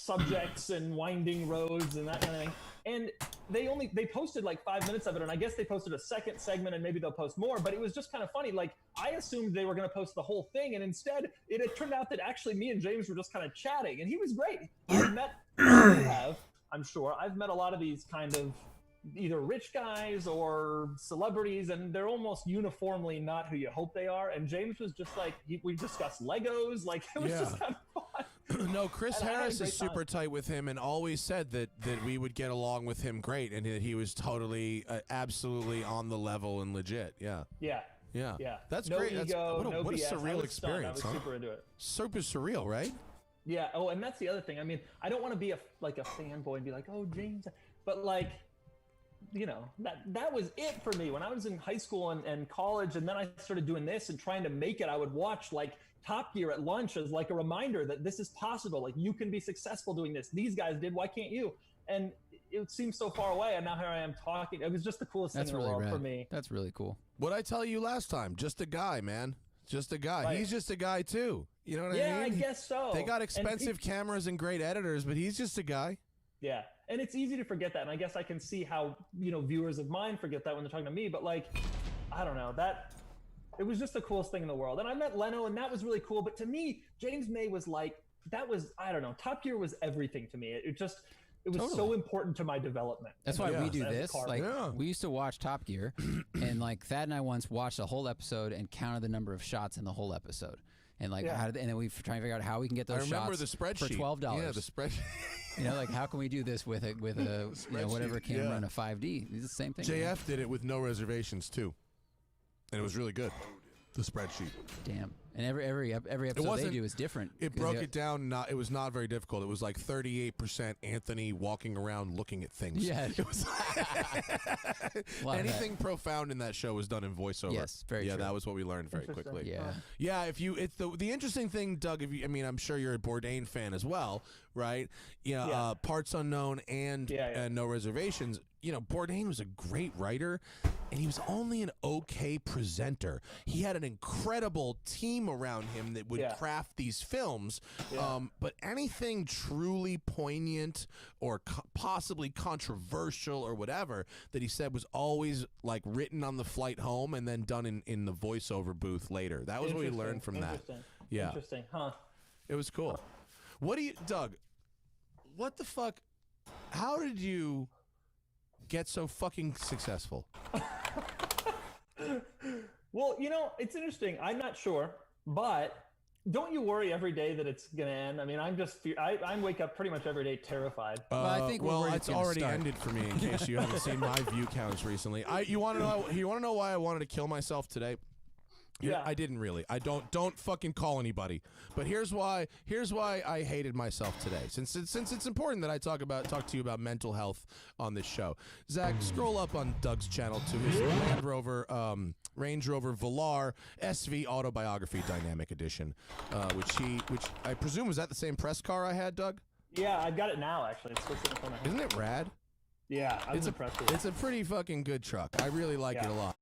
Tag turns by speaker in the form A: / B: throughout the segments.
A: subjects and winding roads and that kind of thing. And they posted like 5 minutes of it, and I guess they posted a second segment, and maybe they'll post more. But it was just kind of funny. Like, I assumed they were going to post the whole thing, and instead it had turned out that actually me and James were just kind of chatting, and he was great. I've met, I'm sure, I've met a lot of these kind of either rich guys or celebrities, and they're almost uniformly not who you hope they are. And James was just like, we discussed Legos, like it was just kind of fun.
B: No, Chris Harris is super tight with him, and always said that we would get along with him great, and that he was totally, absolutely on the level and legit. Yeah. That's
A: no
B: great.
A: Ego,
B: what a
A: BS.
B: surreal experience.
A: I was super into it.
B: Super surreal, right?
A: Yeah. Oh, and that's the other thing. I mean, I don't want to be a fanboy and be like, oh, James, but like, you know, that was it for me when I was in high school and college, and then I started doing this and trying to make it. I would watch like Top Gear at lunch as like a reminder that this is possible. Like, you can be successful doing this. These guys did. Why can't you? And it seems so far away, and now here I am talking. It was just the coolest thing in the world for me.
C: That's really cool.
B: What'd I tell you last time? Just a guy, man. Just a guy.
A: Right.
B: He's just a guy too. You know what I mean?
A: Yeah, I guess so.
B: They got expensive cameras and great editors, but he's just a guy.
A: Yeah, and it's easy to forget that, and I guess I can see how, you know, viewers of mine forget that when they're talking to me, but like, I don't know, it was just the coolest thing in the world. And I met Leno, and that was really cool, but to me, James May was like, I don't know, Top Gear was everything to me. It was totally so important to my development.
C: That's why we do this. Like, we used to watch Top Gear, and like Thad and I once watched a whole episode and counted the number of shots in the whole episode. And like, and then we try to figure out how we can get those shots
B: the spreadsheet.
C: for $12.
B: Yeah, the spreadsheet.
C: You know, like, how can we do this with a you know, whatever camera and a 5D? It's the same thing.
B: JF did it with no reservations too, and it was really good. The spreadsheet.
C: Damn. And every episode they do is different.
B: It broke it down. It was not very difficult. It was like 38% Anthony walking around looking at things.
C: Yeah.
B: It was anything profound in that show was done in voiceover.
C: Yes, very true.
B: Yeah, that was what we learned very quickly.
C: Yeah.
B: Yeah, it's the interesting thing, Doug, I mean, I'm sure you're a Bourdain fan as well, right? Yeah. Parts Unknown and No Reservations. You know, Bourdain was a great writer, and he was only an okay presenter. He had an incredible team around him that would craft these films, but anything truly poignant or possibly controversial or whatever that he said was always like written on the flight home and then done in the voiceover booth later. That was what we learned from that. Yeah.
A: Interesting, huh?
B: It was cool. What do you, Doug, what the fuck, how did you get so fucking successful?
A: Well, you know, it's interesting. I'm not sure, but don't you worry every day that it's gonna end? I mean, I wake up pretty much every day terrified.
C: Well, I think
B: it's already ended for me. In case you haven't seen my view counts recently, you want to know? You want to know why I wanted to kill myself today? Yeah, I didn't really. I don't fucking call anybody. But here's why I hated myself today. Since it's important that I talk to you about mental health on this show. Zach, scroll up on Doug's channel to his Range Rover Velar SV Autobiography Dynamic Edition, which I presume was that the same press car I had, Doug?
A: Yeah, I've got it now actually. It's supposed to be in front of me.
B: Isn't it rad?
A: Yeah, I was impressed with it.
B: It's a pretty fucking good truck. I really like it a lot.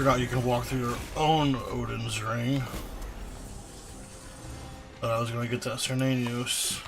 D: forgot you can walk through your own Odin's ring. But I was gonna get that Cernanios.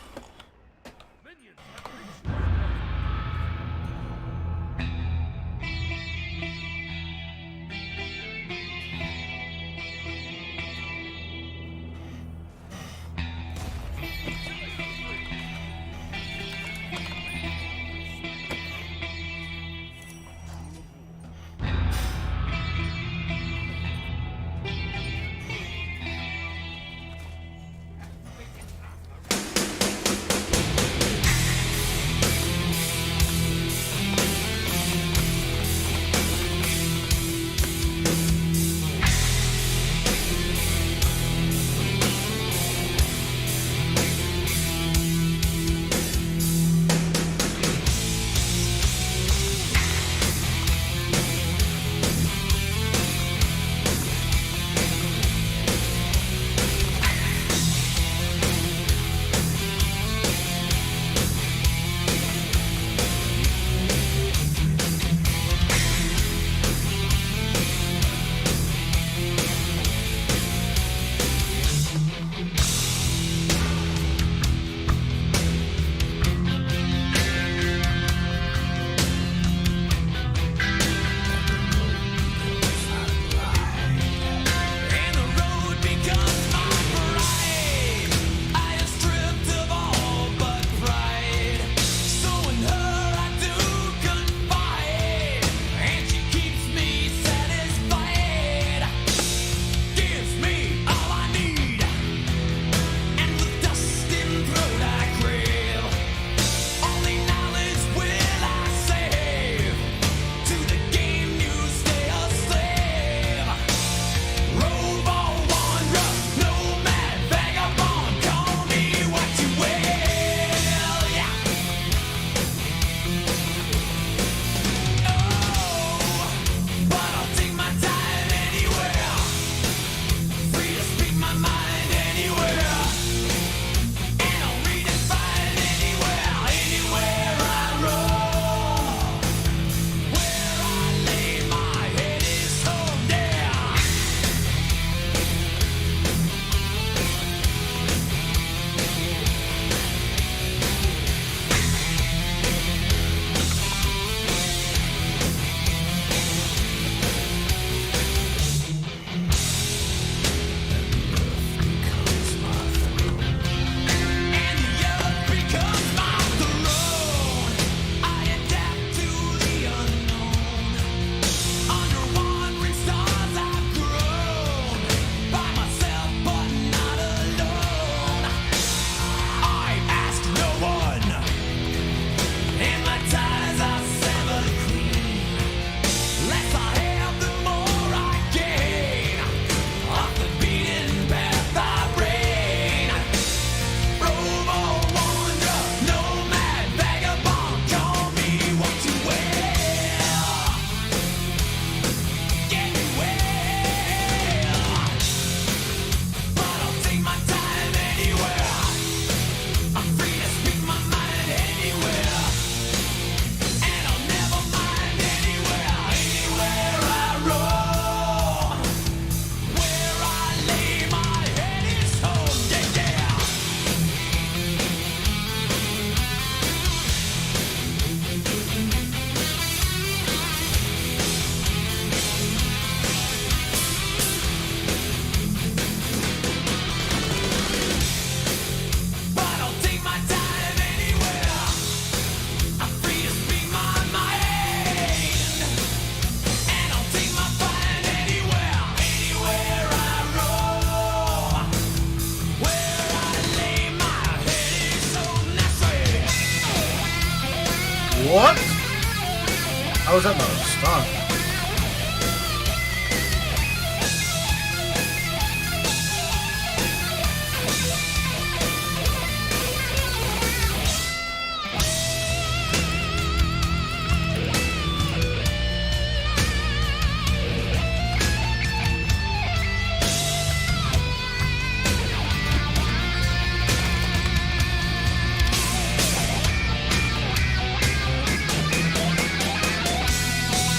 D: What? How was that not a stun?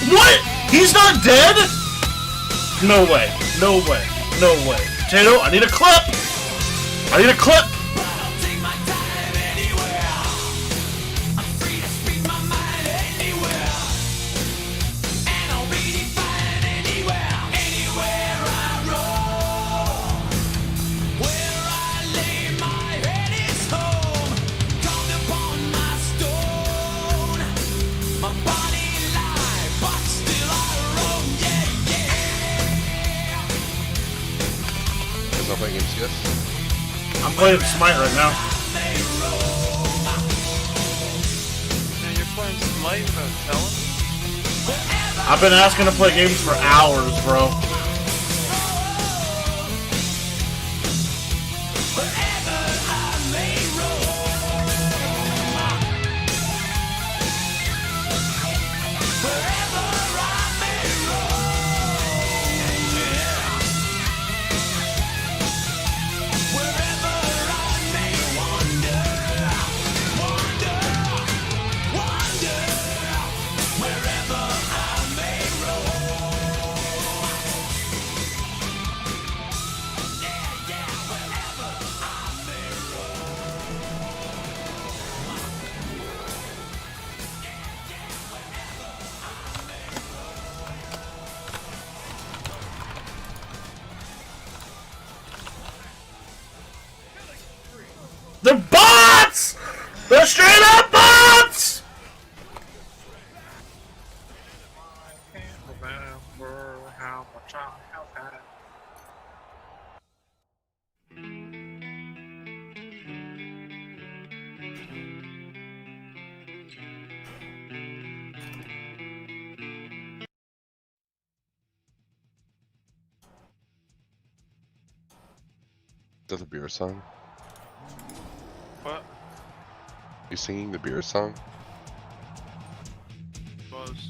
D: What? He's not dead? No way. No way. No way. Potato, I need a clip! I need a clip!
E: Playing games, yes?
D: I'm playing Smite right now.
F: Now you're playing Smite without telling me?
D: I've been asking to play games for hours, bro. They're bots! They're straight up bots!
E: Is that the beer song?
F: What?
E: You singing the beer song?
F: Was.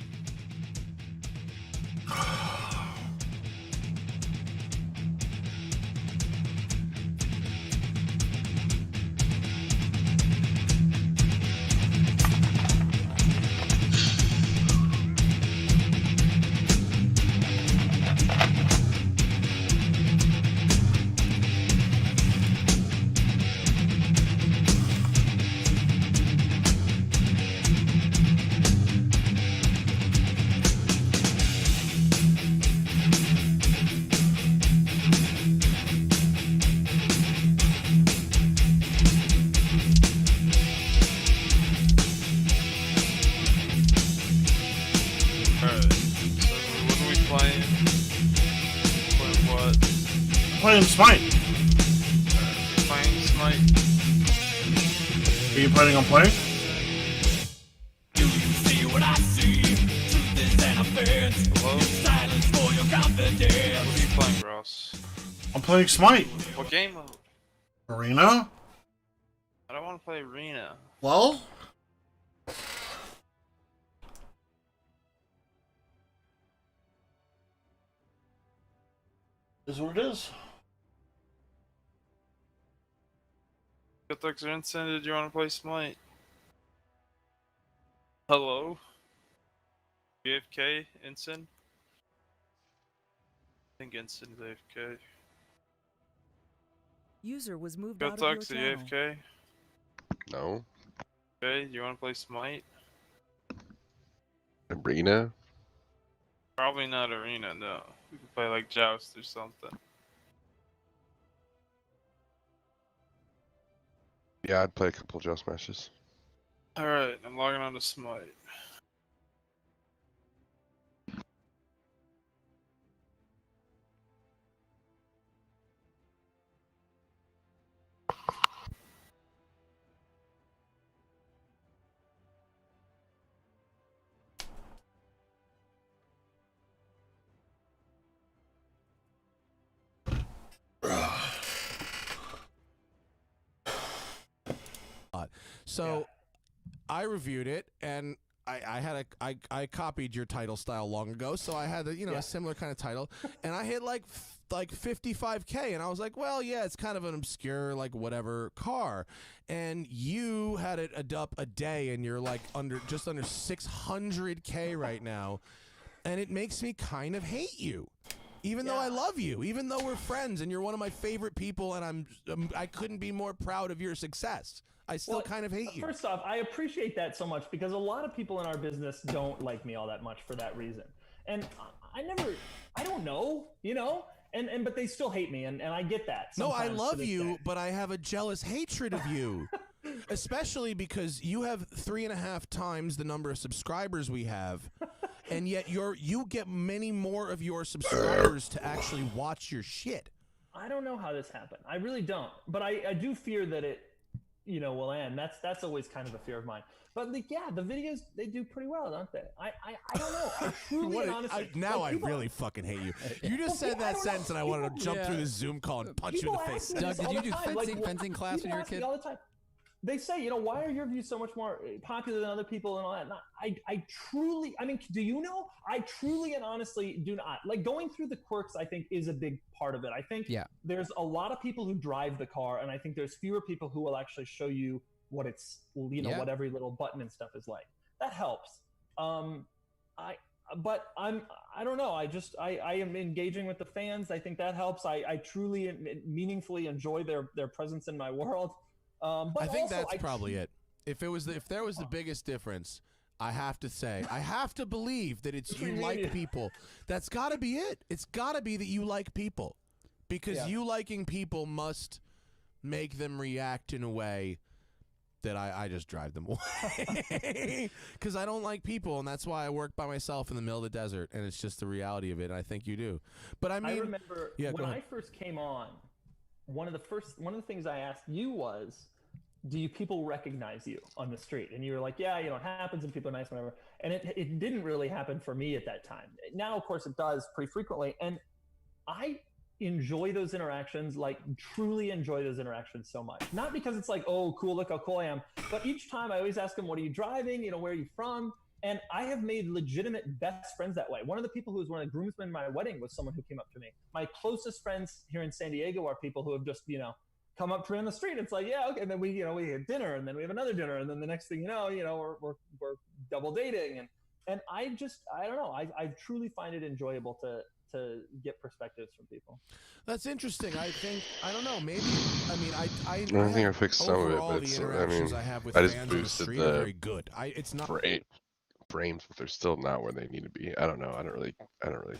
D: Playing Smite.
F: Playing Smite.
D: Are you planning on playing?
F: Hello? What are you playing, Ross?
D: I'm playing Smite.
F: What game mode?
D: Arena?
F: I don't want to play Arena.
D: Well? Is what it is.
F: Good luck, Vincent. Did you want to play Smite? Hello? AFK, Ensign? I think Ensign's AFK.
G: User was moved
F: Good
G: out
F: luck,
G: of your channel.
F: AFK.
E: No.
F: Okay, you want to play Smite?
E: Arena?
F: Probably not Arena, no. We can play like Joust or something.
E: Yeah, I'd play a couple Joust matches.
F: Alright, I'm logging on to Smite.
B: So I reviewed it and I copied your title style long ago, so I had a similar kind of title, and I hit like 55K, and I was like, well, yeah, it's kind of an obscure like whatever car, and you had it up a day, and you're like just under 600K right now, and it makes me kind of hate you. Even though I love you, even though we're friends and you're one of my favorite people, and I couldn't be more proud of your success. I still kind of hate you.
A: First off, I appreciate that so much because a lot of people in our business don't like me all that much for that reason. And I don't know, but they still hate me, and I get that.
B: No, I love you, but I have a jealous hatred of you. Especially because you have 3.5 times the number of subscribers we have, and yet you get many more of your subscribers to actually watch your shit.
A: I don't know how this happened. I really don't. But I do fear that it will end. That's always kind of a fear of mine. But the videos, they do pretty well, don't they? I don't know. I truly honestly
B: I really fucking hate you. You just said that sentence and I wanted to jump through the Zoom call and punch you in the face.
C: Doug, did you do fencing class when you were a kid?
A: All the time. They say, why are your views so much more popular than other people and all that? And I truly, do you know? I truly and honestly do not. Like, going through the quirks, I think, is a big part of it. I think there's a lot of people who drive the car, and I think there's fewer people who will actually show you what it's, what every little button and stuff is like. That helps. I don't know. I am engaging with the fans. I think that helps. I truly and meaningfully enjoy their presence in my world. But
B: I think that's probably it. If there was the biggest difference, I have to believe that it's you like people. That's got to be it. It's got to be that you like people, because you liking people must make them react in a way that I just drive them away. Because I don't like people, and that's why I work by myself in the middle of the desert, and it's just the reality of it. And I think you do. But I
A: remember when I first came on. One of the things I asked you was, do people recognize you on the street? And you were like, yeah, it happens and people are nice, whatever. And it didn't really happen for me at that time. Now, of course, it does pretty frequently. And I enjoy those interactions, like truly enjoy those interactions so much. Not because it's like, oh, cool, look how cool I am. But each time I always ask them, what are you driving? Where are you from? And I have made legitimate best friends that way. One of the people who was one of the groomsmen in my wedding was someone who came up to me. My closest friends here in San Diego are people who have just, come up to me on the street. It's like, yeah, okay. And then we had dinner, and then we have another dinner. And then the next thing we're double dating. And I don't know. I truly find it enjoyable to get perspectives from people.
B: That's interesting. I don't know. Maybe, I
E: don't think I fixed some of it, but
B: the interactions I have with
E: I just
B: fans on the
E: boosted
B: street are very good. It's not
E: frames, but they're still not where they need to be. I don't know. I don't really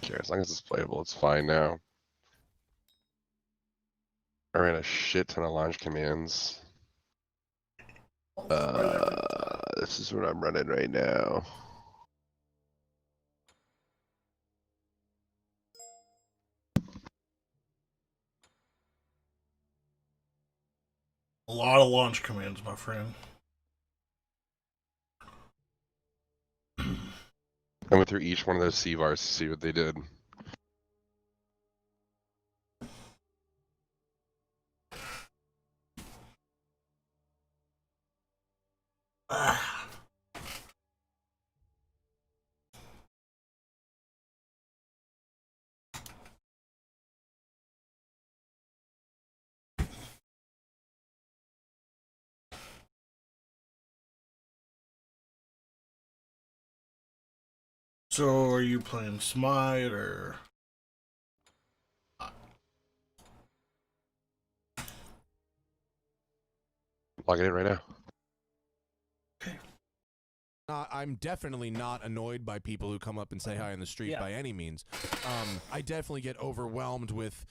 E: care. As long as it's playable, it's fine now. I ran a shit ton of launch commands. This is what I'm running right now.
D: A lot of launch commands, my friend.
E: I went through each one of those CVARs to see what they did.
D: So, are you playing Smite or?
E: Logging in right now.
D: Okay.
B: I'm definitely not annoyed by people who come up and say hi on the street by any means. I definitely get overwhelmed with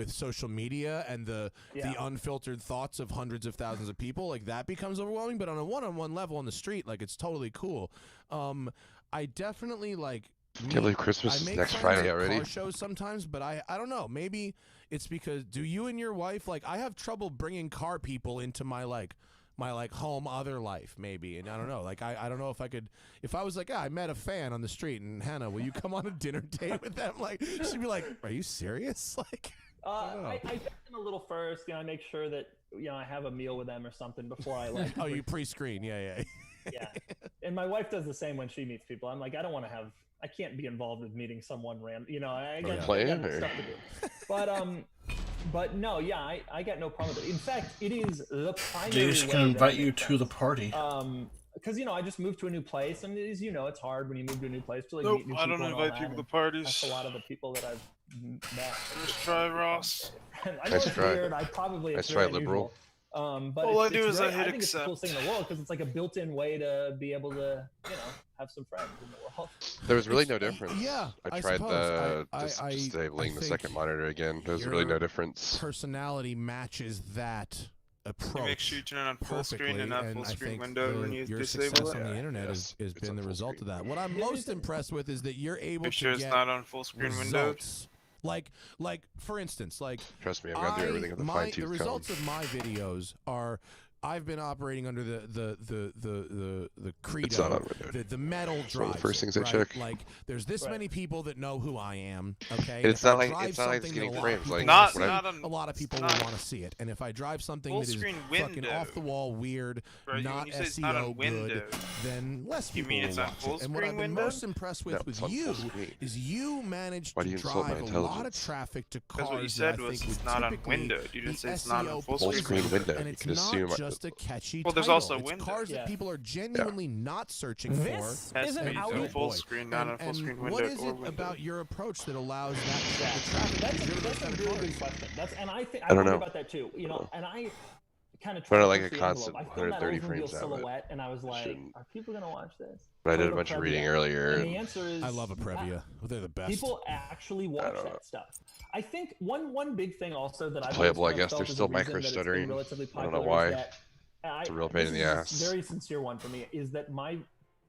B: social media and the unfiltered thoughts of hundreds of thousands of people. Like, that becomes overwhelming. But on a one-on-one level on the street, like, it's totally cool. I definitely like.
E: Can't believe Christmas is next Friday already.
B: Car shows sometimes, but I don't know. Maybe it's because do you and your wife I have trouble bringing car people into my home other life, maybe. And I don't know. Like, I don't know if I could, if I was like, I met a fan on the street, and Hannah, will you come on a dinner date with them? Like, she'd be like, are you serious? Like,
A: I get them a little first. I make sure that I have a meal with them or something before I like.
B: Oh, you pre-screen? Yeah.
A: Yeah, and my wife does the same when she meets people. I'm like, I can't be involved with meeting someone random. I got stuff to do. But no, I got no problem with it. In fact, it is the primary.
D: They just can invite you to the party.
A: because I just moved to a new place, and as you know, it's hard when you move to a new place to like
F: Nope,
A: meet new
F: I
A: people.
F: don't invite people to parties.
A: That's a lot of the people that I've met.
F: First try, Ross.
A: I know it's weird. I probably it's very
E: liberal.
A: But
F: all I
A: it's
F: do is
A: great.
F: I hit
A: think it's the coolest thing in the world because it's like a built-in way to be able to, have some friends in the world.
E: There was really no difference.
B: Yeah,
E: I tried
B: suppose.
E: just disabling the second monitor again. There was really no difference.
B: Personality matches that approach.
F: You make sure you turn it on full screen and not full screen
B: I
F: window when you
B: your
F: disable
B: success
F: it.
B: on the internet has been the result of that. What I'm most impressed with is that you're able
F: Make sure
B: to
F: it's
B: get
F: not on full screen window.
B: results. Like for instance,
E: trust me, I've got to do everything with a fine-tooth comb.
B: The results of my videos are I've been operating under the credo,
E: it's not on window.
B: the metal drive.
E: One of the first things I
B: right?
E: check.
B: Like there's this many people that know who I am. Okay,
E: it's not like it's getting frames. Like
B: a lot of people will want to see it. And if I drive something that is fucking off the wall, weird, not SEO good, then less people will watch it. And what I've been most impressed with you is you managed to drive a lot of traffic to cars
F: what you said
B: that I
F: was
B: think
F: it's
B: would
F: not on
B: typically
F: window. You didn't say it's
B: SEO
F: not on
E: full screen window.
B: And
E: You
B: it's
E: can assume
B: not just a catchy
F: well, there's
B: title.
F: also
B: it's
F: window.
B: cars that people are genuinely not searching
A: This
B: for.
A: is an
F: Audi full screen, not on full screen window.
B: What is it about your approach that allows that traffic?
A: That's a really good question. I
E: don't
A: wonder
E: know
A: about that too. And I kind of
E: But
A: tried
E: like
A: to
E: a
A: push the
E: constant
A: envelope. I filmed that
E: 130
A: Oldsmobile
E: frames out of it.
A: silhouette, and I was like,
E: Shouldn't.
A: are people gonna watch this?
E: But I did a bunch of reading earlier.
A: And the answer is
B: I love a Previa. They're the best.
A: People actually watch that stuff. I think one big thing also that I've
E: playable. I
A: always
E: guess
A: felt
E: there's
A: is
E: still
A: a reason
E: micro
A: that it's been
E: stuttering.
A: relatively
E: I don't know
A: popular is
E: why.
A: that
E: It's a real pain in the ass.
A: This is a very sincere one for me is that my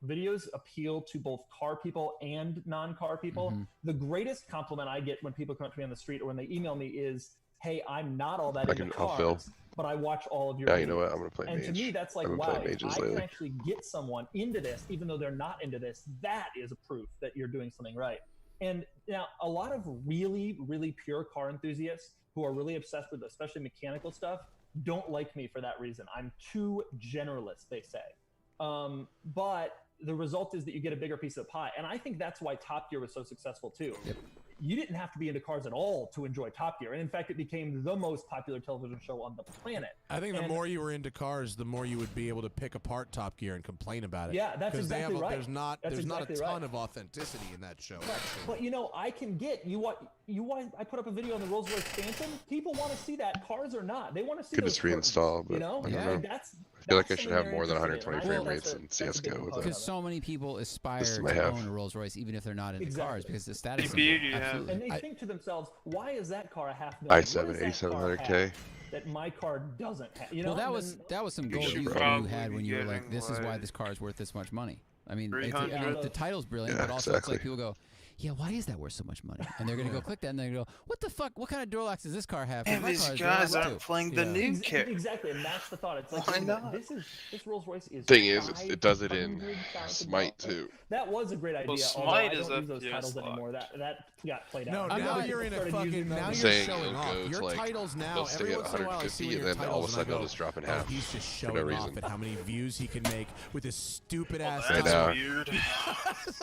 A: videos appeal to both car people and non-car people. The greatest compliment I get when people come up to me on the street or when they email me is, hey, I'm not all that into cars, but I watch all of your videos.
E: You know what? I'm going to play
A: And
E: Mage.
A: to me, that's like, wow, if I can actually get someone into this, even though they're not into this, that is a proof that you're doing something right. And now a lot of really, really pure car enthusiasts who are really obsessed with especially mechanical stuff don't like me for that reason. I'm too generalist, they say. But the result is that you get a bigger piece of the pie. And I think that's why Top Gear was so successful too.
B: Yep.
A: You didn't have to be into cars at all to enjoy Top Gear. And in fact, it became the most popular television show on the planet.
B: I think the more you were into cars, the more you would be able to pick apart Top Gear and complain about it.
A: Yeah, that's exactly right.
B: There's not a ton of authenticity in that show.
A: But I can get I put up a video on the Rolls-Royce Phantom. People want to see that, cars or not. They want to see.
E: Could just reinstall, but I don't know. I feel like I should have more than 120 frame rates in CS:GO.
C: Because so many people aspire to own a Rolls Royce, even if they're not into cars, because the status.
A: And they think to themselves, "Why is that car $500,000?
E: i7 8700K
A: that my car doesn't have?"
C: Well, that was some gold you had when you were like, "This is why this car is worth this much money." I mean, the title's brilliant, but also it's like people go, yeah, why is that worth so much money? And they're going to go click that and they're going to go, what the fuck? What kind of door locks does this car have?
F: And these guys aren't playing the new kit.
A: Exactly, and that's the thought. It's like,
F: why not?
A: This Rolls Royce is.
E: Thing is, it does it in Smite too.
A: That was a great idea.
F: Well, Smite
A: I
F: is
A: don't use those
F: FPS
A: titles
F: lock.
A: anymore. That got played
B: No,
A: out.
B: now you're in a fucking. Now you're showing off. Your titles now. Every once in a while, I see your
E: and then all of a
B: titles
E: sudden it'll just drop in half.
B: He's just showing off at how many views he can make with his stupid ass.
E: That's
F: weird.
E: Yeah,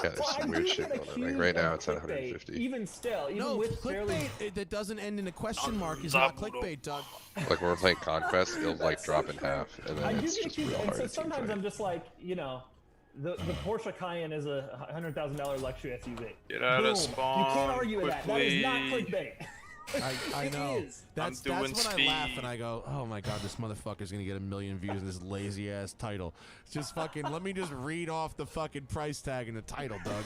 E: there's some weird shit going on. Like right now, it's at 150.
A: Even still,
B: no, clickbait that doesn't end in a question mark is not clickbait, Doug.
E: Like when we're playing Conquest, it'll like drop in half, and then it's just real hard.
A: So sometimes I'm just like, the Porsche Cayenne is a $100,000 luxury SUV.
F: Get out of spawn.
A: You can't argue with that. That is not clickbait.
B: I know. That's when
F: speed.
B: I laugh and I go, oh my god, this motherfucker's gonna get 1 million views in this lazy ass title. It's just fucking. Let me just read off the fucking price tag in the title, Doug.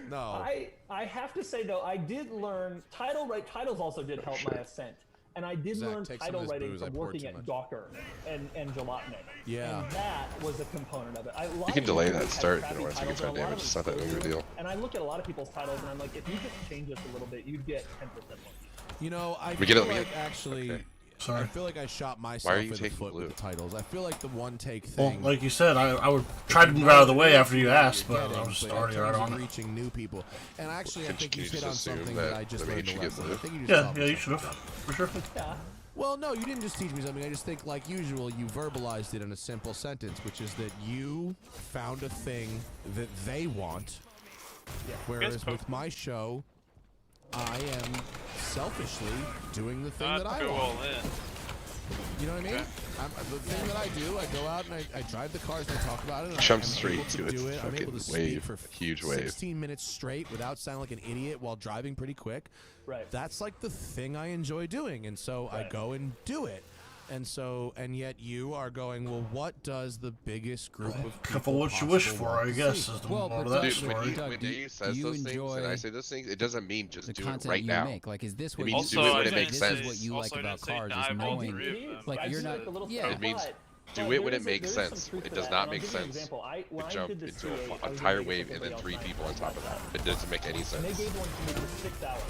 B: No.
A: I have to say though, I did learn titles also did help my ascent. And I did learn title writing from working at Docker and Jalopnik.
B: Yeah.
A: And that was a component of it.
E: You can delay that start if you don't want to take a ton of damage. It's not that big of a deal.
A: And I look at a lot of people's titles and I'm like, if you just change this a little bit, you'd get 10% more.
B: I feel like actually... Okay.
G: Sorry.
B: I feel like I shot myself in the foot with the titles. I feel like the one-take thing...
G: Well, like you said, I would try to move out of the way after you asked, but I was already right on it.
B: Reaching new people. And actually, I think you hit on something that I just learned a lesson.
G: Yeah, you should have. For sure.
A: Yeah.
B: Well, no, you didn't just teach me something. I just think, like usual, you verbalized it in a simple sentence, which is that you found a thing that they want, whereas with my show, I am selfishly doing the thing that I want.
F: Go all in.
B: You know what I mean? The thing that I do, I go out and I drive the cars and I talk about it. And
E: Jump
B: I'm
E: straight
B: able to
E: to
B: do
E: its
B: it. I'm able to
E: fucking
B: speak for
E: huge wave.
B: 16 minutes straight without sounding like an idiot while driving pretty quick.
A: Right.
B: That's like the thing I enjoy doing, and so I go and do it. And yet you are going, well, what does the biggest group of people
G: Careful what you wish for, I guess, is the moral of that story.
E: When Dave says those things and I say those things, it doesn't mean just do it right
C: you
E: now.
C: Make. Like, is this what
E: it
C: you
E: means do it when it makes
C: this
E: sense.
C: Is what you like about cars is
A: knowing,
C: knowing, like you're not.
E: It means do it when it makes sense. It does not make sense to jump into an entire wave and then 3 people on top of that. It doesn't make any sense.
A: And they gave one to me for 6 hours.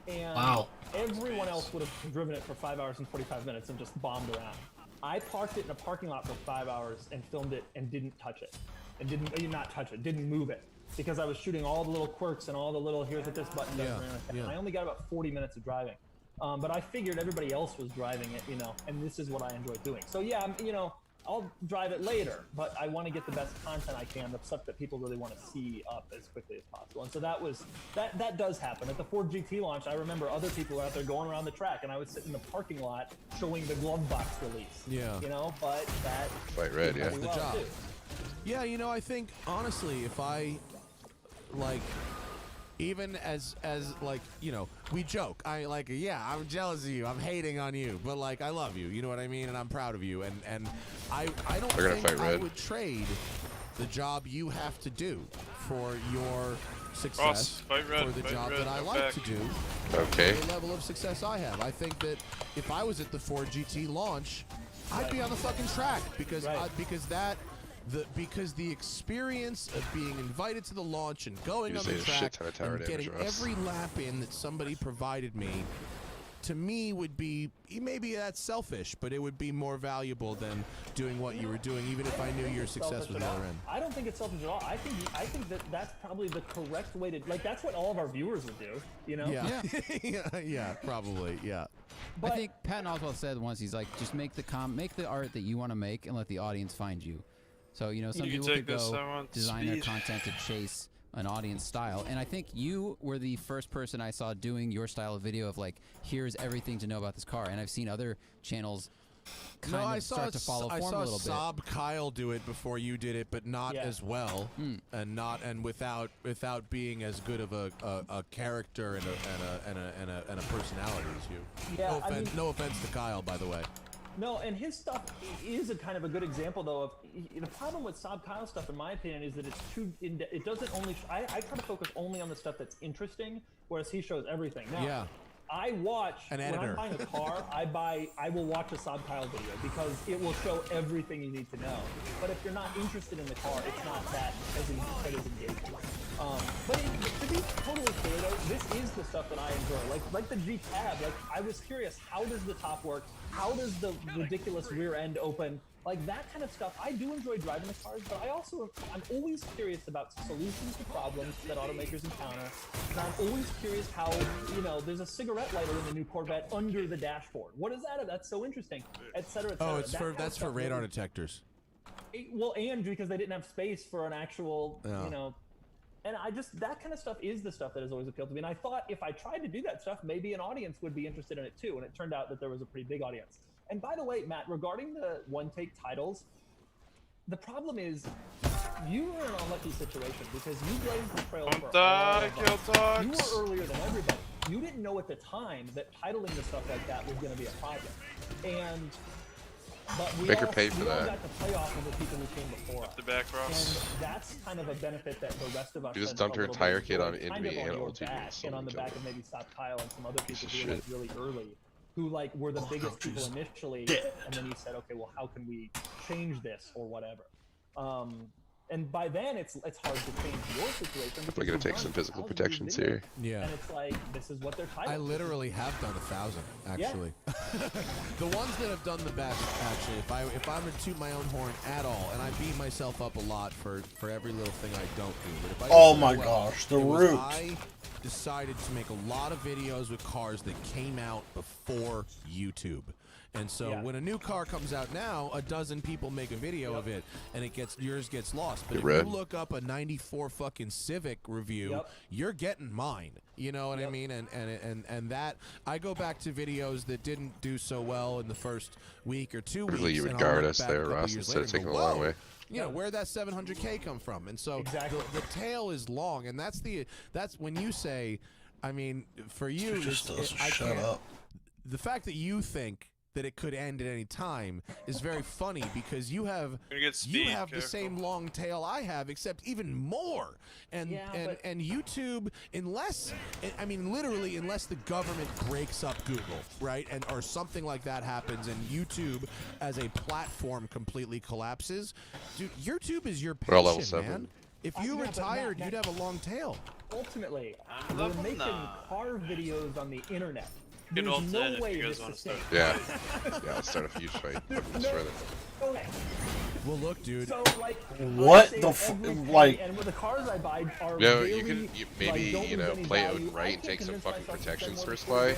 A: And
G: wow.
A: Everyone else would have driven it for 5 hours and 45 minutes and just bombed around. I parked it in a parking lot for 5 hours and filmed it and didn't touch it. And didn't move it. Because I was shooting all the little quirks and all the little, here's what this button does. And I only got about 40 minutes of driving. But I figured everybody else was driving it, and this is what I enjoy doing. So yeah, I'll drive it later, but I want to get the best content I can, the stuff that people really want to see up as quickly as possible. And so that does happen. At the Ford GT launch, I remember other people were out there going around the track, and I would sit in the parking lot showing the glove box release.
B: Yeah.
A: But that
E: quite red, yeah.
B: The job. Too. Yeah, I think honestly, if I even as like, we joke. I'm jealous of you. I'm hating on you, but I love you. You know what I mean? And I'm proud of you. And I don't think I would trade the job you have to do for your success for the job that I like to do.
E: Okay.
B: The level of success I have. I think that if I was at the Ford GT launch, I'd be on the fucking track because because the experience of being invited to the launch and going on the track and getting every lap in that somebody provided me, to me would be, maybe that's selfish, but it would be more valuable than doing what you were doing, even if I knew your success was the other end.
A: I don't think it's selfish at all. I think that's probably the correct way to, that's what all of our viewers would do,
B: Yeah, yeah, probably, yeah.
C: But I think Patton Oswalt said once, he's like, just make the art that you want to make and let the audience find you. So, some people could go design their content to chase an audience style. And I think you were the first person I saw doing your style of video of here's everything to know about this car. And I've seen other channels start to follow form a little bit.
B: I saw Saab Kyle do it before you did it, but not as well, and without being as good of a character and a personality as you.
A: Yeah,
B: no offense to Kyle, by the way.
A: No, and his stuff is a kind of a good example, though, of the problem with Saab Kyle stuff, in my opinion, is that it's too it doesn't only. I try to focus only on the stuff that's interesting, whereas he shows everything. Now, I watch when I'm buying a car. I will watch a Saab Kyle video because it will show everything you need to know. But if you're not interested in the car, it's not that as engaging. But to be totally clear, though, this is the stuff that I enjoy. Like the G-Tab. I was curious, how does the top work? How does the ridiculous rear end open? That kind of stuff. I do enjoy driving the cars, but I'm always curious about solutions to problems that automakers encounter. And I'm always curious how, there's a cigarette lighter in the new Corvette under the dashboard. What is that? That's so interesting, et cetera, et cetera.
B: Oh, that's for radar detectors.
A: And because they didn't have space for an actual, And that kind of stuff is the stuff that has always appealed to me. And I thought if I tried to do that stuff, maybe an audience would be interested in it too. And it turned out that there was a pretty big audience. And by the way, Matt, regarding the one-take titles, the problem is you were in an unlucky situation because you blazed the trail for all of us. You were earlier than everybody. You didn't know at the time that titling the stuff like that was going to be a problem. But we all got to play off of the people who came before us.
F: The back rocks.
A: And that's kind of a benefit that the rest of us.
E: You just dumped your entire kit on Envy and Ultimate.
A: And on the back of maybe Stop Kyle and some other people who were really early, who were the biggest people initially, and then you said, okay, well, how can we change this or whatever? And by then, it's hard to change your situation.
E: We're gonna take some physical protections here.
B: Yeah.
A: And it's this is what they're titled.
B: I literally have done 1,000, actually. Yeah. The ones that have done the best, actually, if I'm to toot my own horn at all, and I beat myself up a lot for every little thing I don't do. But if I
G: oh my gosh, the root.
B: I decided to make a lot of videos with cars that came out before YouTube. And so when a new car comes out now, a dozen people make a video of it, and yours gets lost. But if you look up a '94 fucking Civic review, you're getting mine. You know what I mean? And that I go back to videos that didn't do so well in the first week or 2 weeks.
E: Usually you would guard us there, Ross, instead of taking a long way.
B: You know, where'd that 700K come from? And so the tail is long, and that's when you say, I mean, for you,
G: shut up.
B: The fact that you think that it could end at any time is very funny because you have the same long tail I have, except even more. And YouTube, unless the government breaks up Google, right, or something like that happens, and YouTube as a platform completely collapses, dude, YouTube is your passion, man. If you retired, you'd have a long tail.
A: Ultimately, we're making car videos on the internet. There's no way this is safe.
E: Yeah, let's start a huge fight.
B: Well, look, dude.
A: So, like,
G: what the like?
A: And with the cars I buy are
E: you can maybe play Odin right and take some fucking protections first buy.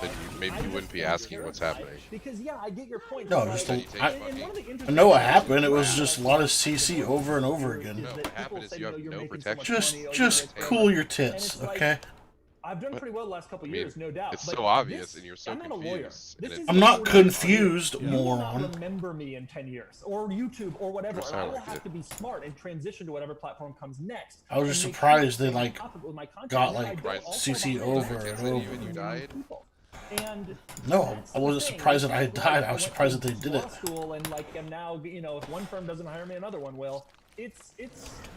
E: Then maybe you wouldn't be asking what's happening.
A: Because I get your point.
G: No, just I know what happened. It was just a lot of CC over and over again.
E: No, what happened is you have no protection.
G: Just cool your tits, okay?
A: I've done pretty well the last couple years, no doubt.
E: It's so obvious, and you're so confused.
G: I'm not confused, moron.
A: You will not remember me in 10 years, or YouTube, or whatever. I will have to be smart and transition to whatever platform comes next.
G: I was just surprised they got CC over and over.
E: And you died.
A: And
G: no, I wasn't surprised that I had died. I was surprised that they did it.
A: School and I'm now, if one firm doesn't hire me, another one will. It's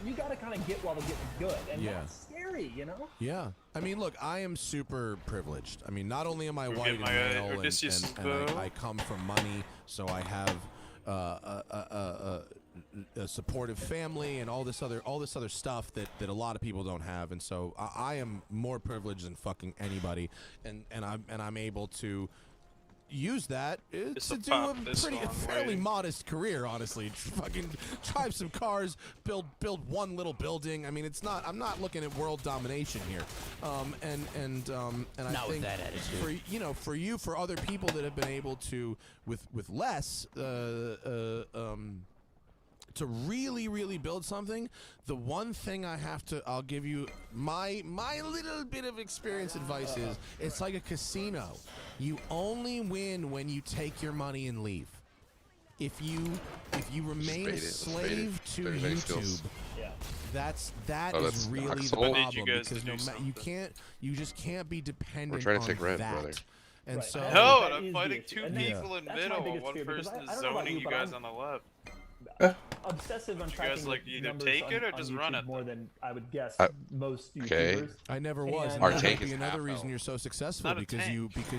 A: you got to kind of get while the getting's good, and that's scary,
B: Yeah, I mean, look, I am super privileged. I mean, not only am I white and male, and I come from money, so I have a supportive family and all this other stuff that a lot of people don't have, and so I am more privileged than fucking anybody, and I'm able to use that to do a fairly modest career, honestly. Fucking drive some cars, build one little building. I mean, I'm not looking at world domination here. And I
C: not
B: think
C: with that attitude.
B: for other people that have been able to with less to really build something, the one thing I'll give you my little bit of experience advice is, it's like a casino. You only win when you take your money and leave. If you remain a slave to YouTube, that is really the problem, because you just can't be dependent on that.
E: We're trying to take red, brother.
B: And so
F: no, I'm fighting two people in middle while one person is zoning you guys on the left.
A: Obsessive on tracking.
F: You guys either take it or just run it.
A: More than I would guess most YouTubers.
E: Okay.
B: I never was. And
E: our
B: that
E: tank
B: might be
E: is
B: another reason you're so successful, because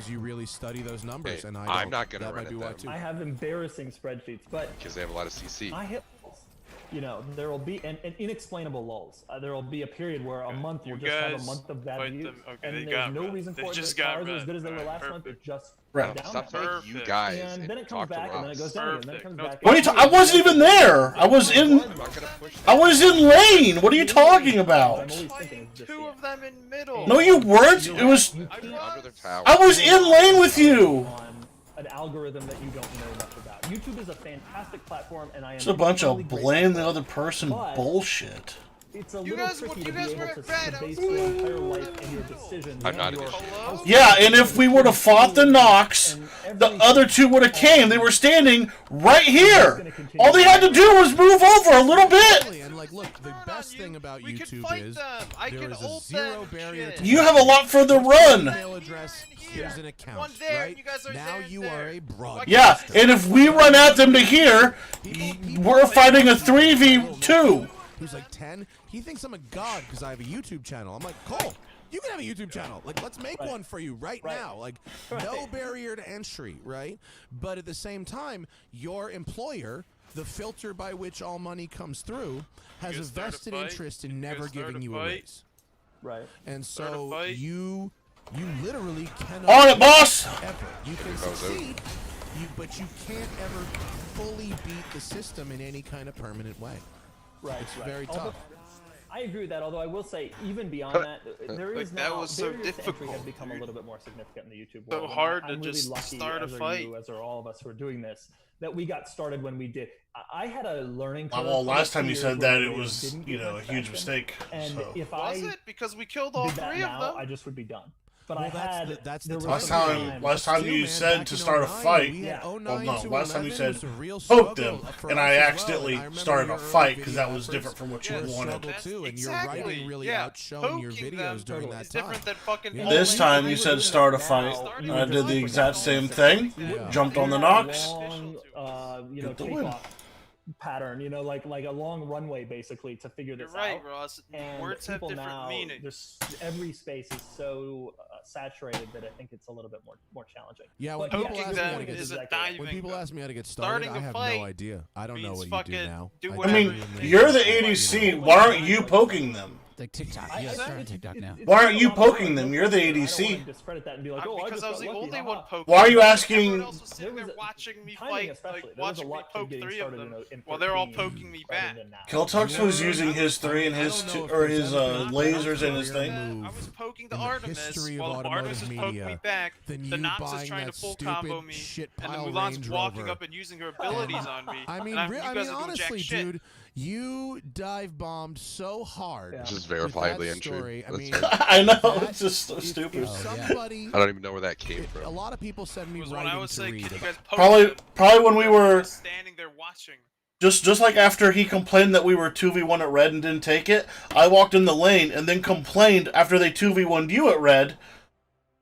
B: you really study those numbers.
E: Hey,
B: and
E: I'm not gonna run
B: it.
A: I have embarrassing spreadsheets, but
E: because they have a lot of CC.
A: I hit. There will be an inexplainable lulls. There will be a period where a month will just have a month of bad views, and there's no reason for it. The cars are as good as they were last month. It's just down.
E: Stop saying you guys.
A: And then it comes back, and then it goes down, and then it comes back.
G: What are you I wasn't even there. I was in lane. What are you talking about?
F: Two of them in middle.
G: No, you weren't. It was. I was in lane with you.
A: An algorithm that you don't know much about. YouTube is a fantastic platform, and I am.
G: It's a bunch of blame the other person bullshit.
A: It's a little tricky to be able to base your entire life and your decisions.
E: I'm not
G: Yeah, and if we would have fought the Nox, the other two would have came. They were standing right here. All they had to do was move over a little bit.
B: And look, the best thing about YouTube is there is a zero barrier.
G: You have a lot further run.
B: Email address. Here's an account, right? Now you are a broadcaster.
G: Yeah, and if we run at them to here, we're fighting a 3v2.
B: Who's like 10? He thinks I'm a god because I have a YouTube channel. I'm like, cool. You can have a YouTube channel. Like, let's make one for you right now. Like, no barrier to entry, right? But at the same time, your employer, the filter by which all money comes through, has a vested interest in never giving you a raise.
A: Right.
B: And so you literally cannot.
G: On it, boss!
B: Ever. You can succeed, but you can't ever fully beat the system in any kind of permanent way.
A: Right.
B: It's very tough.
A: I agree with that. Although I will say, even beyond that, there is
F: like, that
A: now
F: was so
A: barriers to entry
F: difficult,
A: have become
F: dude.
A: a little bit more significant in the YouTube
F: So
A: world.
F: hard
A: I'm
F: to
A: really
F: just
A: lucky,
F: start a
A: as are
F: fight.
A: you, as are all of us who are doing this, that we got started when we did. I had a learning curve.
G: Well, last time you said that, it was,
A: didn't
G: you
A: get
G: know, a
A: much
G: huge
A: traction.
G: mistake.
A: And
G: So.
A: if
F: Was
A: I
F: it? Because we killed all
A: did that
F: three of
A: now,
F: them.
A: I just would be done. But
B: Well,
A: I had
B: that's
A: there
B: the
A: was
G: last time
B: too,
G: you
B: man.
G: said
B: Back
G: to
B: in
G: start a
B: 09,
G: fight.
B: we had 09
G: Well, no,
B: to
G: last time you
B: 11
G: said
B: was a real
G: poke
B: struggle
G: them,
B: for
G: and
B: us
G: I
B: as well.
G: accidentally
B: And I remember
G: started
B: your
G: a
B: early
G: fight because
B: video
G: that was
B: efforts
G: different from what you
B: were a
G: wanted.
B: struggle too, and your
F: Exactly.
B: writing really
F: Yeah.
B: outshone your
F: Poking
B: videos
F: them
B: during that
F: is
B: time.
F: different than fucking.
B: Yeah.
G: This
A: Well,
G: time
A: when
G: you
A: we were
G: said
A: doing
G: start a
A: that
G: fight.
A: now,
G: I did the exact same thing.
B: Yeah.
G: Jumped on the
A: That
G: Nox.
A: long,
G: Good doing.
A: takeoff pattern, like a long runway basically to figure this
F: You're right,
A: out.
F: Ross.
A: And
F: Words have
A: people
F: different
A: now,
F: meanings.
A: every space is so saturated that I think it's a little bit more challenging.
B: Yeah, when
A: But
B: people
F: Poking
B: ask me how
F: them
B: to get
F: isn't
A: exactly right.
F: diving.
B: when people
F: them.
B: ask me how to get started,
F: Starting
B: I
F: a
B: have
F: fight
B: no idea. I don't know
F: means
B: what you do
F: fucking
B: now.
F: do
B: I
G: I
F: whatever
G: mean,
F: you
G: you're the
F: make.
G: ADC. Why aren't you poking them?
C: Like TikTok.
A: I-
C: You gotta
A: I-
C: start on
A: it's-
C: TikTok now.
G: Why aren't you
A: it's a lot of
G: poking
A: work.
G: them? You're the
A: I don't
G: ADC.
A: want to discredit that and be like, oh,
F: Because I was the
A: lucky,
F: only
A: haha.
F: one poking.
G: Why are you
F: them.
G: asking-
F: Everyone else was sitting
A: There
F: there
A: was
F: watching me
A: timing
F: fight,
A: especially.
F: like
A: There was a
F: watching me
A: lot to
F: poke
A: getting
F: 3 of
A: started
F: them
A: in
F: while they're all
A: 13
F: poking me
A: rather
F: back.
A: than now.
G: Kiltux was using his 3 and his
B: I don't
G: 2,
B: know if
G: or
B: there's
G: his
B: ever been
G: lasers
B: a
G: and his
B: career
G: thing.
B: move
F: I was poking the
B: in the
F: Artemis
B: history of
F: while
B: automotive
F: Artemis was poking me
B: media
F: back.
B: than
F: The
B: you
F: Nox was
B: buying
F: trying
B: that
F: to full
B: stupid
F: combo me,
B: shit
F: and the
B: pile
F: Mulan's
B: Range
F: walking
B: Rover.
F: up and using her abilities on me.
B: I mean,
F: and you guys are doing
B: honestly,
F: jack shit.
B: dude, you dive bombed so hard.
A: Yeah.
E: Just
B: with
E: verifiably
B: that
E: untrue.
B: story. I
E: That's
B: mean,
E: right.
G: I know,
B: that-
G: it's just so stupid.
B: If
C: Oh, yeah.
B: somebody,
E: I don't even know where that came
B: a
E: from.
B: lot of people send me
F: Was when I
B: writing
F: was
B: to
F: saying,
B: read.
F: can you guys poke
G: Probably
F: them?
G: when we were
F: Just standing there watching.
G: just like after he complained that we were 2v1 at red and didn't take it, I walked in the lane and then complained after they 2v1'd you at red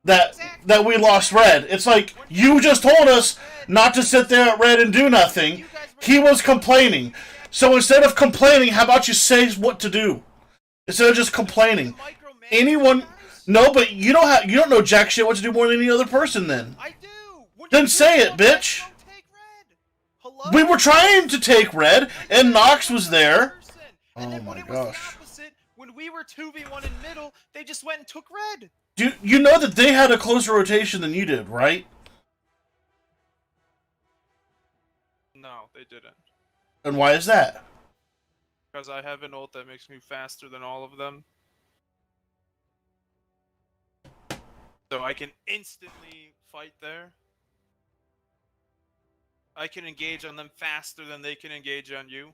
G: that we lost red. It's like, you just told us not to sit there at red and do nothing. He was complaining. So instead of complaining, how about you say what to do? Instead of just complaining. Anyone... No, but you don't know jack shit what to do more than any other person then.
F: I do.
G: Then say it, bitch.
F: Hello?
G: We were trying to take red, and Nox was there.
F: And
G: Oh
F: then
G: my
F: when it was
G: gosh.
F: the opposite, when we were 2v1 in middle, they just went and took red.
G: You know that they had a closer rotation than you did, right?
F: No, they didn't.
G: And why is that?
F: Because I have an ult that makes me faster than all of them. So I can instantly fight there. I can engage on them faster than they can engage on you.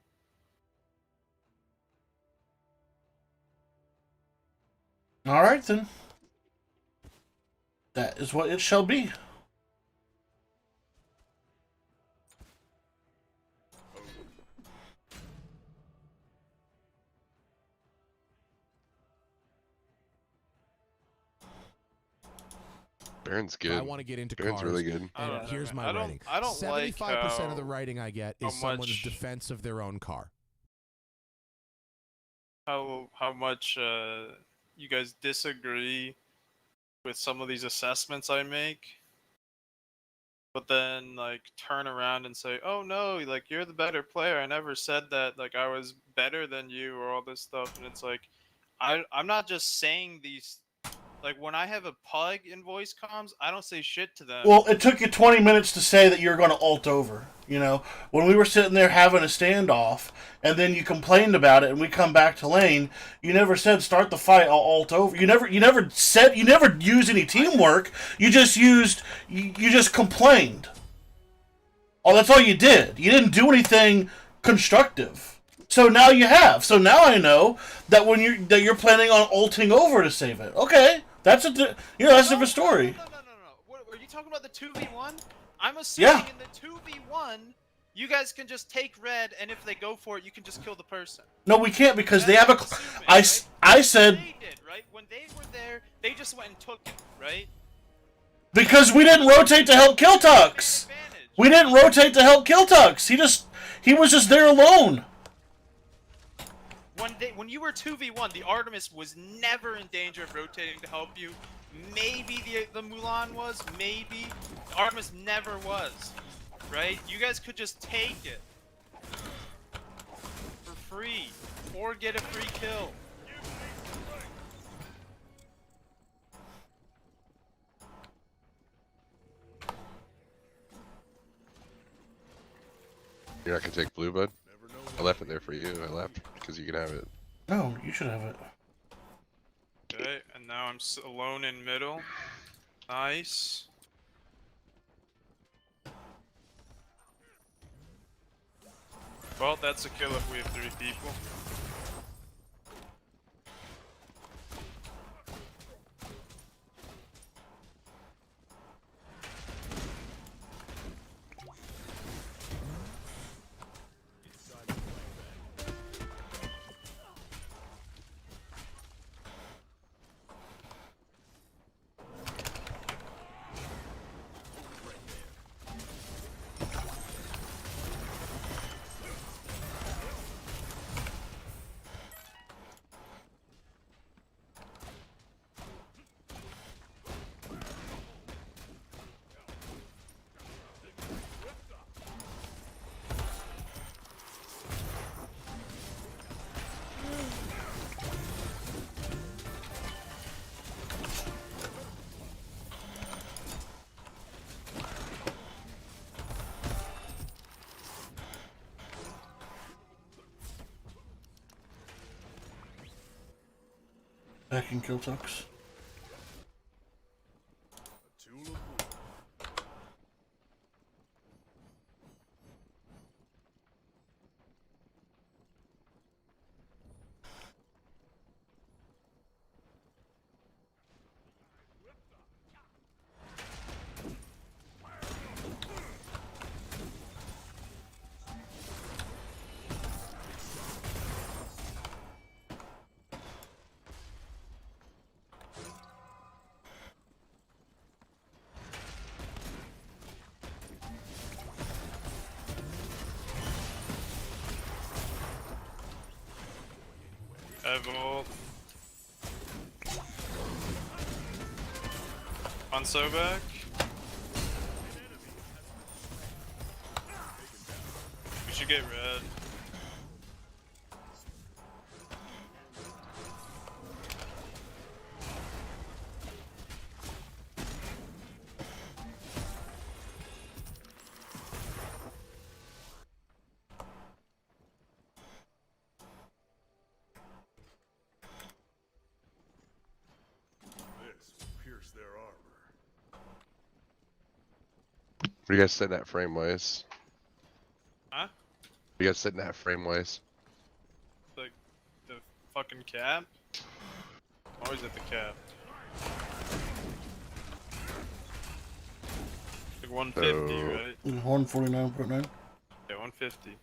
G: Alright then. That is what it shall be.
E: Baron's good.
B: I want to get into
E: Baron's
B: cars.
E: really good.
F: I don't
B: And
F: know,
B: here's
F: man.
B: my writing.
F: I don't
B: 75% of the writing I get is
F: how
B: someone's
F: much-
B: defense of their own car.
F: how much you guys disagree with some of these assessments I make, but then like turn around and say, "Oh no, like you're the better player. I never said that. Like I was better than you or all this stuff." And it's like, I'm not just saying these. Like when I have a pug in voice comms, I don't say shit to them.
G: Well, it took you 20 minutes to say that you were going to ult over. You know, when we were sitting there having a standoff, and then you complained about it, and we come back to lane, you never said start the fight. I'll ult over. You never used any teamwork. You just complained. Oh, that's all you did. You didn't do anything constructive. So now you have. So now I know that you're planning on ulting over to save it. Okay, that's a different story.
F: No. What, are you talking about the 2v1? I'm assuming in the 2v1, you guys can just take red, and if they go for it, you can just kill the person.
G: No, we can't because they
F: That's
G: have a.
F: what I'm assuming,
G: I
F: right?
G: said
F: They did, right? When they were there, they just went and took it, right?
G: because we didn't rotate to help Kiltux. We didn't rotate to help Kiltux. He was just there alone.
F: When you were 2v1, the Artemis was never in danger of rotating to help you. Maybe the Mulan was, maybe. The Artemis never was, right? You guys could just take it for free or get a free kill.
E: You're not gonna take blue, bud? I left it there for you. I left because you can have it.
G: No, you should have it.
F: Okay, and now I'm alone in middle. Nice. Well, that's a kill if we have 3 people.
G: Back in Clipeuss.
F: Evolt. On Sobek. We should get red.
E: What are you guys sitting at frame wise?
F: Huh?
E: You guys sitting at frame wise?
F: Like the fucking cap? Always at the cap. Like 150, right?
G: 149.9.
F: Yeah, 150.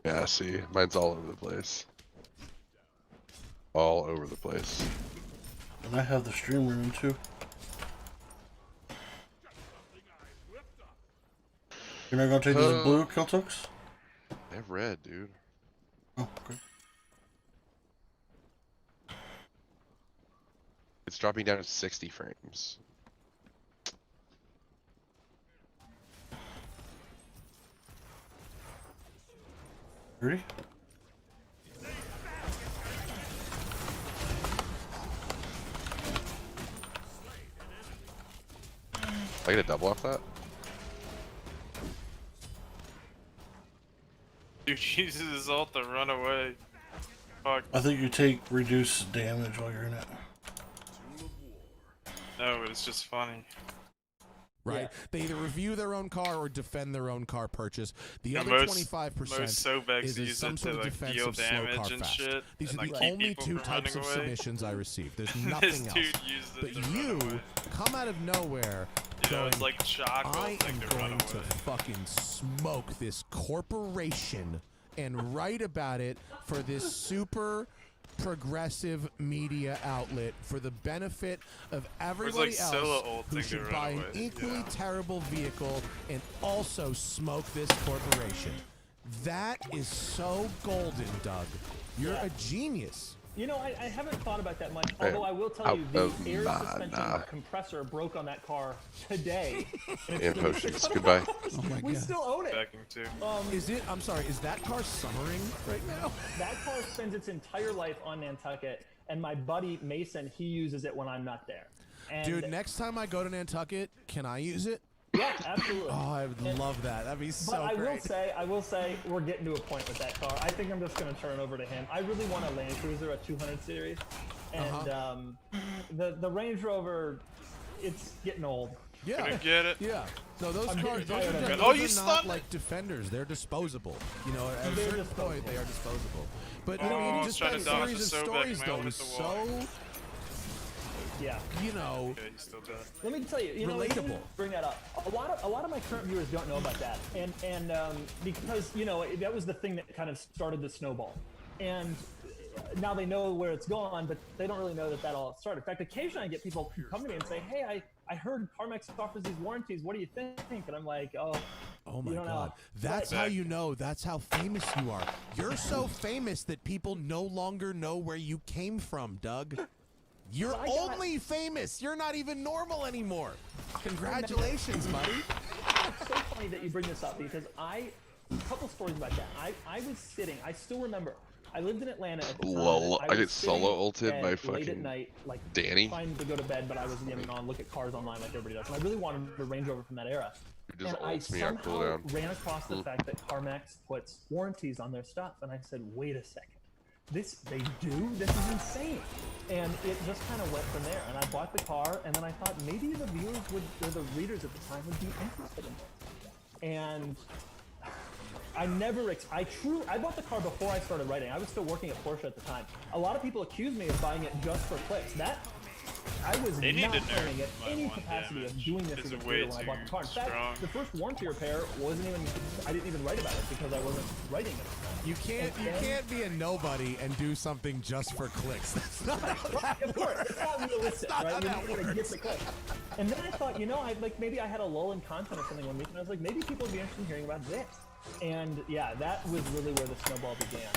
E: Yeah, see, mine's all over the place. All over the place.
G: And I have the stream room too. You're not gonna take this blue Clipeuss?
E: I have red, dude.
G: Oh, okay.
E: It's dropping down to 60 frames.
G: Ready?
E: I get a double off that?
F: Dude uses his ult to run away. Fuck.
G: I think you take reduced damage while you're in it.
F: No, but it's just funny.
B: Right?
A: Yeah.
B: They either review their own car or defend their own car purchase. The
F: Yeah,
B: other
F: most
B: 25% is some sort of defensive slow car fast. These are the only 2 types of submissions I receive. There's nothing else. But you come out of nowhere going,
F: it's like
B: I am going to fucking smoke this corporation and write about it for this super progressive media outlet for the benefit of everybody else who should buy an equally terrible vehicle and also smoke this corporation. That is so golden, Doug. You're a genius.
A: You know, I haven't thought about that much, although I will tell you the air suspension compressor broke on that car today.
E: And potions. Goodbye.
B: Oh my
A: we
B: God.
A: still own it.
F: Backing too.
B: Is it? I'm sorry. Is that car summering right now?
A: That car spends its entire life on Nantucket, and my buddy Mason, he uses it when I'm not there. And
B: dude, next time I go to Nantucket, can I use it?
A: Yeah, absolutely.
B: Oh, I would love that. That'd be so
A: great.
B: But
A: I will say, we're getting to a point with that car. I think I'm just going to turn over to him. I really want a Land Cruiser, a 200 series, and the Range Rover, it's getting old.
B: Yeah,
F: gonna get it.
B: Yeah, no, those cars. Those are not like Defenders. They're disposable. You know, at a certain point, they are disposable. But you know, just that series of stories though was so.
A: Yeah.
B: You know.
F: Okay, he's still dead.
A: Let me tell you,
B: relatable.
A: Bring that up. A lot of my current viewers don't know about that, and because that was the thing that kind of started the snowball, and now they know where it's gone, but they don't really know that all started. In fact, occasionally I get people come to me and say, "Hey, I heard CarMax offers these warranties. What do you think?" And I'm like, "Oh
B: my God, that's how you know. That's how famous you are. You're so famous that people no longer know where you came from, Doug." You're only famous. You're not even normal anymore. Congratulations, buddy.
A: It's so funny that you bring this up because a couple stories about that. I was sitting. I still remember. I lived in Atlanta at the time.
E: Lol, I get solo ulted by fucking
A: late at night, like
E: Danny.
A: Trying to go to bed, but I was on look at cars online like everybody does. And I really wanted a Range Rover from that era. And I somehow ran across the fact that CarMax puts warranties on their stuff, and I said, "Wait a second. They do? This is insane." And it just kind of went from there. And I bought the car, and then I thought maybe the viewers or the readers at the time would be interested in it. And I bought the car before I started writing. I was still working at Porsche at the time. A lot of people accused me of buying it just for clicks. I was not planning at any capacity of doing this as a career when I bought the car. In fact, the first warranty repair I didn't even write about it because I wasn't writing it.
B: You can't be a nobody and do something just for clicks. That's not how that
A: Of course, it's not realistic, right? You're not gonna get the click. And then I thought, maybe I had a lull in content or something one week, and I was like, maybe people would be interested in hearing about this. And yeah, that was really where the snowball began.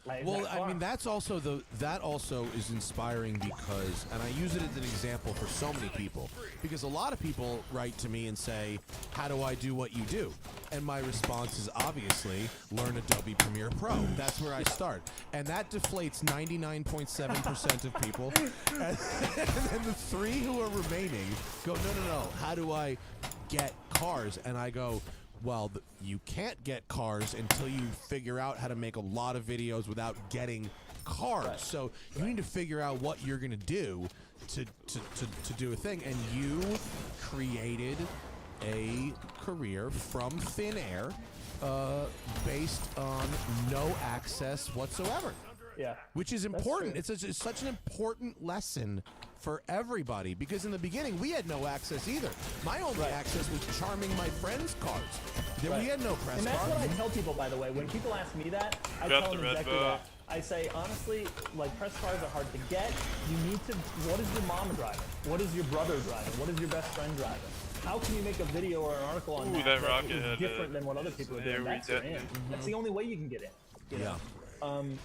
B: I mean, that also is inspiring because, and I use it as an example for so many people, because a lot of people write to me and say, "How do I do what you do?" And my response is obviously, learn Adobe Premiere Pro. That's where I start. And that deflates 99.7% of people. And then the 3 who are remaining go, no, how do I get cars? And I go, well, you can't get cars until you figure out how to make a lot of videos without getting cars. Right. So you need to figure out what you're going to do to do a thing. And you created a career from thin air based on no access whatsoever.
A: Yeah.
B: Which is important. It's such an important lesson for everybody, because in the beginning we had no access either. My only access was charming my friends' cars. We had no press
A: And that's
B: cars.
A: what I tell people, by the way. When people ask me that, I tell them exactly that. I say, honestly, like, press cars are hard to get. You need to, what is your mom driving? What is your brother driving? What is your best friend driving? How can you make a video or an article on that is different than what other people are doing? That's your in. That's the only way you can get in. You know?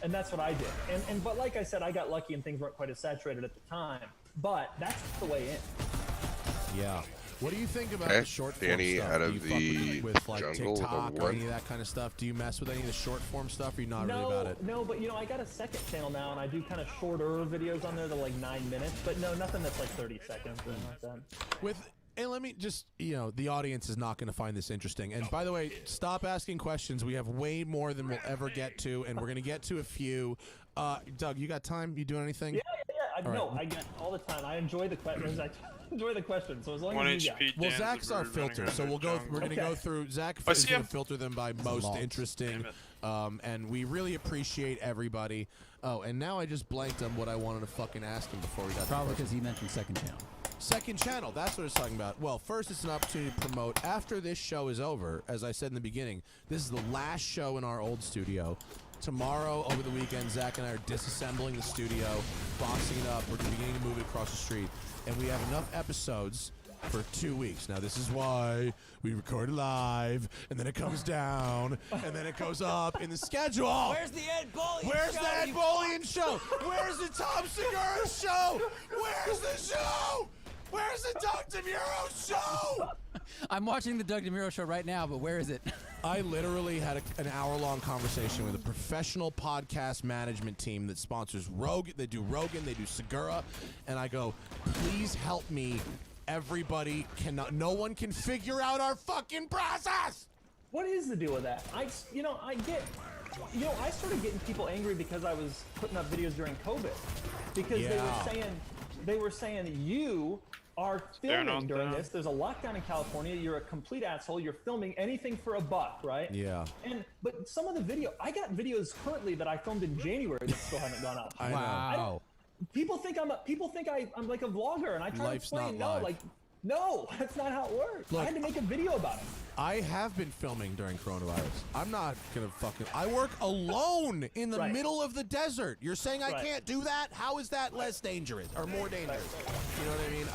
A: And that's what I did. But like I said, I got lucky and things weren't quite as saturated at the time. But that's the way in.
B: Yeah. What do you think about the short form
E: Danny
B: stuff?
E: out of the
B: with like
E: jungle
B: TikTok or any of that kind of stuff? Do you mess with any of the short form stuff, or you not really about it?
A: No, but I got a second channel now, and I do kind of shorter videos on there. They're like 9 minutes, but no, nothing that's like 30 seconds or anything like that.
B: And let me just, the audience is not going to find this interesting. And by the way, stop asking questions. We have way more than we'll ever get to, and we're going to get to a few. Doug, you got time? You doing anything?
A: Yeah. I get all the time. I enjoy the questions. I enjoy the questions. So as long as you get.
B: Well, Zach's our filter, so we're going to go through. Zach is going to filter them by most interesting. And we really appreciate everybody. Oh, and now I just blanked on what I wanted to fucking ask him before we got.
C: Probably because he mentioned second channel.
B: Second channel, that's what it's talking about. Well, first it's an opportunity to promote. After this show is over, as I said in the beginning, this is the last show in our old studio. Tomorrow, over the weekend, Zach and I are disassembling the studio, boxing it up. We're beginning to move it across the street. And we have enough episodes for 2 weeks. Now, this is why we record live, and then it comes down, and then it goes up in the schedule.
H: Where's the Ed Bullion
B: Where's the Ed Bullion show? Where's the Tom Segura show? Where's the show? Where's the Doug DeMuro show?
C: I'm watching the Doug DeMuro show right now, but where is it?
B: I literally had an hour-long conversation with a professional podcast management team that sponsors Rogan. They do Rogan, they do Segura, and I go, please help me everybody cannot. No one can figure out our fucking process.
A: What is the deal with that? I started getting people angry because I was putting up videos during COVID, because they were saying you are filming during this. There's a lockdown in California. You're a complete asshole. You're filming anything for $1, right?
B: Yeah.
A: But some of the video, I got videos currently that I filmed in January that still haven't gone up.
B: Wow.
A: People think I'm like a vlogger, and I try to explain, no, that's not how it works.
B: Look,
A: I had to make a video about it.
B: I have been filming during coronavirus. I'm not gonna I work alone in the middle of the desert. You're saying I can't do that? How is that less dangerous or more dangerous? You know what I mean?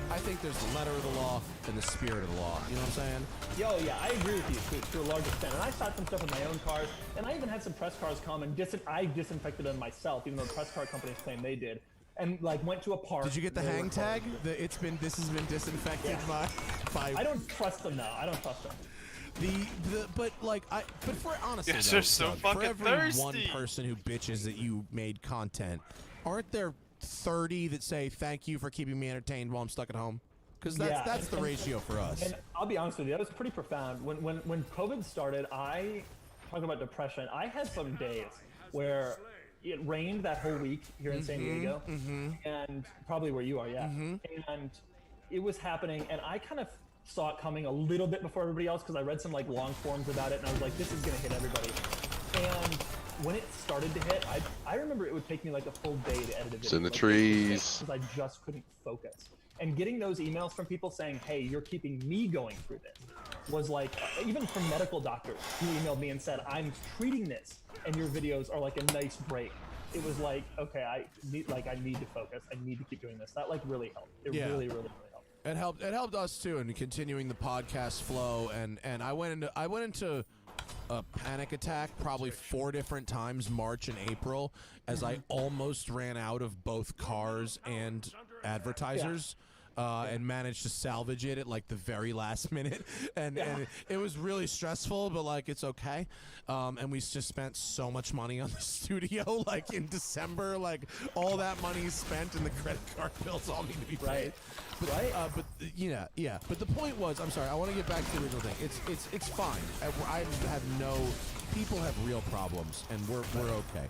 B: I think there's the letter of the law and the spirit of the law. You know what I'm saying?
A: Yeah, I agree with you to a large extent. And I shot some stuff with my own cars, and I even had some press cars come and I disinfected them myself, even though the press car companies claim they did. And went to a park.
B: Did you get the hang tag? This has been disinfected by.
A: I don't trust them now. I don't trust them.
B: But for honestly,
F: yes,
B: though,
F: they're so fucking
B: for every
F: thirsty.
B: one person who bitches that you made content, aren't there 30 that say thank you for keeping me entertained while I'm stuck at home? Because that's the ratio for us.
A: And I'll be honest with you, that was pretty profound. When COVID started, I talk about depression. I had some days where it rained that whole week here in San Diego, and probably where you are, and it was happening, and I kind of saw it coming a little bit before everybody else, because I read some long forums about it, and I was like, this is gonna hit everybody. And when it started to hit, I remember it would take me a full day to edit a video.
E: It's in the trees.
A: Because I just couldn't focus. And getting those emails from people saying, hey, you're keeping me going through this, was even from medical doctors who emailed me and said, I'm treating this, and your videos are a nice break. It was okay, I need to focus. I need to keep doing this. That really helped. It really helped.
B: It helped us too in continuing the podcast flow, and I went into a panic attack probably 4 different times, March and April, as I almost ran out of both cars and advertisers. And managed to salvage it at the very last minute, and it was really stressful, but it's okay. And we just spent so much money on the studio, in December, all that money is spent, and the credit card bills all need to be paid. But But the point was, I'm sorry, I want to get back to the original thing. It's fine. I have people have real problems, and we're okay.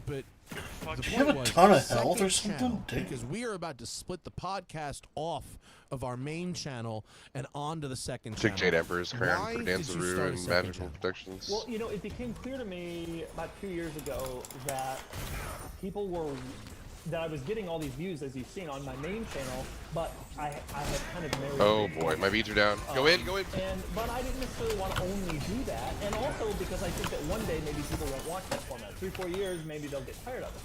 B: But
G: do you have a ton of health or something?
B: Because we are about to split the podcast off of our main channel and onto the second channel.
E: Jade Emperor's Crown for Danzaroo and Magical Protections.
A: Well, it became clear to me about 2 years ago that that I was getting all these views, as you've seen, on my main channel, but I had kind of married.
E: Oh boy, my beats are down. Go in.
A: But I didn't necessarily want to only do that, and also because I think that one day maybe people won't watch that format. 3-4 years, maybe they'll get tired of it.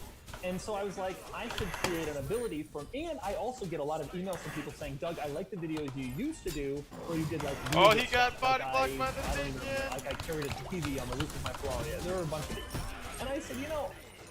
A: And so I was like, I should create an ability and I also get a lot of emails from people saying, Doug, I like the videos you used to do, where you did
F: oh, he got body blocked by the minion!
A: I carried a TV on the roof of my Ferrari. There were a bunch of these. And I said,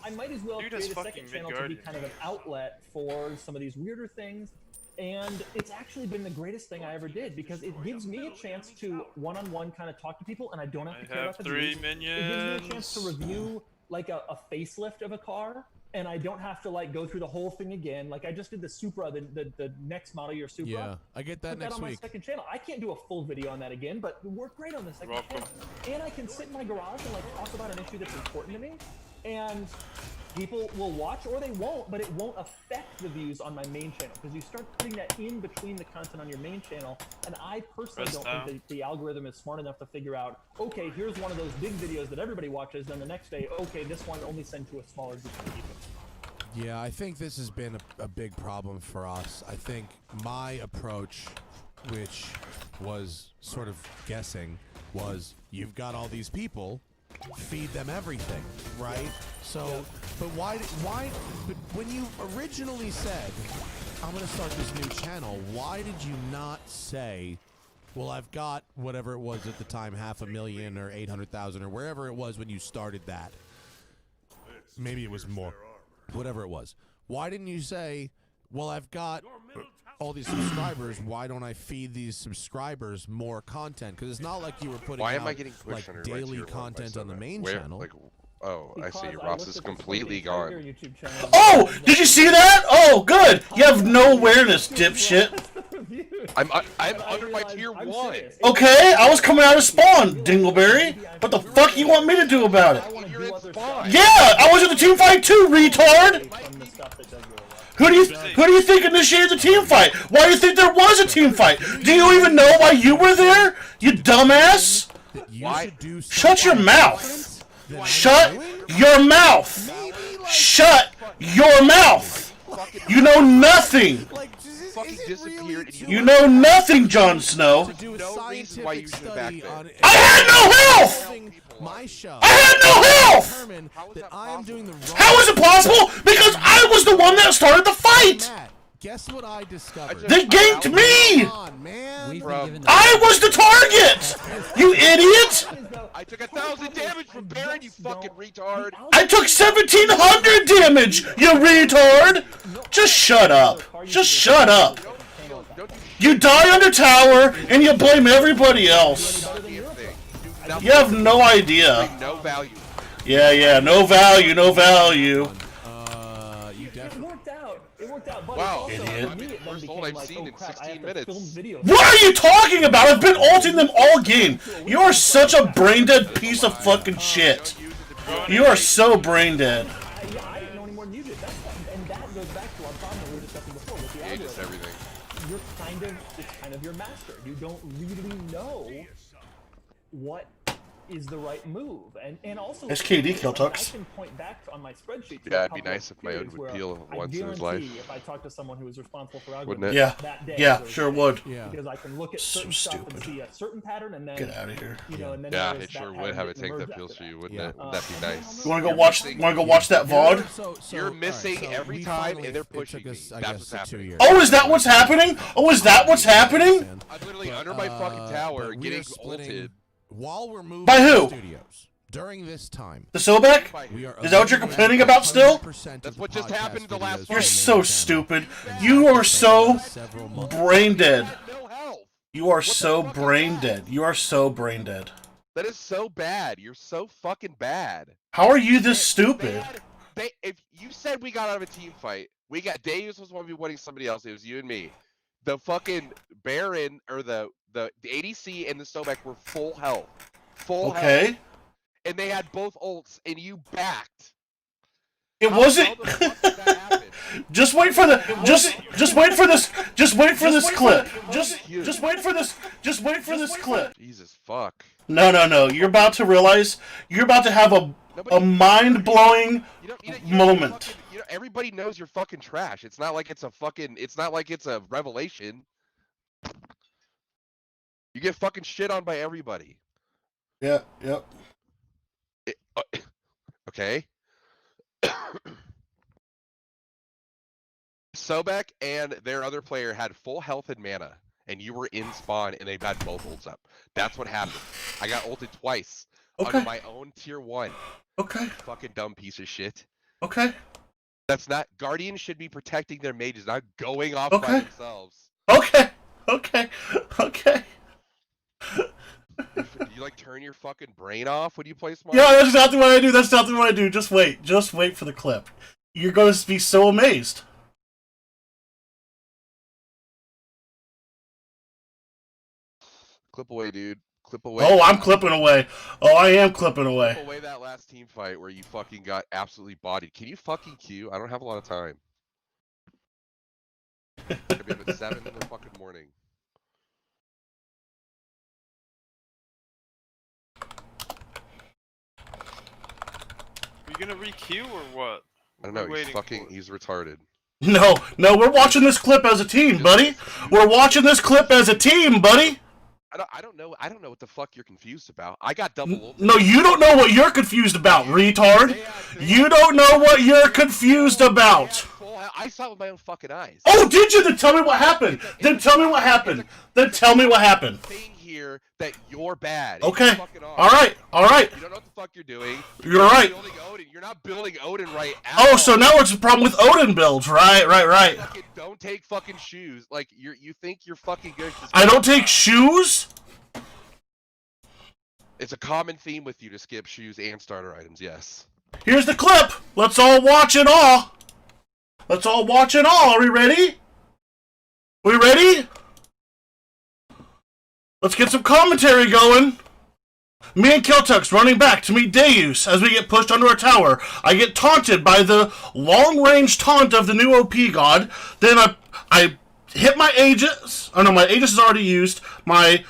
A: I might as well create a second channel to be kind of an outlet for some of these weirder things. And it's actually been the greatest thing I ever did, because it gives me a chance to one-on-one kind of talk to people, and I don't have to care about the views.
F: Minions.
A: It gives me a chance to review a facelift of a car, and I don't have to go through the whole thing again. I just did the Supra, the next model year Supra.
B: Yeah, I get that next week.
A: On my second channel. I can't do a full video on that again, but it worked great on the second channel. And I can sit in my garage and talk about an issue that's important to me. And people will watch, or they won't, but it won't affect the views on my main channel, because you start putting that in between the content on your main channel, and I personally don't think the algorithm is smart enough to figure out, okay, here's one of those big videos that everybody watches, then the next day, okay, this one only sent to a smaller group of people.
B: Yeah, I think this has been a big problem for us. I think my approach, which was sort of guessing, was you've got all these people, feed them everything, right? So, but but when you originally said, I'm going to start this new channel, why did you not say, well, I've got whatever it was at the time, 500,000 or 800,000 or wherever it was when you started that? Maybe it was more, whatever it was. Why didn't you say, well, I've got all these subscribers, why don't I feed these subscribers more content? Because it's not like you were putting out daily content on the main channel.
E: Oh, I see. Ross is completely gone.
G: Oh, did you see that? Oh, good. You have no awareness, dipshit.
E: I'm under my tier 1.
G: Okay, I was coming out of spawn, Dingleberry. What the fuck you want me to do about it?
E: You're in spawn.
G: Yeah, I was in the team fight too, retard. Who do you think initiated the team fight? Why do you think there was a team fight? Do you even know why you were there? You dumbass. Shut your mouth. Shut your mouth. Shut your mouth. You know nothing. You know nothing, Jon Snow. I had no health! I had no health! How is it possible? Because I was the one that started the fight!
B: Guess what I discovered?
G: They ganked me! I was the target! You idiot!
E: I took 1,000 damage from Baron, you fucking retard!
G: I took 1,700 damage, you retard! Just shut up. Just shut up. You die under tower, and you blame everybody else. You have no idea.
E: No value.
G: Yeah, no value, no value.
A: It worked out, but
E: wow,
G: idiot.
E: First ult I've seen in 16 minutes.
G: What are you talking about? I've been ulting them all game. You are such a brain dead piece of fucking shit. You are so brain dead.
A: I didn't know any more than you did. And that goes back to our problem we were discussing before with the algorithm.
E: Everything.
A: It's kind of your master. You don't really know what is the right move, and also
G: SKD kill
A: I
G: tucks.
A: can point back on my spreadsheet.
E: Yeah, it'd be nice if my Odin would peel once in his life.
A: If I talked to someone who was responsible for algorithms,
E: wouldn't it?
G: Yeah,
A: that day,
G: yeah, sure would.
B: Yeah.
A: Because I can look at certain stuff and see a certain pattern, and then
G: Get out of here.
A: you know, and then
E: Yeah,
A: notice
E: it sure
A: that
E: would have a
A: pattern
E: tank that
A: emerge
E: peels
A: after
E: for you,
A: that.
E: wouldn't it? Wouldn't that be nice?
G: You wanna go watch that VOD?
E: You're missing every time, and they're pushing me. That's what's happening.
G: Oh, is that what's happening? Oh, is that what's happening?
E: I'm literally under my fucking tower, getting ulted.
B: While we're moving
G: By who?
B: Studios. During this time,
G: The Sobek? Is that what you're complaining about still?
E: That's what just happened the last
G: You're so stupid. You are so brain dead. You are so brain dead. You are so brain dead.
E: That is so bad. You're so fucking bad.
G: How are you this stupid?
E: If you said we got out of a team fight, we got Deus was 1v1ing somebody else. It was you and me. The fucking Baron or the ADC and the Sobek were full health. Full health. And they had both ults, and you backed.
G: It wasn't. Just wait for the. Just wait for this. Just wait for this clip. Just wait for this. Just wait for this clip.
E: Jesus fuck.
G: No. You're about to realize. You're about to have a mind-blowing moment.
E: Everybody knows you're fucking trash. It's not like it's a fucking. It's not like it's a revelation. You get fucking shit on by everybody.
G: Yeah. Yep.
E: Okay. Sobek and their other player had full health and mana, and you were in spawn, and they had both ults up. That's what happened. I got ulted twice under my own tier 1.
G: Okay.
E: Fucking dumb piece of shit.
G: Okay.
E: That's not. Guardians should be protecting their mages, not going off by themselves.
G: Okay.
E: You like turn your fucking brain off when you play smart?
G: Yeah, that's exactly what I do. That's exactly what I do. Just wait for the clip. You're going to be so amazed.
E: Clip away, dude. Clip away.
G: Oh, I'm clipping away. Oh, I am clipping away.
E: Clip away that last team fight where you fucking got absolutely bodied. Can you fucking queue? I don't have a lot of time. I'll be up at 7 in the fucking morning.
F: You gonna re-queue or what?
E: I don't know. He's retarded.
G: No, we're watching this clip as a team, buddy. We're watching this clip as a team, buddy.
E: I don't know what the fuck you're confused about. I got double ult.
G: No, you don't know what you're confused about, retard. You don't know what you're confused about.
E: I saw it with my own fucking eyes.
G: Oh, did you? Then tell me what happened. Then tell me what happened.
E: Thing here that you're bad.
G: Okay. All right.
E: You don't know what the fuck you're doing.
G: You're right.
E: You're not building Odin right.
G: Oh, so now it's a problem with Odin builds, right.
E: Don't take fucking shoes. Like you think you're fucking good.
G: I don't take shoes.
E: It's a common theme with you to skip shoes and starter items. Yes.
G: Here's the clip. Let's all watch it all. Let's all watch it all. Are we ready? We ready? Let's get some commentary going. Me and Kiltux running back to meet Deus as we get pushed under a tower. I get taunted by the long-range taunt of the new OP god. Then I hit my Aegis. Oh no, my Aegis is already used. My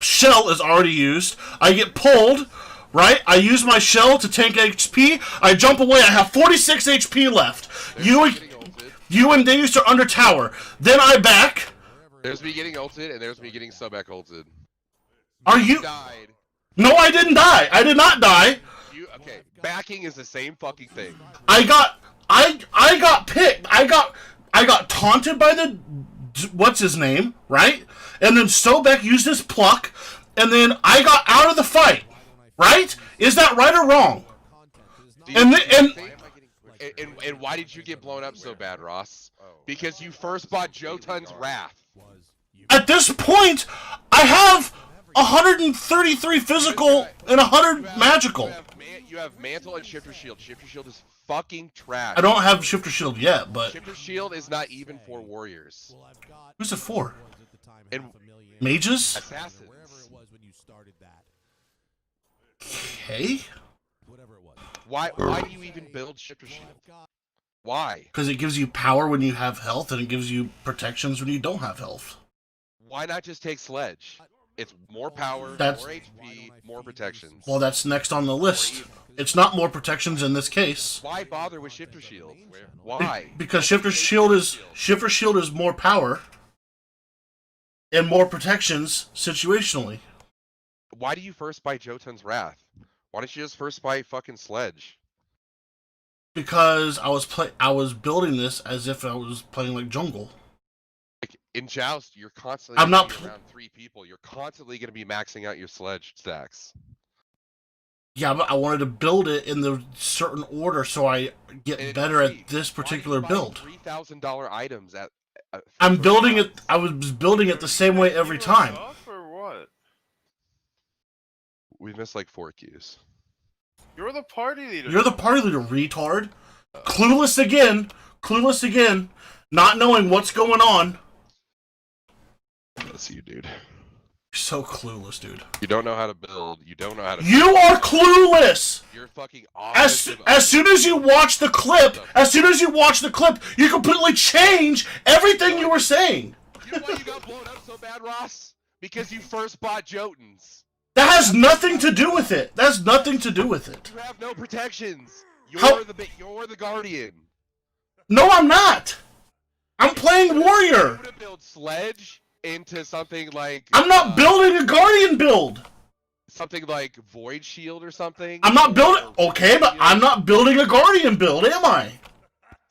G: shell is already used. I get pulled, right? I use my shell to tank HP. I jump away. I have 46 HP left. You and Deus are under tower. Then I back.
E: There's me getting ulted, and there's me getting Sobek ulted.
G: Are you...
E: died.
G: No, I didn't die. I did not die.
E: Okay, backing is the same fucking thing.
G: I got picked. I got taunted by the what's his name, right? And then Sobek used his pluck, and then I got out of the fight, right? Is that right or wrong? And
E: why did you get blown up so bad, Ross? Because you first bought Jotun's Wrath.
G: At this point, I have 133 physical and 100 magical.
E: You have Mantle and Shifter Shield. Shifter Shield is fucking trash.
G: I don't have Shifter Shield yet, but...
E: Shifter Shield is not even for warriors.
G: Who's it for?
E: And
G: mages?
E: Assassins.
G: Okay.
E: Why do you even build Shifter Shield? Why?
G: Because it gives you power when you have health, and it gives you protections when you don't have health.
E: Why not just take Sledge? It's more power, more HP, more protections.
G: Well, that's next on the list. It's not more protections in this case.
E: Why bother with Shifter Shield? Why?
G: Because Shifter Shield is more power and more protections situationally.
E: Why do you first buy Jotun's Wrath? Why don't you just first buy fucking Sledge?
G: Because I was building this as if I was playing like jungle.
E: Like in Joust, you're constantly around 3 people. You're constantly going to be maxing out your Sledge stacks.
G: Yeah, but I wanted to build it in the certain order so I get better at this particular build.
E: $3,000 items at.
G: I'm building it. I was building it the same way every time.
F: Or what?
E: We missed like 4 queues.
F: You're the party leader.
G: You're the party leader, retard. Clueless again. Clueless again. Not knowing what's going on.
E: That's you, dude.
G: You're so clueless, dude.
E: You don't know how to build. You don't know how to.
G: You are clueless.
E: You're fucking awesome.
G: As soon as you watch the clip, you completely change everything you were saying.
E: You know why you got blown up so bad, Ross? Because you first bought Jotuns.
G: That has nothing to do with it. That's nothing to do with it.
E: You have no protections. You're the guardian.
G: No, I'm not. I'm playing warrior.
E: You would build Sledge into something like.
G: I'm not building a guardian build.
E: Something like Void Shield or something.
G: I'm not building. Okay, but I'm not building a guardian build, am I?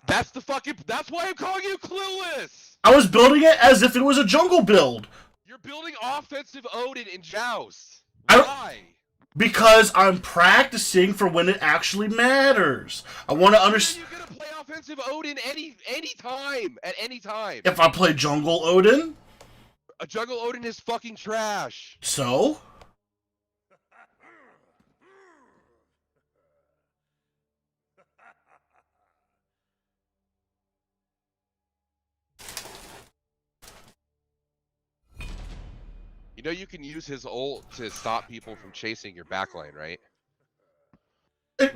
E: That's why I'm calling you clueless.
G: I was building it as if it was a jungle build.
E: You're building offensive Odin in Joust. Why?
G: Because I'm practicing for when it actually matters. I want to understand.
E: You're gonna play offensive Odin any time at any time.
G: If I play jungle Odin,
E: a jungle Odin is fucking trash.
G: So.
E: You know you can use his ult to stop people from chasing your backline, right?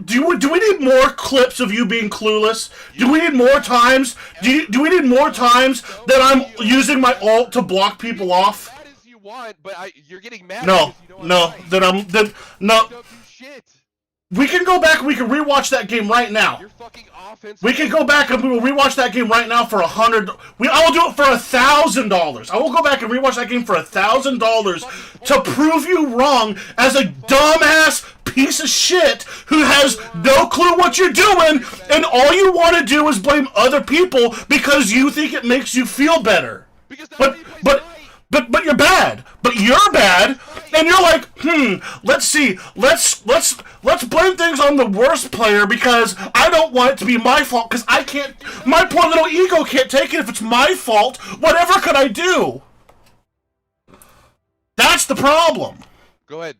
G: Do we need more clips of you being clueless? Do we need more times? Do we need more times that I'm using my ult to block people off?
E: As as you want, but you're getting mad.
G: No.
E: No.
G: Don't do shit. We can go back and we can rewatch that game right now.
E: You're fucking offensive.
G: We can go back and we will rewatch that game right now for $100. I will do it for $1,000. I will go back and rewatch that game for $1,000 to prove you wrong as a dumbass piece of shit who has no clue what you're doing, and all you want to do is blame other people because you think it makes you feel better. But you're bad. But you're bad, and you're like, let's see. Let's blame things on the worst player because I don't want it to be my fault because I can't. My poor little ego can't take it if it's my fault. Whatever could I do? That's the problem.
E: Go ahead.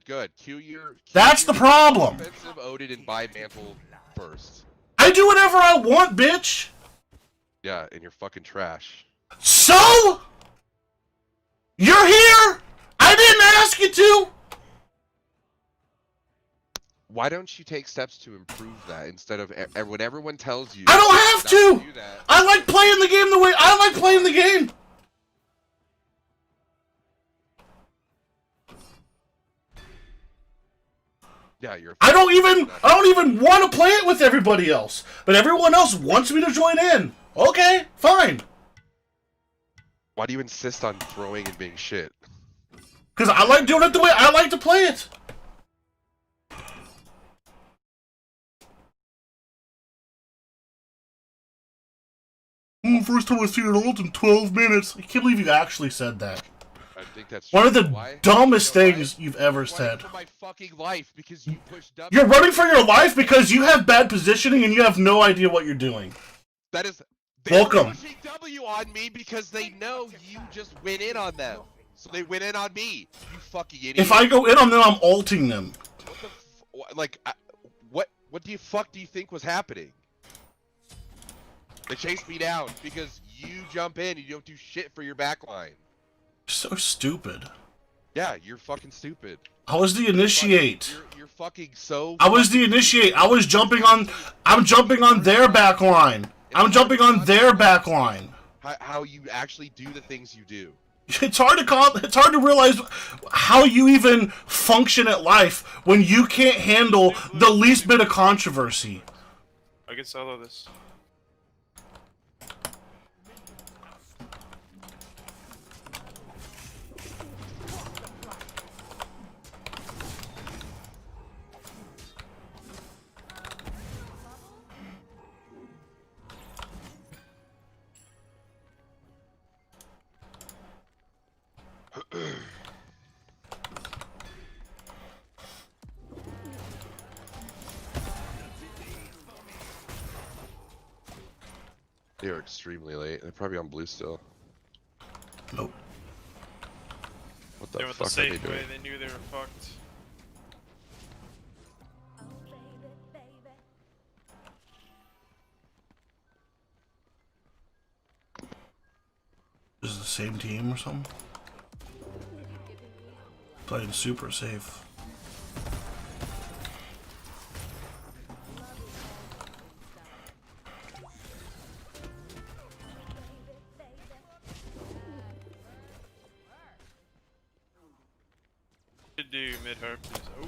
G: That's the problem.
E: Offensive Odin and buy Mantle burst.
G: I do whatever I want, bitch.
E: Yeah, and you're fucking trash.
G: So? You're here? I didn't ask you to.
E: Why don't you take steps to improve that instead of when everyone tells you?
G: I don't have to.
E: Do that.
G: I like playing the game the way I like playing the game.
E: Yeah, you're.
G: I don't even want to play it with everybody else, but everyone else wants me to join in. Okay, fine.
E: Why do you insist on throwing and being shit?
G: Because I like doing it the way I like to play it. First time I've seen an ult in 12 minutes. I can't believe you actually said that.
E: I think that's
G: one of the
E: why?
G: dumbest things you've ever said.
E: For my fucking life because you pushed W.
G: You're running for your life because you have bad positioning and you have no idea what you're doing.
E: That is.
G: Welcome.
E: Pushing W on me because they know you just went in on them, so they went in on me. You fucking idiot.
G: If I go in on them, I'm ulting them.
E: What the what the fuck do you think was happening? They chased me down because you jump in and you don't do shit for your backline.
G: So stupid.
E: Yeah, you're fucking stupid.
G: I was the initiate.
E: You're fucking so.
G: I was the initiate. I'm jumping on their backline. I'm jumping on their backline.
E: How you actually do the things you do.
G: It's hard to realize how you even function at life when you can't handle the least bit of controversy.
F: I can solo this.
E: They're extremely late. They're probably on blue still.
G: Nope.
E: What the
F: they went
E: fuck
F: the safe
E: are they doing?
F: way. They knew they were fucked.
G: Is it the same team or something? Playing super safe.
F: Should do mid herpes. Oh.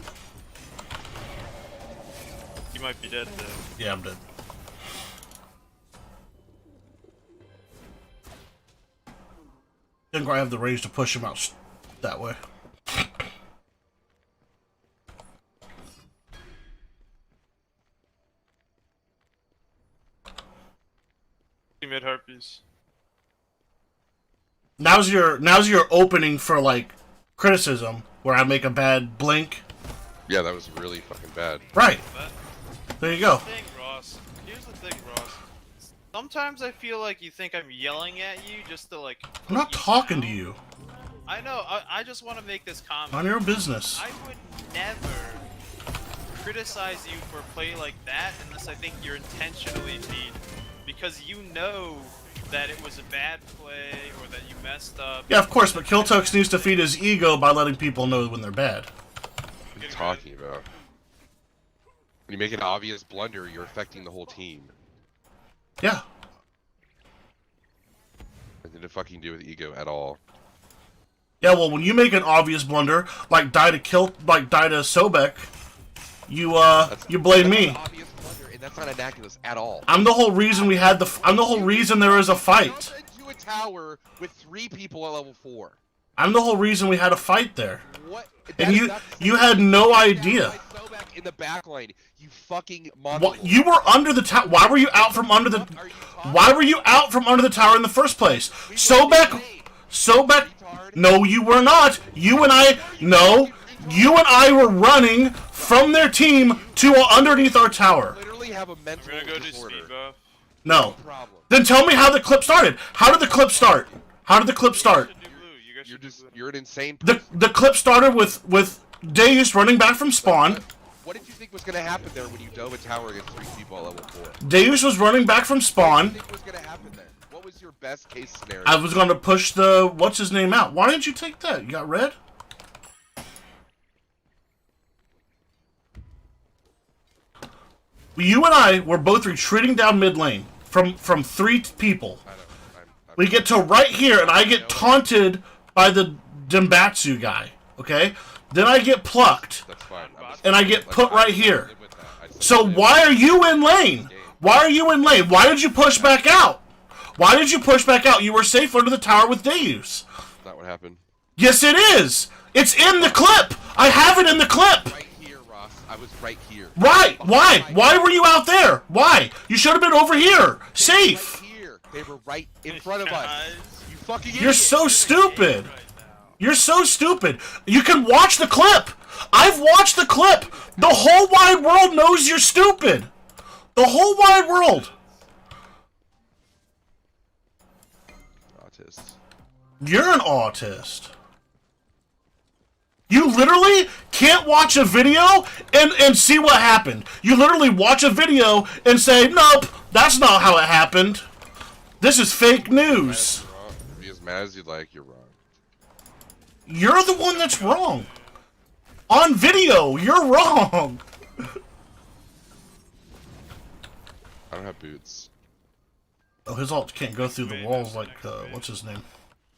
F: You might be dead though.
G: Yeah, I'm dead. I think I have the range to push him out that way.
F: Mid herpes.
G: Now's your opening for like criticism where I make a bad blink.
E: Yeah, that was really fucking bad.
G: Right. There you go.
F: Here's the thing, Ross. Sometimes I feel like you think I'm yelling at you just to like.
G: I'm not talking to you.
F: I know. I just want to make this comment.
G: On your business.
F: I would never criticize you for play like that unless I think you're intentionally mean, because you know that it was a bad play or that you messed up.
G: Yeah, of course, but Kiltux needs to feed his ego by letting people know when they're bad.
E: What are you talking about? When you make an obvious blunder, you're affecting the whole team.
G: Yeah.
E: Nothing to fucking do with ego at all.
G: Yeah, well, when you make an obvious blunder, like die to Sobek, you blame me.
E: Obvious blunder, and that's not innocuous at all.
G: I'm the whole reason we had I'm the whole reason there was a fight.
E: Into a tower with 3 people at level 4.
G: I'm the whole reason we had a fight there.
E: What?
G: And you had no idea.
E: In the back line, you fucking monster.
G: You were under the tower. Why were you out from under the? Why were you out from under the tower in the first place? Sobek. No, you were not. You and I were running from their team to underneath our tower.
E: Literally have a mental disorder.
G: No. Then tell me how the clip started. How did the clip start?
E: You're an insane
G: person. The clip started with Deus running back from spawn.
E: What did you think was gonna happen there when you dove a tower against 3 people at level 4?
G: Deus was running back from spawn.
E: What did you think was gonna happen there? What was your best case scenario?
G: I was gonna push the what's his name out. Why didn't you take that? You got red? You and I were both retreating down mid lane from 3 people. We get to right here, and I get taunted by the Dembatsu guy. Okay, then I get plucked, and I get put right here. So why are you in lane? Why are you in lane? Why did you push back out? Why did you push back out? You were safe under the tower with Deus.
E: That's not what happened.
G: Yes, it is. It's in the clip. I have it in the clip.
E: Right here, Ross. I was right here.
G: Right. Why? Why were you out there? Why? You should have been over here. Safe.
E: Right here. They were right in front of us. You fucking idiot.
G: You're so stupid. You're so stupid. You can watch the clip. I've watched the clip. The whole wide world knows you're stupid. The whole wide world.
E: Autist.
G: You're an autist. You literally can't watch a video and see what happened. You literally watch a video and say, nope, that's not how it happened. This is fake news.
E: Be as mad as you like, you're wrong.
G: You're the one that's wrong. On video, you're wrong.
E: I don't have boots.
G: Oh, his ult can't go through the walls like, what's his name?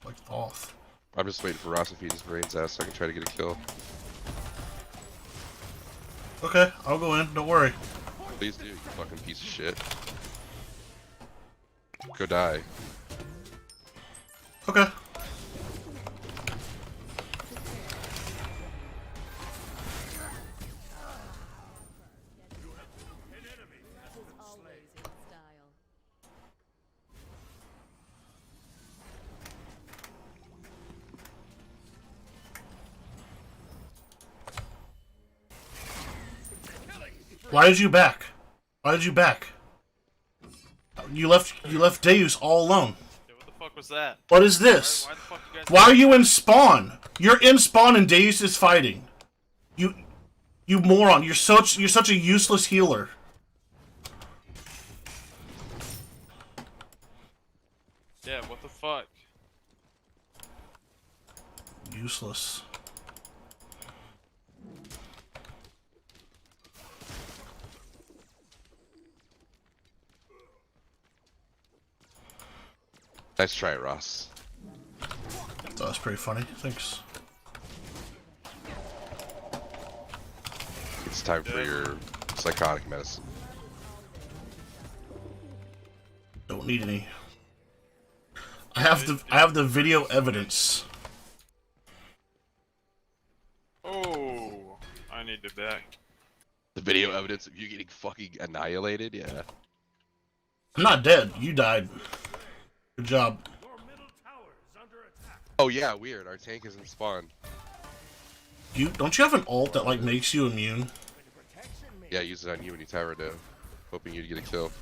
G: Like Thoth.
E: I'm just waiting for Ross to feed his brains ass so I can try to get a kill.
G: Okay, I'll go in, don't worry.
E: Please do, you fucking piece of shit. Go die.
G: Okay. Why did you back? Why did you back? You left Deus all alone.
F: What the fuck was that?
G: What is this?
F: Why the fuck you guys
G: Why are you in spawn? You're in spawn and Deus is fighting. You moron. You're such a useless healer.
F: Yeah, what the fuck?
G: Useless.
E: Nice try, Ross.
G: That was pretty funny. Thanks.
E: It's time for your psychotic medicine.
G: Don't need any. I have the video evidence.
F: Oh, I need to back.
E: The video evidence of you getting fucking annihilated? Yeah.
G: I'm not dead. You died. Good job.
E: Oh yeah, weird. Our tank isn't spawn.
G: Don't you have an ult that like makes you immune?
E: Yeah, use it on you when you tower down, hoping you'd get a kill.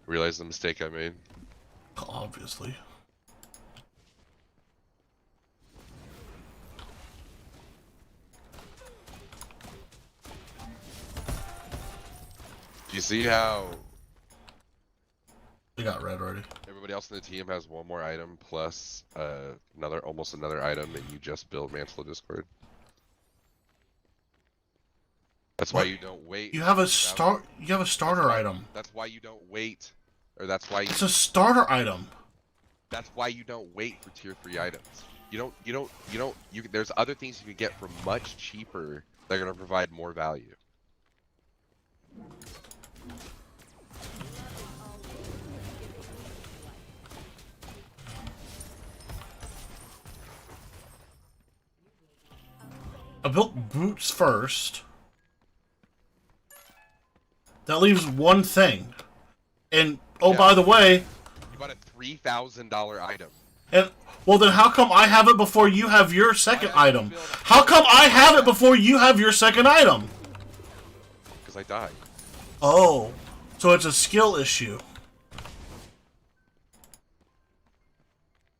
E: Realize the mistake I made.
G: Obviously.
E: Do you see how
G: They got red already.
E: everybody else in the team has one more item plus almost another item, and you just build Mantle of Discord? That's why you don't wait.
G: You have a starter item.
E: That's why you don't wait, or that's why
G: It's a starter item.
E: That's why you don't wait for tier 3 items. There's other things you can get for much cheaper that are gonna provide more value.
G: I built boots first. That leaves one thing. And oh,
E: Yeah.
G: by the way,
E: You bought a $3,000 item.
G: and well then how come I have it before you have your second item? How come I have it before you have your second item?
E: Because I died.
G: Oh, so it's a skill issue.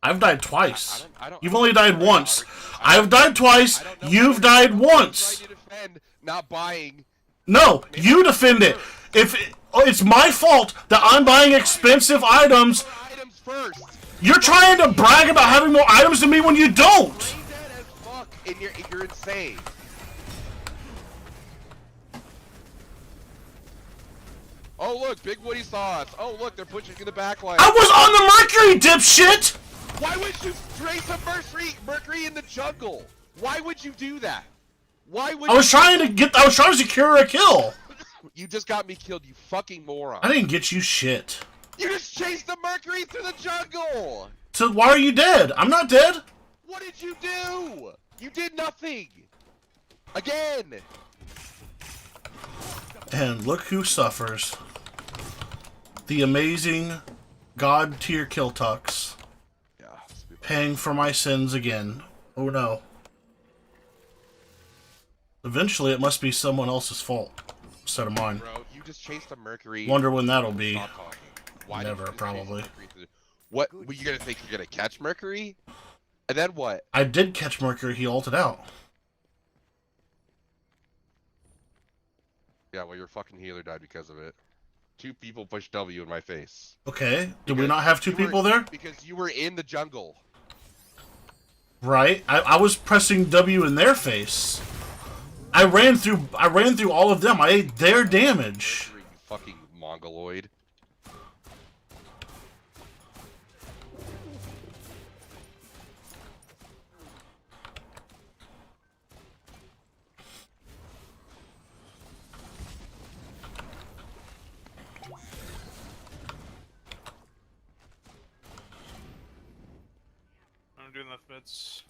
G: I've died twice.
E: I don't
G: You've only died once. I've died twice. You've died once.
E: defend not buying.
G: No, you defend it. It's my fault that I'm buying expensive items.
E: Items first.
G: You're trying to brag about having more items than me when you don't.
E: Brain dead as fuck, and you're insane. Oh look, Big Woody saw us. Oh look, they're pushing in the back line.
G: I was on the Mercury, dipshit!
E: Why would you trace a Mercury in the jungle? Why would you do that? Why would
G: I was trying to secure a kill.
E: You just got me killed, you fucking moron.
G: I didn't get you shit.
E: You just chased the Mercury through the jungle!
G: So why are you dead? I'm not dead.
E: What did you do? You did nothing! Again!
G: And look who suffers. The amazing God tier Kiltux.
E: Yeah.
G: Paying for my sins again. Oh no. Eventually it must be someone else's fault instead of mine.
E: Bro, you just chased a Mercury.
G: Wonder when that'll be.
E: Stop talking. Why
G: Never, probably.
E: What? Were you gonna think you're gonna catch Mercury? And then what?
G: I did catch Mercury, he ulted out.
E: Yeah, well, your fucking healer died because of it. 2 people pushed W in my face.
G: Okay, did we not have 2 people there?
E: Because you were in the jungle.
G: Right, I was pressing W in their face. I ran through all of them. I ate their damage.
E: Mercury, you fucking mongoloid.
F: I'm doing left mids.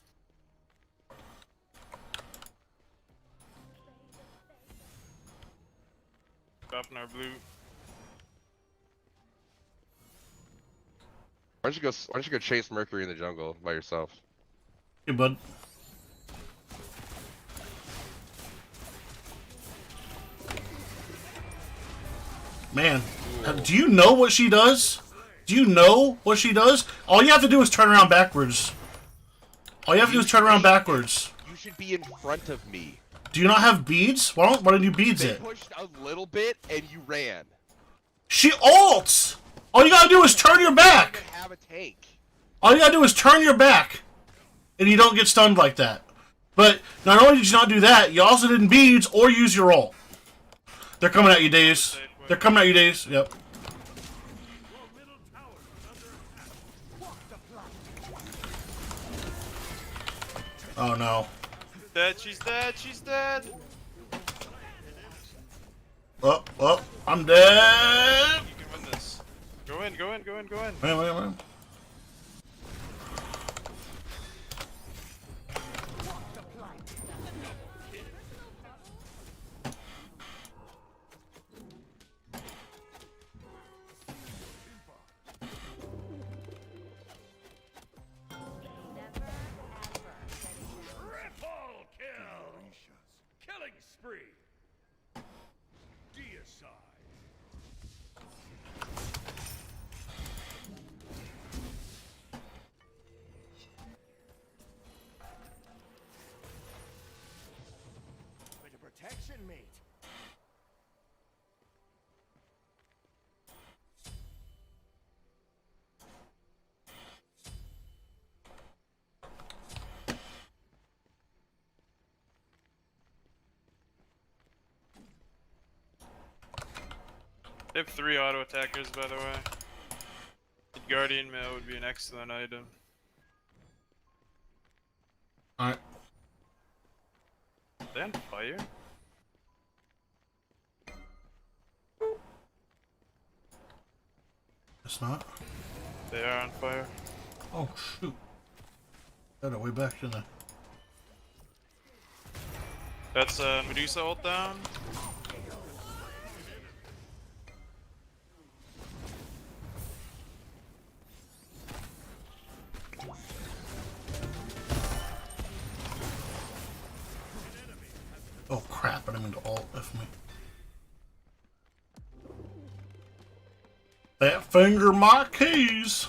F: Dropping our blue.
E: Why don't you go chase Mercury in the jungle by yourself?
G: Hey, bud. Man, do you know what she does? Do you know what she does? All you have to do is turn around backwards. All you have to do is turn around backwards.
E: You should be in front of me.
G: Do you not have beads? Why don't you beads
E: They
G: it?
E: pushed a little bit and you ran.
G: She ults! All you gotta do is turn your back!
E: You have a tank.
G: All you gotta do is turn your back. And you don't get stunned like that. But not only did you not do that, you also didn't beads or use your ult. They're coming at you, Daze. They're coming at you, Daze. Yep. Oh no.
F: Dead, she's dead, she's dead!
G: Oh, I'm dead!
F: You can win this. Go in, go in, go in, go in.
G: Wait.
H: Protection, mate.
F: They have 3 auto attackers, by the way. Guardian Mail would be an excellent item.
G: Alright.
F: Are they on fire?
G: It's not.
F: They are on fire.
G: Oh shoot. Got it way back, didn't I?
F: That's Medusa ult down.
G: Oh crap, I didn't mean to ult F me. That finger my keys!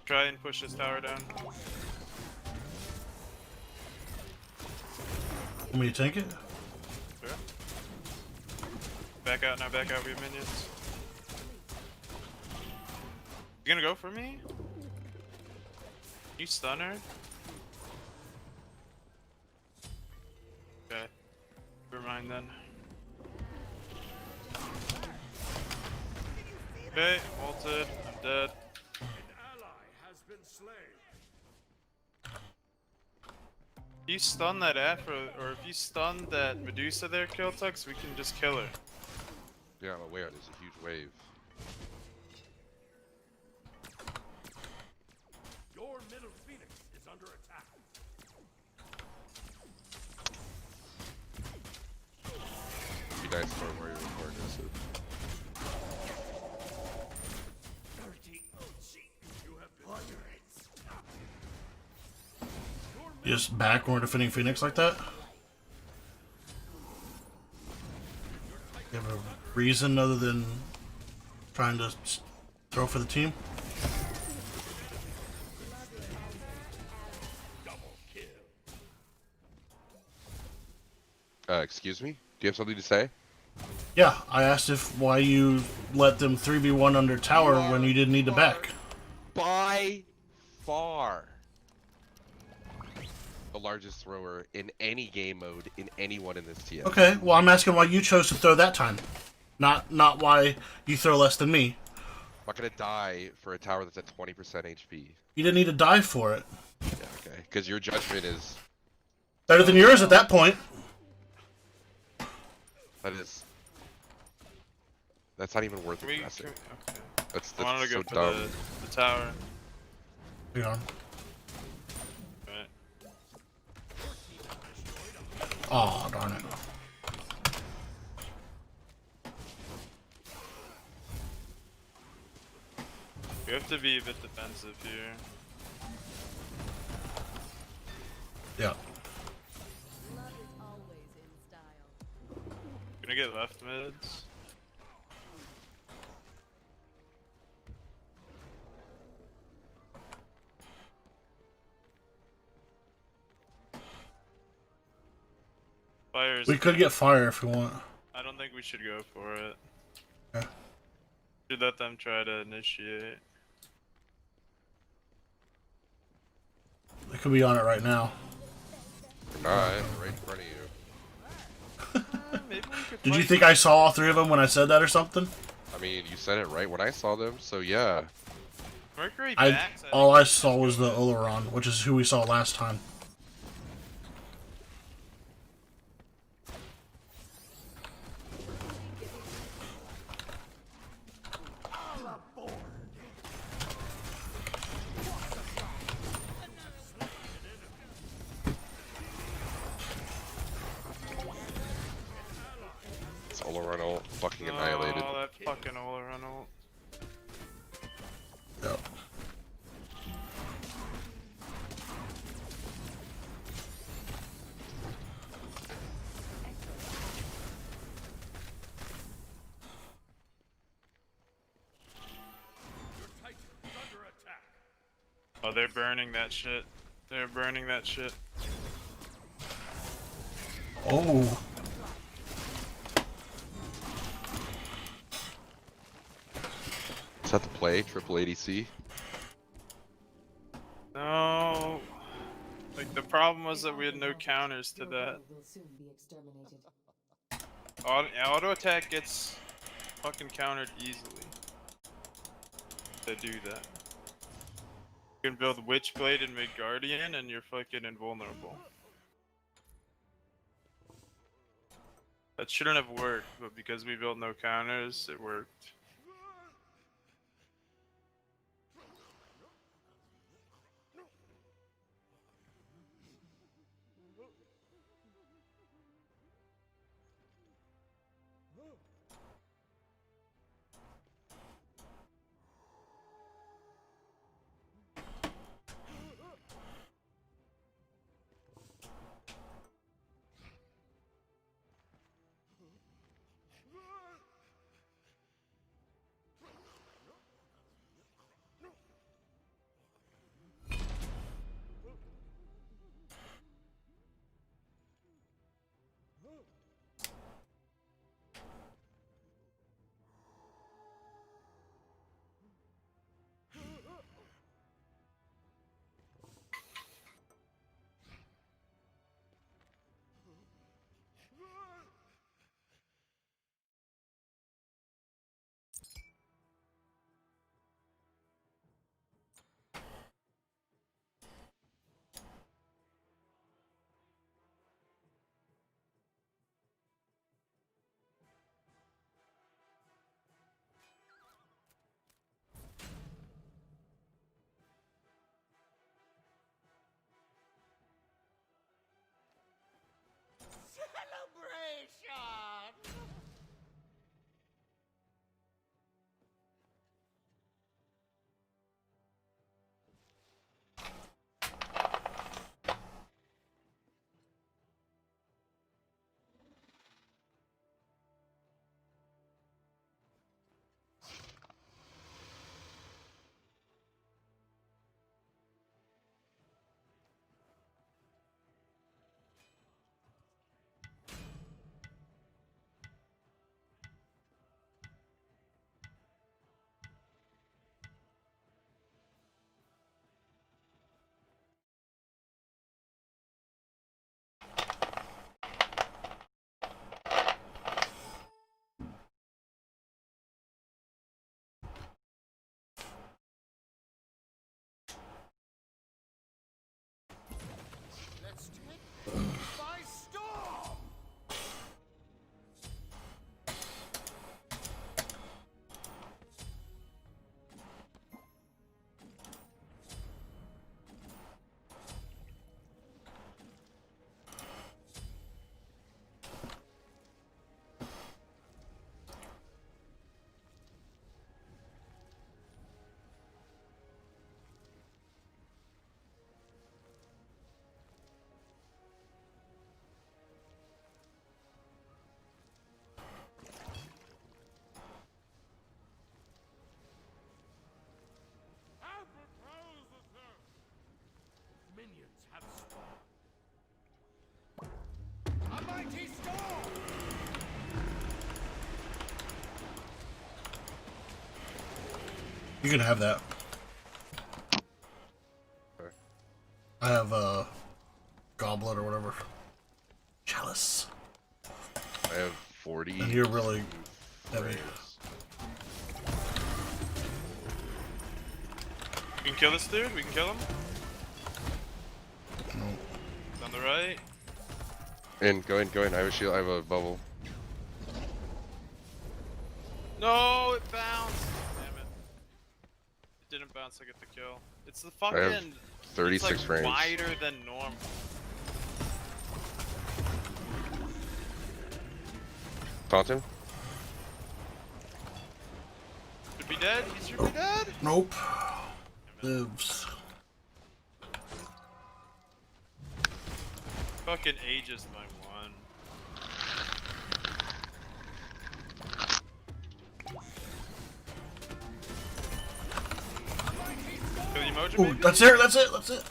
F: Try and push this tower down.
G: Want me to take it?
F: Sure. Back out now, back out, we have minions. You gonna go for me? You stun her? Okay. Never mind then. Okay, ulted, I'm dead. If you stun that Afro, or if you stun that Medusa there, Kiltux, we can just kill her.
E: Yeah, I'm aware. There's a huge wave.
H: Your middle Phoenix is under attack.
E: Be nice for where you're more aggressive.
G: Just back when we're defending Phoenix like that? You have a reason other than trying to throw for the team?
E: Excuse me? Do you have something to say?
G: Yeah, I asked why you let them 3v1 under tower when you didn't need to back.
E: By far the largest thrower in any game mode in anyone in this TS.
G: Okay, well I'm asking why you chose to throw that time. Not why you throw less than me.
E: I'm not gonna die for a tower that's at 20% HP.
G: You didn't need to die for it.
E: Yeah, okay. Because your judgment is...
G: Better than yours at that point.
E: That is... That's not even worth addressing.
F: Okay.
E: That's
F: I wanted to
E: so
F: go for
E: dumb.
F: the tower.
G: Hang on.
F: Right.
G: Oh, darn it.
F: We have to be a bit defensive here.
G: Yeah.
F: Gonna get left mids. Fires.
G: We could get fire if we want.
F: I don't think we should go for it.
G: Okay.
F: Should let them try to initiate.
G: They could be on it right now.
E: Alright, right in front of you.
F: Maybe we could
G: Did you
F: fight
G: think I saw all three of them when I said that or something?
E: I mean, you said it right when I saw them, so yeah.
F: Mercury backs.
G: All I saw was the Oleron, which is who we saw last time.
E: It's Oleron ult fucking annihilated.
F: Oh, that fucking Oleron ult.
G: Yep.
F: Oh, they're burning that shit. They're burning that shit.
G: Oh.
E: Is that the play? Triple ADC?
F: No. Like, the problem was that we had no counters to that. Auto attack gets fucking countered easily. To do that. You can build Witchblade and make Guardian and you're fucking invulnerable. That shouldn't have worked, but because we built no counters, it worked.
G: You can have that.
E: Okay.
G: I have a goblet or whatever. Chalice.
E: I have 40.
G: And you're really heavy.
F: We can kill this dude. We can kill him.
G: No.
F: On the right.
E: Go in. I have a shield. I have a bubble.
F: No, it bounced. Damn it. It didn't bounce. I get the kill. It's the fucking.
E: I have 36
F: it's like
E: frames.
F: wider than normal.
E: Taunt him.
F: Should be dead. He should be dead.
G: Nope. Lives.
F: Fucking ages my one. Kill the emoji,
G: Ooh,
F: maybe?
G: that's it. That's it. That's it.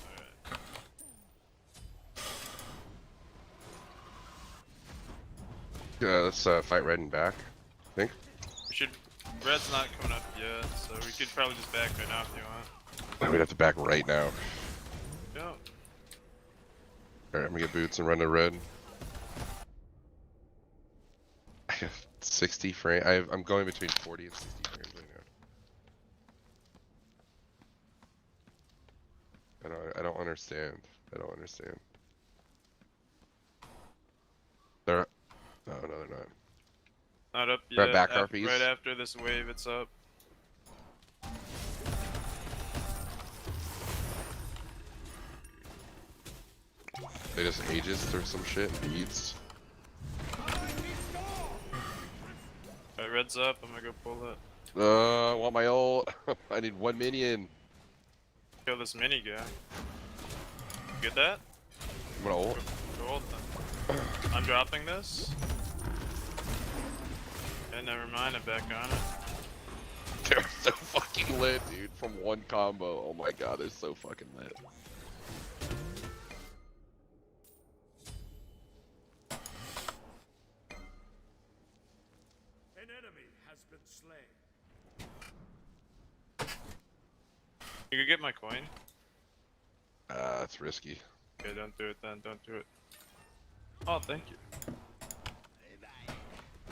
E: Let's fight red and back. I think.
F: We should. Red's not coming up yet, so we could probably just back right now if you want.
E: We'd have to back right now.
F: Yeah.
E: Alright, I'm gonna get boots and run to red. I have 60 frames. I'm going between 40 and 60 frames right now. I don't understand. I don't understand. They're. No, they're not.
F: Not up yet.
E: Right back harpies.
F: Right after this wave, it's up.
E: They just ages or some shit and beads.
F: Alright, red's up. I'm gonna go pull it.
E: I want my ult. I need one minion.
F: Kill this mini guy. Get that?
E: I'm gonna ult.
F: Go ult then. I'm dropping this. Okay, never mind. I'm back on it.
E: They're so fucking lit, dude. From one combo. Oh my god, they're so fucking lit.
H: An enemy has been slain.
F: You could get my coin.
E: That's risky.
F: Okay, don't do it then. Don't do it. Oh, thank you.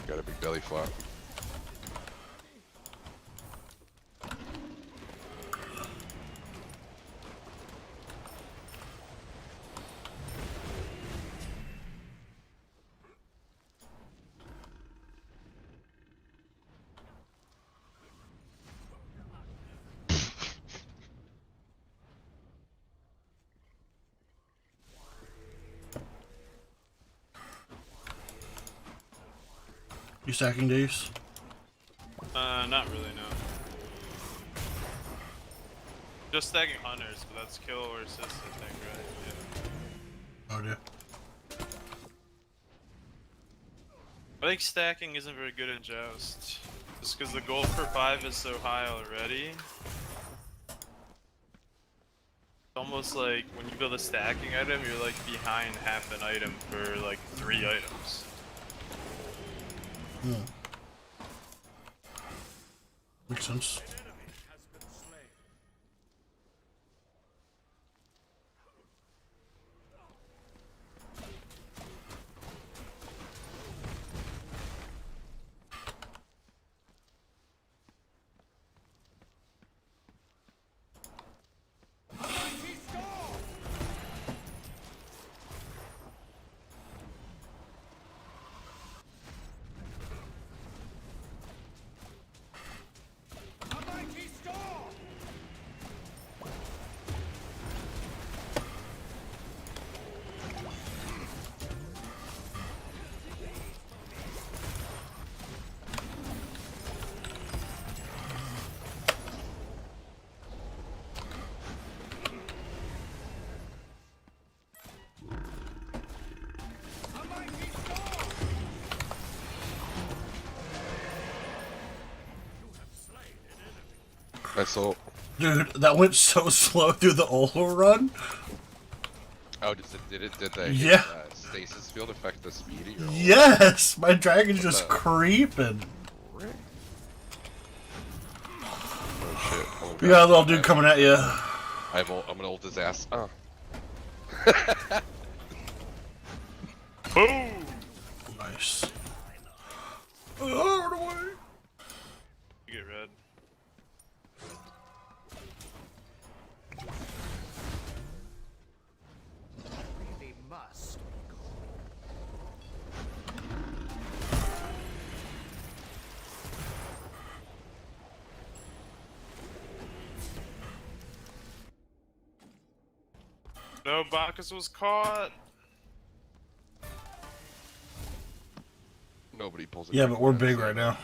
E: Got a big belly flop.
G: You stacking Daves?
F: Not really, no. Just stacking hunters, but that's kill or assist, I think, right? Yeah.
G: Oh, yeah.
F: I think stacking isn't very good in Joust. Just because the gold per 5 is so high already. It's almost like when you build a stacking item, you're like behind half an item for like 3 items.
G: Hmm. Makes sense.
E: That's ult.
G: Dude, that went so slow through the Olo run.
E: Oh, did the
G: Yeah.
E: stasis field affect the speed of your ult?
G: Yes! My dragon's just creeping.
E: Oh shit.
G: You got a little dude coming at you.
E: I'm gonna ult his ass.
F: Boom!
G: Nice. Out of the way.
F: You get red.
H: Really must.
F: No, Bacchus was caught.
E: Nobody pulls it.
G: Yeah, but we're big right now.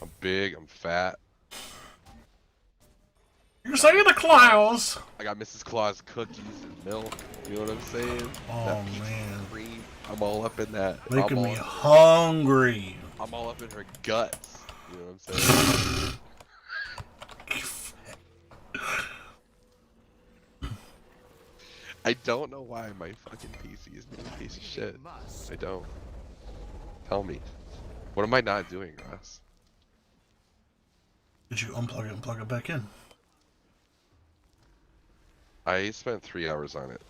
E: I'm big, I'm fat.
G: You're saying the Claus.
E: I got Mrs. Claus cookies and milk. You know what I'm saying?
G: Oh,
E: that peaches
G: man.
E: and cream. I'm all up in that.
G: Making me hungry.
E: I'm all up in her guts. You know what I'm saying? I don't know why my fucking PC is being a piece of shit. I don't. Tell me. What am I not doing, Russ?
G: Did you unplug it and plug it back in?
E: I spent 3 hours on it.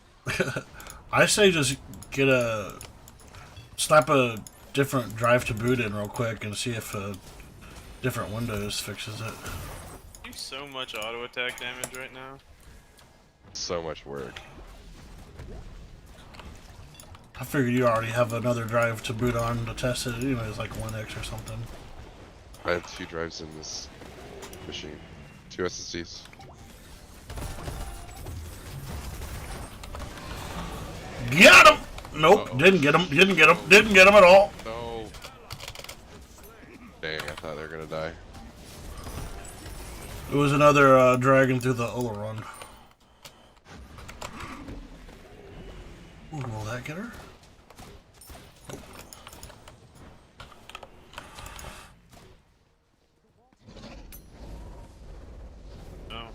G: I say just slap a different drive to boot in real quick and see if different Windows fixes it.
F: You do so much auto attack damage right now.
E: So much work.
G: I figured you already have another drive to boot on to test it. You know, it's like 1X or something.
E: I have 2 drives in this machine. 2 SSDs.
G: Get him! Nope, didn't get him. Didn't get him. Didn't get him at all.
E: No. Dang, I thought they were gonna die.
G: It was another dragon through the Oleron. Ooh, will that get her?
F: No.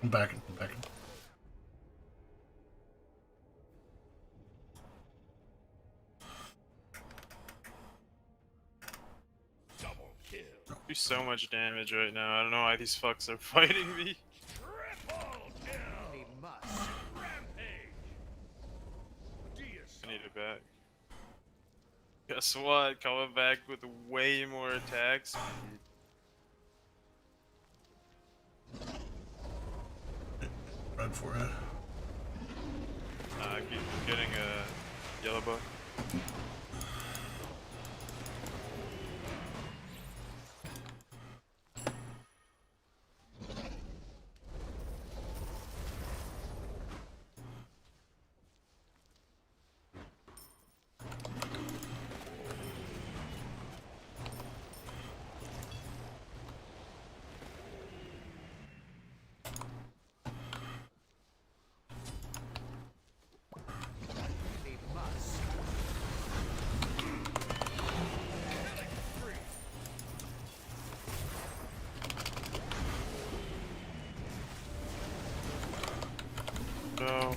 G: I'm backing. I'm backing.
F: Do so much damage right now. I don't know why these fucks are fighting me.
H: Really must. Rampage.
F: I need it back. Guess what? Coming back with way more attacks.
G: Red for it.
F: Keep getting a yellow buff.
H: Really must.
F: No.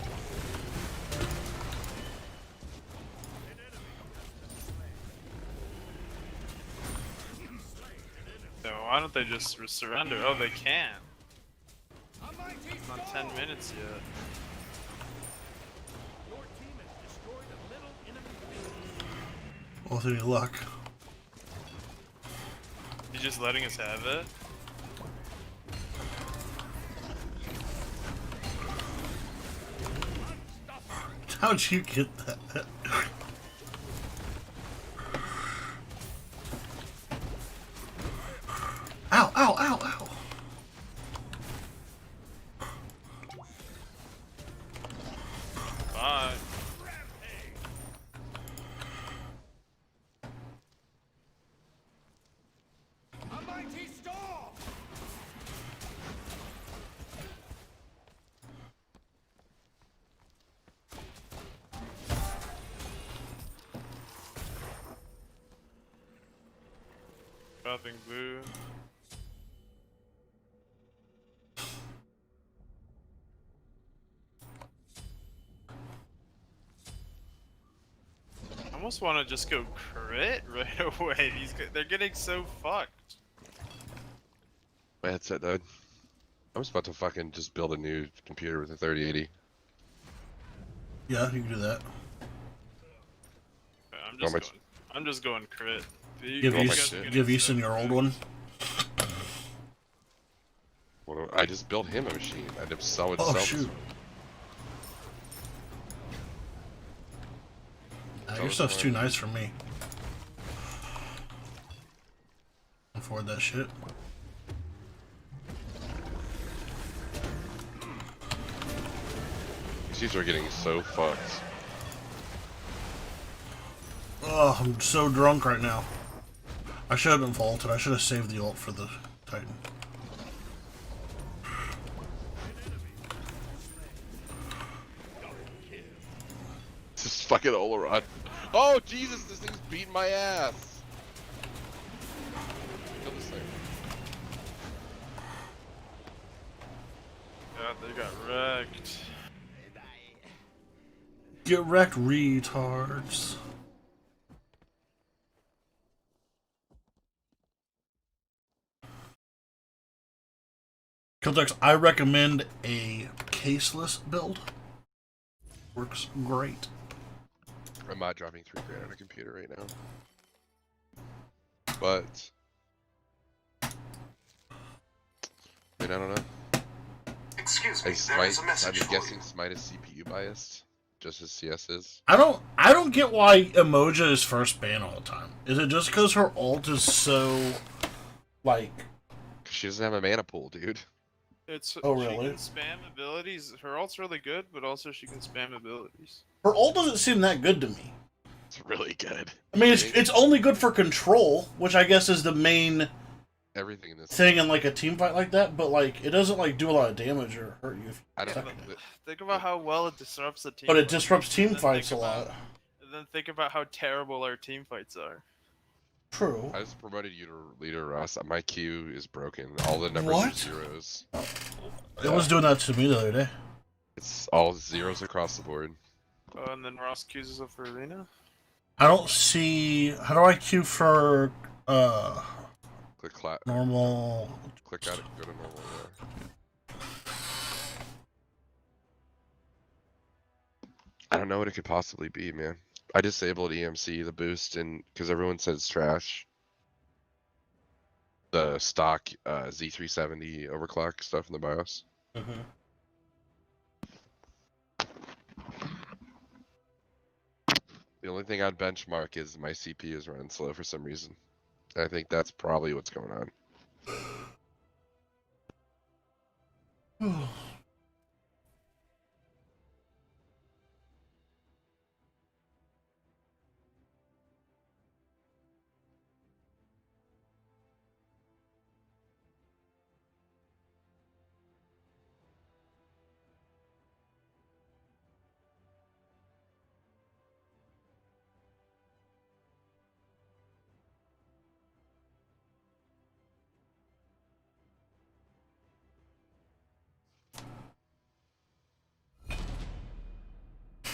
F: So why don't they just surrender? Oh, they can. Not 10 minutes yet.
H: Your team has destroyed a middle enemy base.
G: Both of your luck.
F: He's just letting us have it.
G: How'd you get that? Ow, ow, ow, ow.
F: Bye.
H: A mighty storm.
F: Dropping blue. I almost want to just go crit right away. They're getting so fucked.
E: My headset died. I was about to fucking just build a new computer with a 3080.
G: Yeah, you can do that.
F: I'm just going crit.
G: Give Easton your old one.
E: Well, I just built him a machine. I just sell it.
G: Oh shoot! Your stuff's too nice for me. Afford that shit.
E: These are getting so fucked.
G: Oh, I'm so drunk right now. I should have been vaulted. I should have saved the ult for the Titan.
E: This is fucking Olaron. Oh Jesus, this thing's beating my ass. Kill this thing.
F: God, they got wrecked.
G: Get wrecked, retards. Kiltex, I recommend a caseless build. Works great.
E: I'm not dropping $3,000 on a computer right now. But I mean, I don't know.
I: Excuse me, there is a message
E: I'm
I: for you.
E: guessing Smite is CPU biased, just as CS is.
G: I don't get why Emoja is first ban all the time. Is it just because her ult is so like?
E: Cause she doesn't have a mana pool, dude.
G: Oh really?
F: She can spam abilities. Her ult's really good, but also she can spam abilities.
G: Her ult doesn't seem that good to me.
E: It's really good.
G: I mean, it's only good for control, which I guess is the main
E: everything in this
G: thing in like a team fight like that. But like, it doesn't like do a lot of damage or hurt you.
E: I don't
F: think about how well it disrupts the team.
G: But it disrupts team fights a lot.
F: And then think about how terrible our team fights are.
G: True.
E: I just promoted you to leader, Ross. My queue is broken. All the numbers are zeros.
G: It was doing that to me the other day.
E: It's all zeros across the board.
F: Oh, and then Ross queues us up for arena?
G: I don't see... How do I queue for,
E: Click
G: normal...
E: Click out it, go to normal, yeah. I don't know what it could possibly be, man. I disabled EMC, the boost, and because everyone said it's trash. The stock Z370 overclock stuff in the BIOS. The only thing I'd benchmark is my CPU is running slow for some reason. I think that's probably what's going on.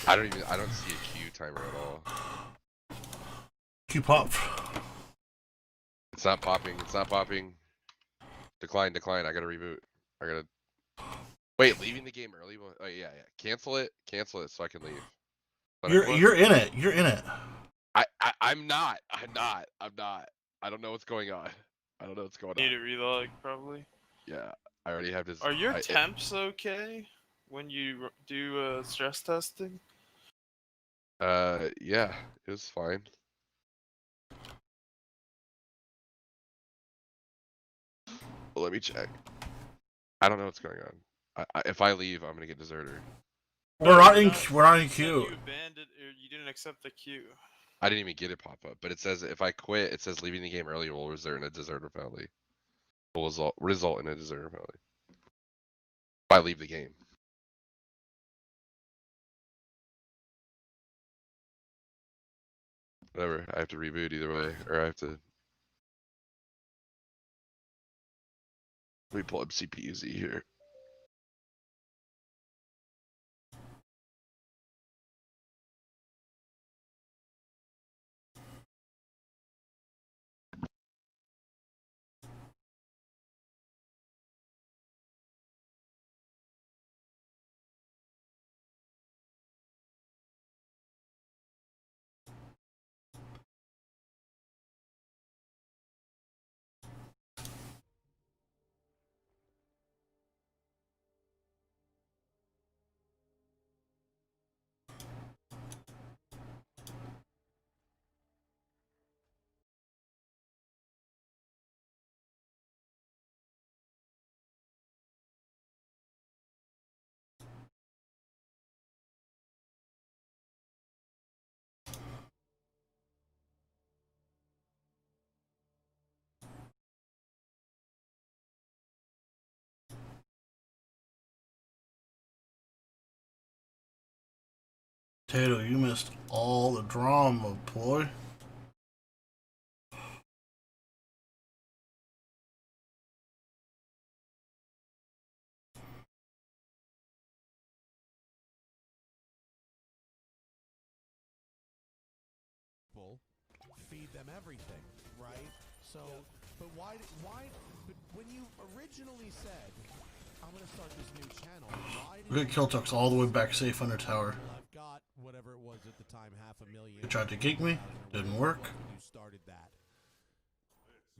E: I don't see a Q timer at all.
G: Q pop.
E: It's not popping. It's not popping. Decline. I gotta reboot. I gotta. Wait, leaving the game early? Oh yeah. Cancel it so I can leave.
G: You're in it. You're in it.
E: I'm not. I don't know what's going on.
F: Need to relog probably.
E: Yeah, I already have this.
F: Are your temps okay when you do stress testing?
E: Yeah, it was fine. Well, let me check. I don't know what's going on. If I leave, I'm gonna get deserter.
G: We're not in queue.
F: You abandoned, or you didn't accept the queue.
E: I didn't even get it pop up, but it says if I quit, it says leaving the game early will result in a deserter penalty. Will result in a deserter penalty. If I leave the game. Whatever. I have to reboot either way, or I have to Let me pull up CPUZ here.
G: Tato, you missed all the drama, boy.
B: Feed them everything, right? So, but why, but when you originally said, I'm going to start this new channel, why did
G: Look at Kiltuck's all the way back safe under tower.
B: I've got whatever it was at the time, 500,000.
G: He tried to geek me, didn't work.
B: You started that.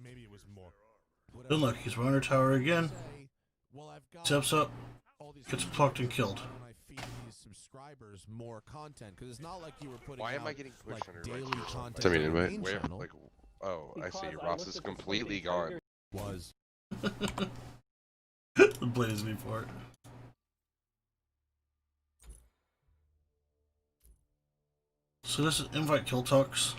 B: Maybe it was more.
G: Good luck, he's under tower again.
B: Well, I've got
G: Steps up, gets plucked and killed.
B: When I feed these subscribers more content, because it's not like you were putting
E: Why
B: out,
E: am I getting pushed
B: like,
E: under
B: daily content
E: Send me an
B: on the
E: invite.
B: main
E: Where?
B: channel.
E: Like, oh, I see.
A: Because
E: Ross
A: looked
E: is
A: at the
E: completely
A: screen, so
E: gone.
B: Was
G: The blaze me for it. So this is invite Kiltucks.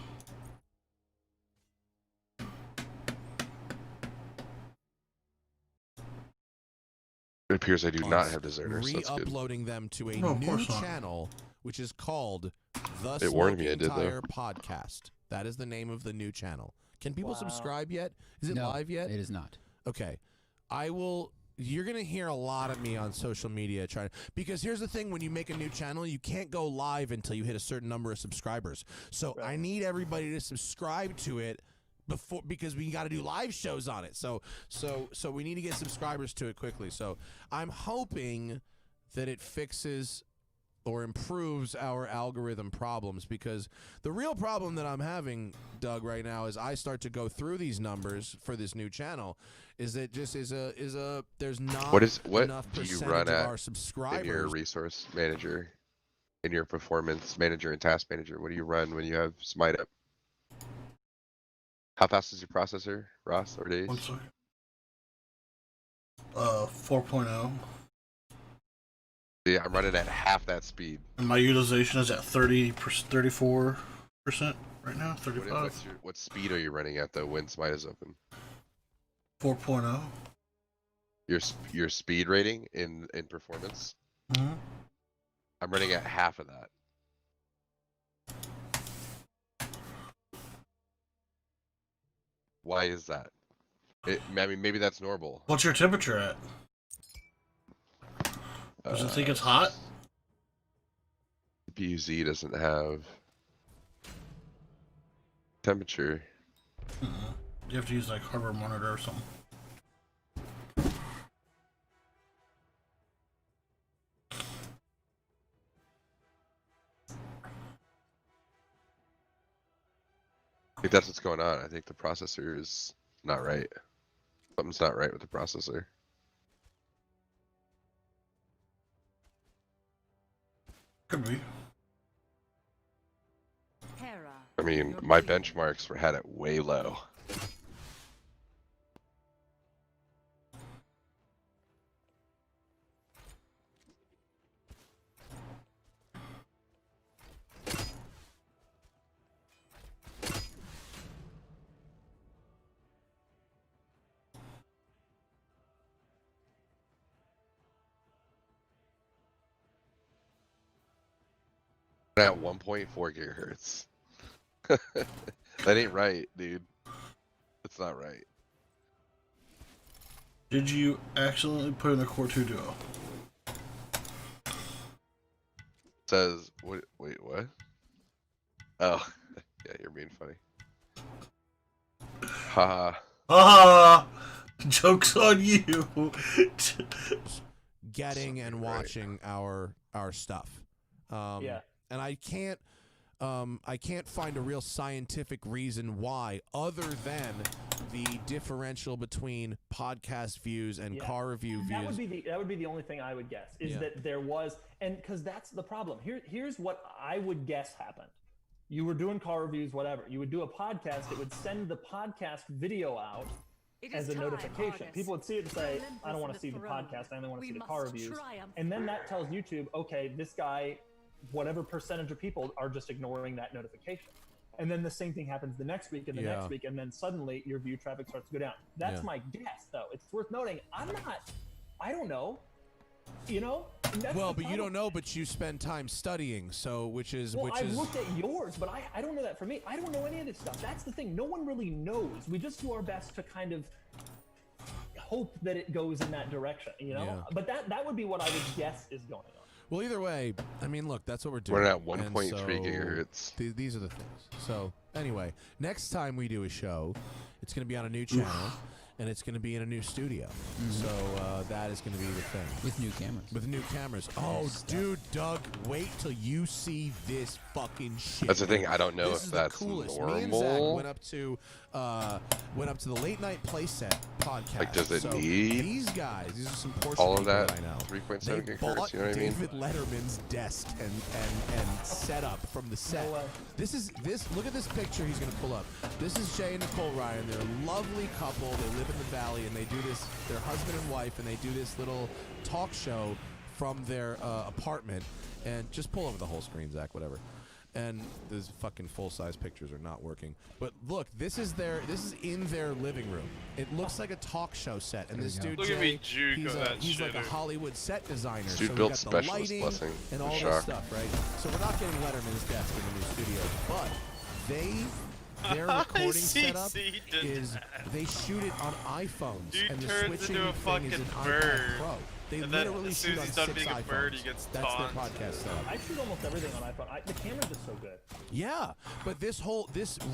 E: It appears I do not have deserters. So that's good.
B: re-uploading them to a
G: No, of
B: new
G: course not.
B: channel, which is called The
E: It warned me I
B: Smoking
E: did, though.
B: Tire Podcast. That is the name of the new channel. Can people
A: Wow.
B: subscribe yet? Is it
C: No,
B: live yet?
C: It is not.
B: Okay. I will. You're going to hear a lot of me on social media trying, because here's the thing: when you make a new channel, you can't go live until you hit a certain number of subscribers. So I need everybody to subscribe to it before, because we got to do live shows on it. So we need to get subscribers to it quickly. So I'm hoping that it fixes or improves our algorithm problems, because the real problem that I'm having, Doug, right now is I start to go through these numbers for this new channel, is that just is a there's not
E: what
B: enough
E: do you
B: percentage
E: run
B: of
E: at
B: our subscribers.
E: in your resource manager, in your performance manager and task manager? What do you run when you have Smite up? How fast is your processor, Ross, or Days?
G: 1 second. 4.0.
E: Yeah, I'm running at half that speed.
G: And my utilization is at 34% right now, 35.
E: What speed are you running at though when Smite is open?
G: 4.0.
E: Your speed rating in performance?
G: Mm-hmm.
E: I'm running at half of that. Why is that? I mean, maybe that's normal.
G: What's your temperature at? Does it think it's hot?
E: CPUZ doesn't have temperature.
G: You have to use like hardware monitor or something.
E: I think that's what's going on. I think the processor is not right. Something's not right with the processor.
G: Could be.
E: I mean, my benchmarks had it way low. At 1.4 gigahertz. That ain't right, dude. That's not right.
G: Did you accidentally put in a Core 2 Duo?
E: Says, wait, what? Oh, yeah, you're being funny. Haha.
G: Ah, joke's on you.
B: Getting and watching our stuff.
A: Yeah.
B: And I can't find a real scientific reason why, other than the differential between podcast views and car review views.
A: That would be the only thing I would guess is that there was, and because that's the problem. Here's what I would guess happened. You were doing car reviews, whatever. You would do a podcast. It would send the podcast video out as a notification. People would see it and say, I don't want to see the podcast. I only want to see the car reviews. And then that tells YouTube, okay, this guy, whatever percentage of people are just ignoring that notification. And then the same thing happens the next week and the next week. And then suddenly your view traffic starts to go down. That's my guess, though. It's worth noting. I don't know. You know?
B: Well, but you don't know, but you spend time studying, so
A: I looked at yours, but I don't know that for me. I don't know any of this stuff. That's the thing. No one really knows. We just do our best to kind of hope that it goes in that direction, you know? Yeah. But that would be what I would guess is going on.
B: Well, either way, I mean, look, that's what we're doing.
E: We're at 1.3 gigahertz.
B: These are the things. So, anyway, next time we do a show, it's going to be on a new channel. And it's going to be in a new studio. So that is going to be the thing.
C: With new cameras.
B: With new cameras. Oh, dude, Doug, wait till you see this fucking shit.
E: That's the thing. I don't know
B: this
E: if that's
B: coolest.
E: normal.
B: Me and Zach went up to the Late Night Playset podcast.
E: Like, does it need
B: these guys? These are some Porsche
E: all of that?
B: I know.
E: 3.7
B: they
E: gigahertz.
B: Bought
E: you know what I mean?
B: David Letterman's desk and set up from the set. Look at this picture he's going to pull up. This is Jay and Nicole Ryan. They're a lovely couple. They live in the Valley, and they do this. They're husband and wife, and they do this little talk show from their apartment. And just pull over the whole screen, Zach. Whatever. And these fucking full-size pictures are not working. But look, this is in their living room. It looks like a talk show set. And this dude, Jay, he's like a Hollywood set designer.
E: This dude
B: so
E: built
B: got the
E: Specialist
B: lighting
E: Blessing.
B: and all this stuff, right? So we're not getting Letterman's desk in the new studio, but their recording setup is they shoot it on iPhones,
F: Dude
B: and the
F: turns
B: switching
F: into a
B: thing is an
F: fucking bird.
B: iPad Pro. They
F: And
B: literally
F: as soon
B: shoot
F: as
B: on
F: he's done
B: 6
F: being a
B: iPhones.
F: bird, he gets
B: That's their
F: taunt.
B: podcast setup.
A: I shoot almost everything on iPhone. The camera's just so good.
B: Yeah, but this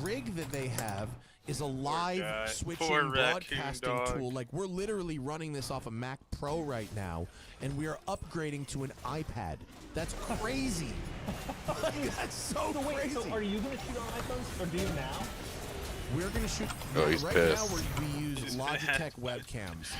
B: rig that they have is a live switching
F: Poor
B: broadcasting
F: raccoon dog.
B: tool. Like, we're literally running this off a Mac Pro right now, and we are upgrading to an iPad. That's crazy. That's so crazy.
A: So are you going to shoot on iPhones, or do you now?
B: We're going to shoot.
E: Oh, he's
B: right
E: pissed.
B: now we use Logitech webcams,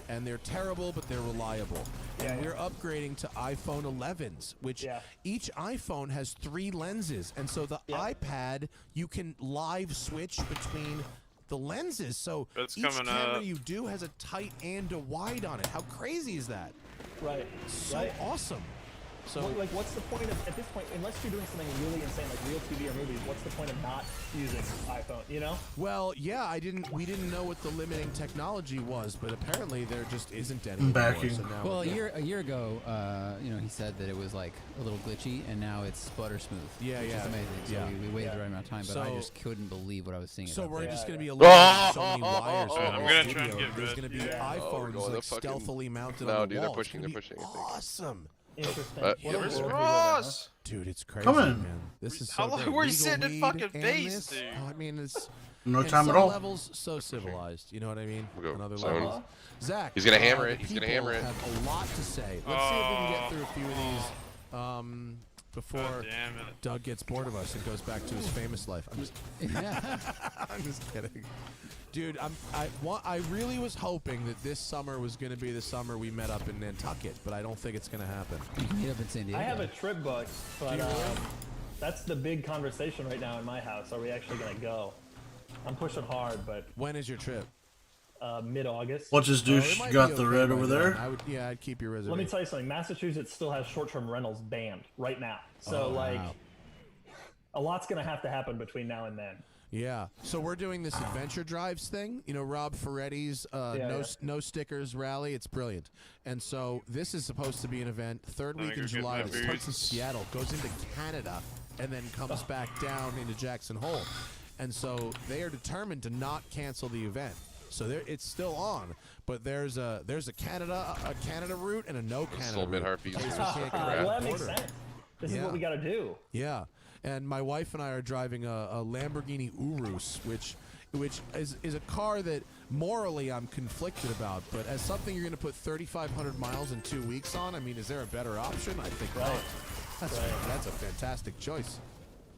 B: and they're terrible, but they're reliable. And we're upgrading to iPhone 11s, which each iPhone has 3 lenses, and so the iPad you can live switch between the lenses. So each camera you do has a tight and a wide on it. How crazy is that?
A: Right.
B: So awesome. So,
A: like, what's the point of, at this point, unless you're doing something really insane like real TV or movies, what's the point of not using iPhone, you know?
B: Well, yeah, we didn't know what the limiting technology was, but apparently there just isn't any anymore. So now,
C: well, a year ago, he said that it was like a little glitchy, and now it's sputter smooth.
B: Yeah,
C: which is amazing. So we waited the right amount of time, but
B: So-
C: I just couldn't believe what I was seeing.
B: So we're just going to be
E: Oh!
B: alerted so many wires.
F: I'm gonna try and get
B: There's
F: rid.
B: going to be
E: we're
B: iPhones
E: going
B: like
E: to fucking-
B: stealthily mounted
E: No,
B: on the
E: dude,
B: wall.
E: they're pushing,
B: It's
E: they're
B: gonna be
E: pushing, I think.
B: Awesome.
A: Interesting.
E: Where's
F: Ross?
B: Dude, it's crazy,
G: Come in.
B: man. This is
F: How
B: so
F: long
B: great.
F: were you
B: Legal
F: sitting at
B: weed
F: fucking
B: and
F: base,
B: this?
F: dude?
B: Oh, I mean, it's
G: No
B: on
G: time
B: some
G: at all.
B: levels so civilized. You know what I mean?
E: We'll go
B: On other
E: zone.
B: levels. Zach,
E: He's gonna hammer
B: the
E: it. He's gonna
B: people
E: hammer it.
B: have a lot to say. Let's see if we can get through a few of these before
F: God damn it.
B: Doug gets bored of us and goes back to his famous life. I'm just, I'm just kidding. Dude, I really was hoping that this summer was going to be the summer we met up in Nantucket, but I don't think it's going to happen.
C: You can meet up in San Diego.
A: I have a trip booked, but that's the big conversation right now in my house. Are we actually going to go? I'm pushing hard, but
B: When is your trip?
A: mid-August.
G: What's his
B: Oh,
G: douche?
B: it might
G: Got
B: be
G: the
B: okay
G: red
B: by
G: over
B: then.
G: there?
B: I'd keep your reservation.
A: Let me tell you something. Massachusetts still has short-term rentals banned right now. So,
C: wow.
A: a lot's going to have to happen between now and then.
B: Yeah. So we're doing this adventure drives thing. You know, Rob Ferretti's no stickers rally. It's brilliant. And so this is supposed to be an event third
F: Let me
B: week in
F: go get
B: July.
F: my
B: It starts in
F: boots.
B: Seattle, goes into Canada, and then comes back down into Jackson Hole. And so they are determined to not cancel the event. So it's still on, but there's a Canada route and a no Canada route.
A: Well, that makes sense. This is what we got to do.
B: Yeah, and my wife and I are driving a Lamborghini Urus, which is a car that morally I'm conflicted about, but as something you're going to put 3,500 miles in 2 weeks on, I mean, is there a better option? I think not. That's a fantastic choice.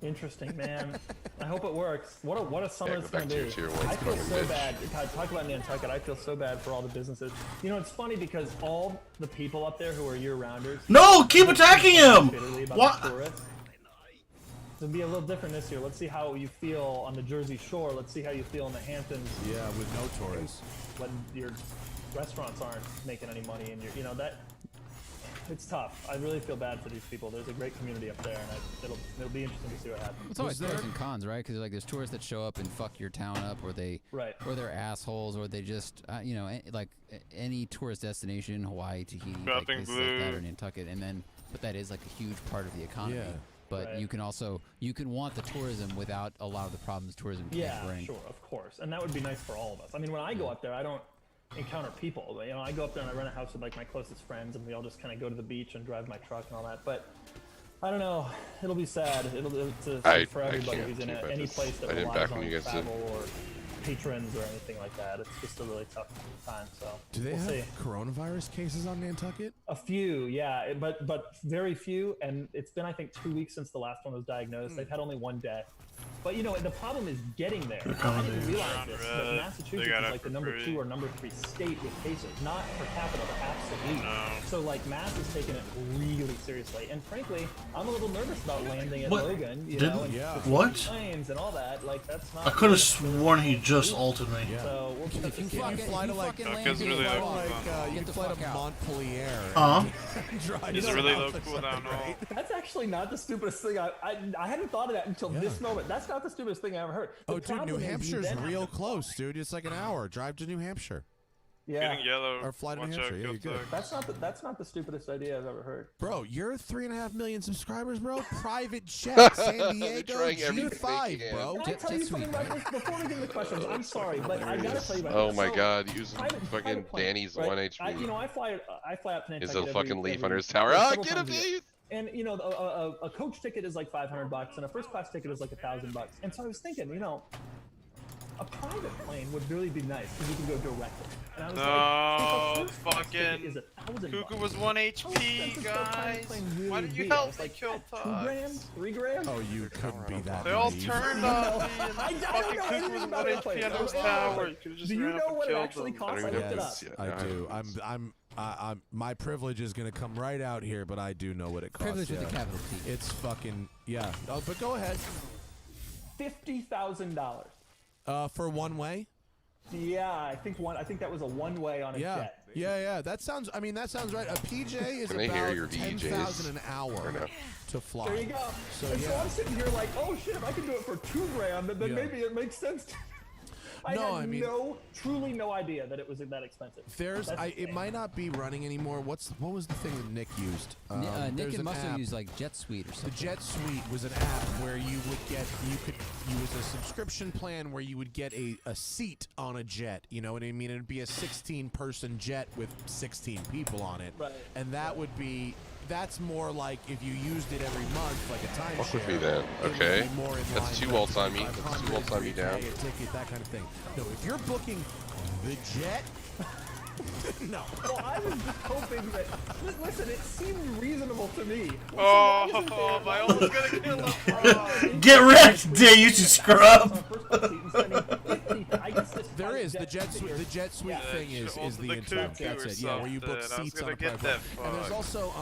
A: Interesting, man. I hope it works. What a summer it's going to be. I feel so bad. God, talk about Nantucket. I feel so bad for all the businesses. You know, it's funny because all the people up there who are year-rounders...
G: No! Keep attacking him! What?
A: It'll be a little different this year. Let's see how you feel on the Jersey Shore. Let's see how you feel in the Hamptons.
B: Yeah, with no tourists.
A: When your restaurants aren't making any money and you know that... It's tough. I really feel bad for these people. There's a great community up there, and it'll be interesting to see what happens.
C: It's always pros and cons, right? Because like there's tourists that show up and fuck your town up, or or they're assholes, or they just you know, like any tourist destination, Hawaii, Tahiti, like places like that, or Nantucket, but that is like a huge part of the economy. Yeah. But you can want the tourism without a lot of the problems tourism can bring.
A: Yeah, sure, of course, and that would be nice for all of us. I mean, when I go up there, I don't encounter people, but, you know, I go up there and I rent a house with like my closest friends, and we all just kind of go to the beach and drive my truck and all that. But I don't know, it'll be sad. It'll for everybody who's in any place that relies on travel or patrons or anything like that. It's just a really tough time. So
B: do they have coronavirus cases on Nantucket?
A: A few, yeah, but very few, and it's been I think 2 weeks since the last one was diagnosed. They've had only one death. But you know, the problem is getting there. I didn't realize this, but Massachusetts is like the #2 or #3 state with cases, not per capita, but absolute. So like Mass is taking it really seriously, and frankly, I'm a little nervous about landing at Logan. You know, and planes and all that. Like that's not.
G: I could have sworn he just ulted me.
B: Yeah.
A: So
B: if you fly to like, you fly to Montpelier.
F: Is it really low cooldown?
A: That's actually not the stupidest thing. I hadn't thought of that until this moment. That's not the stupidest thing I ever heard.
B: Dude, New Hampshire's real close, dude. It's like an hour. Drive to New Hampshire.
A: Yeah.
F: Getting yellow.
B: Or fly to New Hampshire. Yeah, you're good.
A: That's not the stupidest idea I've ever heard.
B: Bro, you're 3.5 million subscribers, bro. Private jet, San Diego, G5, bro.
A: Can I tell you something about this before we get into the questions? I'm sorry, but I gotta tell you about
E: this. Oh my God, using fucking Danny's 1 HP.
A: You know, I fly up to Nantucket.
E: Is a fucking leaf under his tower. Ah, get him, Dave!
A: And you know, a coach ticket is like $500, and a first class ticket is like $1,000. And so I was thinking, you know, a private plane would really be nice because you can go directly. And I was
F: fucking Cuckoo was 1 HP, guys. Why didn't you help me kill Todd?
A: 2 grand, 3 grand.
B: Oh, you couldn't be that.
F: They all turned on me. Fucking Cuckoo was 1 HP under his tower. You could have just
A: do you know what it actually costs? I looked it up.
B: I do. My privilege is gonna come right out here, but I do know what it costs.
C: Privilege with a capital T.
B: It's fucking Oh, but go ahead.
A: $50,000.
B: For one way.
A: Yeah, I think that was a one-way on a jet.
B: Yeah. That sounds right. A PJ is about 10,000 an hour to fly.
A: There you go. So I'm sitting here like, oh shit, if I can do it for 2 grand, then maybe it makes sense. I had truly no idea that it was that expensive.
B: It might not be running anymore. What was the thing that Nick used?
C: Nick must have used like Jet Suite or something.
B: The Jet Suite was an app where you could use a subscription plan where you would get a seat on a jet. You know what I mean? It'd be a 16-person jet with 16 people on it, and that's more like if you used it every month, like a timeshare.
E: What would be that? Okay. That's 2 ults on me. That's 2 ults on me down.
B: A ticket, that kind of thing. No, if you're booking the jet, no.
A: Well, I was just hoping that. Listen, it seemed reasonable to me.
F: Oh, my almost gonna kill him.
G: Get wrecked, Day, you scrub.
B: There is the jet suite. The jet suite thing is the interim. That's it. Yeah, where you book seats on a private plane. And there's also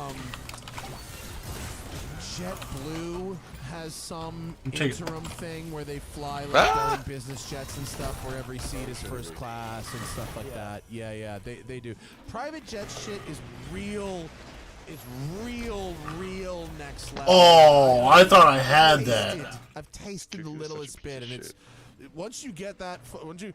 B: JetBlue has some interim thing where they fly like their own business jets and stuff, where every seat is first class and stuff like that. Yeah, they do. Private jet shit is real. It's real next level.
G: Oh, I thought I had that.
B: I've tasted the littlest bit, and once you get that, you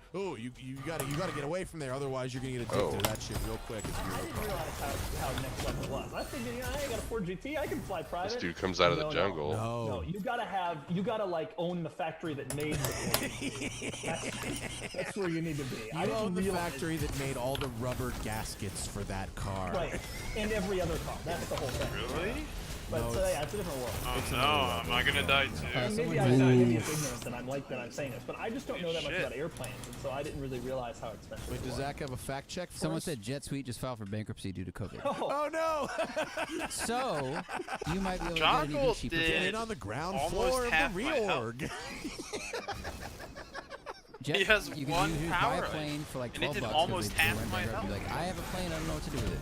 B: gotta get away from there. Otherwise, you're gonna get addicted to that shit real quick.
A: I didn't realize how next level was. I figured, I ain't got a Ford GT. I can fly private.
E: This dude comes out of the jungle.
A: No, you gotta like own the factory that made the that's where you need to be.
B: You own the factory that made all the rubber gaskets for that car.
A: Right, and every other car. That's the whole thing.
F: Really?
A: But
B: No,
A: yeah, it's a different world.
F: Oh no, am I gonna die too?
A: And maybe maybe it's ignorance that I'm saying this, but I just don't know that much about airplanes, and so I didn't really realize how expensive.
B: Wait, does Zach have a fact check for
C: Someone
B: us?
C: said Jet Suite just filed for bankruptcy due to COVID.
B: Oh no!
C: So you might be able to
F: John
C: get an even cheaper.
B: Get in on the ground
F: almost
B: floor of the
F: half my
B: reorg.
C: Jet,
F: He has
C: you can
F: one
C: buy
F: power
C: a plane for like
F: and it
C: $12
F: did
C: bucks.
F: almost
C: they
F: half
C: went
F: my
C: bankrupt and be like, I have a plane, I don't know what to do with it.